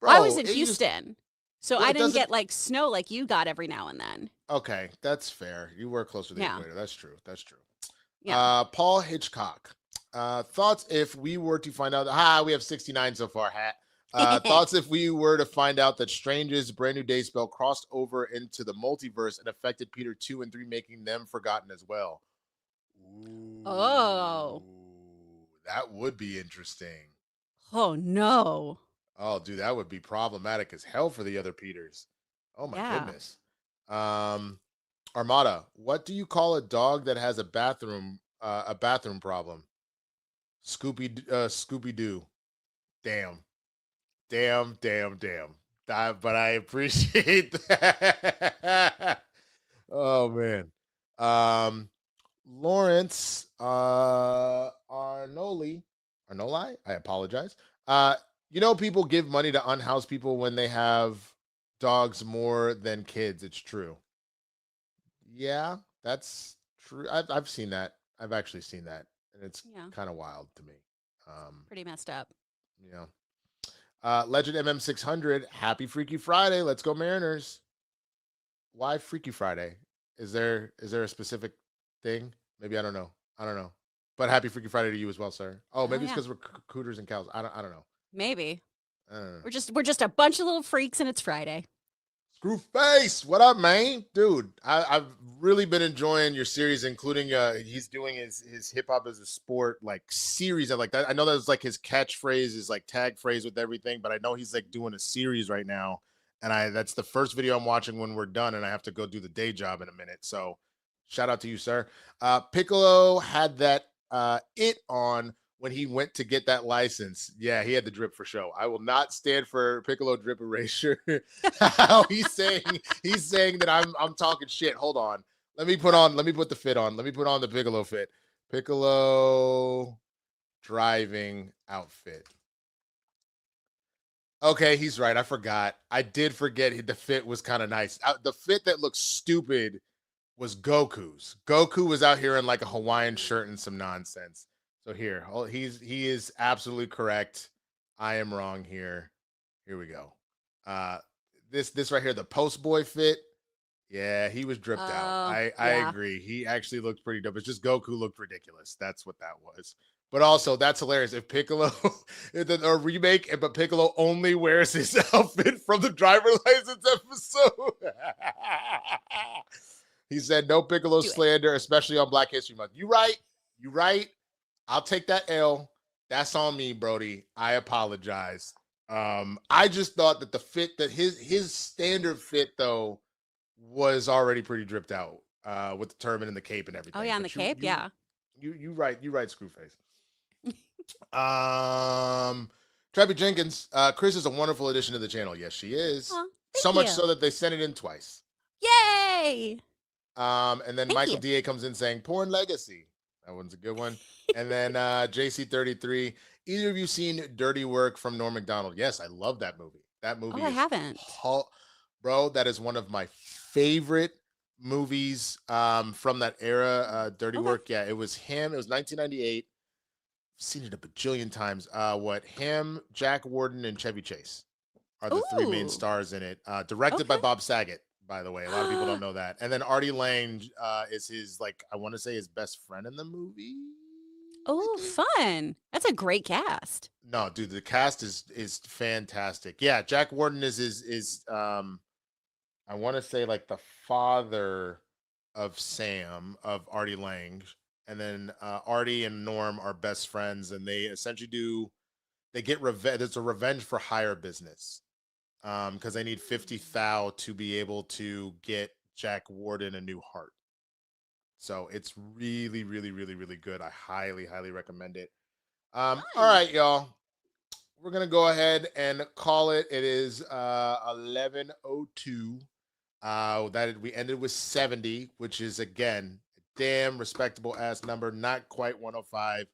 I was bro. in It used Houston. So well, I it didn't doesn't. get like snow like you got every now and then. Okay, that's fair. You were close to the Yeah. equator. That's true. That's true. Yeah. Paul Hitchcock. Thoughts if we were to find out we have 69 so far, hat. Thoughts if we were to find out that Strange's Brand New Day spell crossed over into the multiverse and affected Peter 2 and 3, making them forgotten as well. Oh. Ooh, that would be interesting. Oh no. Oh, dude, that would be problematic as hell for the other Peters. Oh my Yeah. goodness. Armada, what do you call a dog that has a bathroom problem? Scooby Doo. Damn. Damn, damn, damn. But I appreciate that. Oh man. Um Lawrence Arnoli, I apologize. People give money to unhoused people when they have dogs more than kids. It's true. Yeah, that's true. I've seen that. I've actually seen that, and it's Yeah. kind of wild to me. Um, Pretty messed up. you know, Legend MM600. Happy Freaky Friday. Let's go Mariners. Why Freaky Friday? Is there a specific thing? Maybe I don't know. I don't know. But happy Freaky Friday to you as well, sir. Oh, Oh maybe it's yeah. because we're cooters and cows. I don't know. Maybe. I don't know. We're just a bunch of little freaks and it's Friday. Screwface, what up, man? Dude, I've really been enjoying your series, including he's doing his hip hop as a sport like series. I like that. I know that's like his catchphrase, his like tag phrase with everything, but I know he's like doing a series right now. And that's the first video I'm watching when we're done, and I have to go do the day job in a minute. So shout out to you, sir. Piccolo had that it on when he went to get that license. Yeah, he had the drip for show. I will not stand for Piccolo drip erasure. he's saying that I'm talking shit. Hold on. Let me put the fit on. Let me put on the Piccolo fit. Piccolo driving outfit. Okay, he's right. I forgot. I did forget the fit was kind of nice. The fit that looked stupid was Goku's. Goku was out here in like a Hawaiian shirt and some nonsense. So here, he is absolutely correct. I am wrong here. Here we go. This right here, the post boy fit. Yeah, he was dripped out. I agree. He actually looked pretty dope. It's just Goku looked ridiculous. That's what that was. But also, that's hilarious. If Piccolo, a remake, but Piccolo only wears his outfit from the driver license episode. He said, no Piccolo slander, especially on Black History Month. You right. I'll take that L. That's on me, Brody. I apologize. I just thought that the fit, that his standard fit, though, was already pretty dripped out with the turban and the cape and everything. Oh, yeah, and the cape, yeah. You right, Screwface. Trappy Jenkins, Chris is a wonderful addition to the channel. Yes, she is. So much so that they sent it in twice. Yay! And then Michael DA comes in saying Porn Legacy. That one's a good one. And then JC33, either of you seen Dirty Work from Norm Macdonald? Yes, I love that movie. That movie I haven't. Bro, that is one of my favorite movies from that era. Dirty Work. Yeah, it was him. It was 1998. Seen it a bajillion times. Him, Jack Warden, and Chevy Chase are the three main stars in it. Directed by Bob Saget, by the way. A lot of people don't know that. And then Artie Lang is his, like, I want to say his best friend in the movie. Oh, fun. That's a great cast. No, dude, the cast is fantastic. Yeah, Jack Warden is I want to say like the father of Sam, of Artie Lang. And then Artie and Norm are best friends, and they essentially get revenge. It's a revenge for hire business because they need 50 thou to be able to get Jack Warden a new heart. So it's really, really, really, really good. I highly, highly recommend it. All right, y'all. We're going to go ahead and call it. It is 11:02. We ended with 70, which is, again, damn respectable ass number, not quite 105.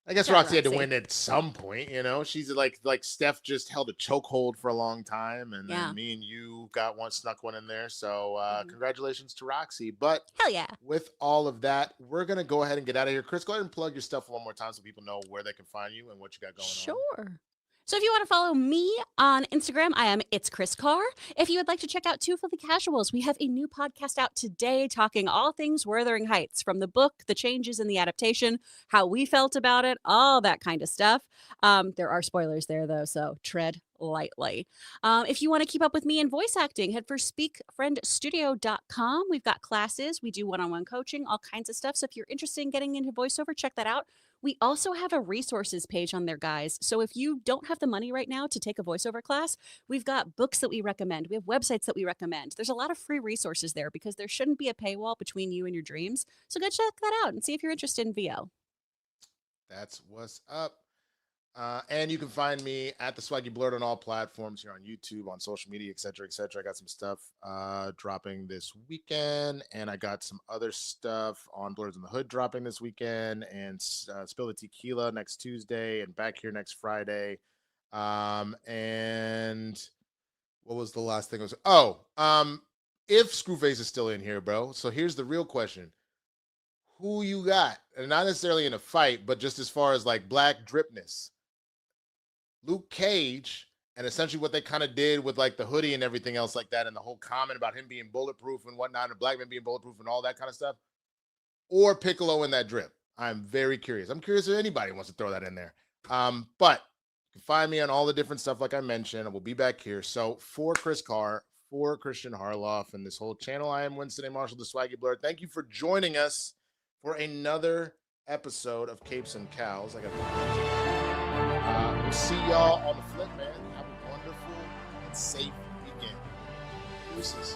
I guess Roxy had to win at some point, you know. She's like Steph just held a chokehold for a long time, and then me and you snuck one in there. So congratulations to Roxy. But hell yeah. With all of that, we're gonna go ahead and get out of here. Chris, go ahead and plug your stuff one more time so people know where they can find you and what you got going on. Sure. So if you want to follow me on Instagram, I am It's Chris Carr. If you would like to check out Two Filthy Casuals, we have a new podcast out today talking all things Wuthering Heights, from the book, the changes in the adaptation, how we felt about it, all that kind of stuff. There are spoilers there, though, so tread lightly. If you want to keep up with me in voice acting, head for speakfriendstudio.com. We've got classes. We do one-on-one coaching, all kinds of stuff. So if you're interested in getting into voiceover, check that out. We also have a resources page on there, guys. So if you don't have the money right now to take a voiceover class, we've got books that we recommend. We have websites that we recommend. There's a lot of free resources there because there shouldn't be a paywall between you and your dreams. So go check that out and see if you're interested in VO. That's what's up. And you can find me at the Swaggy Blurred on all platforms, here on YouTube, on social media, etc., etc. I got some stuff dropping this weekend, and I got some other stuff on Blurs in the Hood dropping this weekend, and Spill the Tequila next Tuesday, and back here next Friday. And what was the last thing? If Screwface is still in here, bro. So here's the real question. Who you got? And not necessarily in a fight, but just as far as like black dripness. Luke Cage, and essentially what they kind of did with like the hoodie and everything else like that, and the whole comment about him being bulletproof and whatnot, and black men being bulletproof and all that kind of stuff, or Piccolo in that drip. I'm very curious. I'm curious if anybody wants to throw that in there. But you can find me on all the different stuff like I mentioned, and we'll be back here. So for Chris Carr, for Kristian Harloff and this whole channel. I am Winston A. Marshall, the Swaggy Blur. Thank you for joining us for another episode of Capes and Cows. I got we'll see y'all on the flip, man. Have a wonderful and safe weekend. Deuces.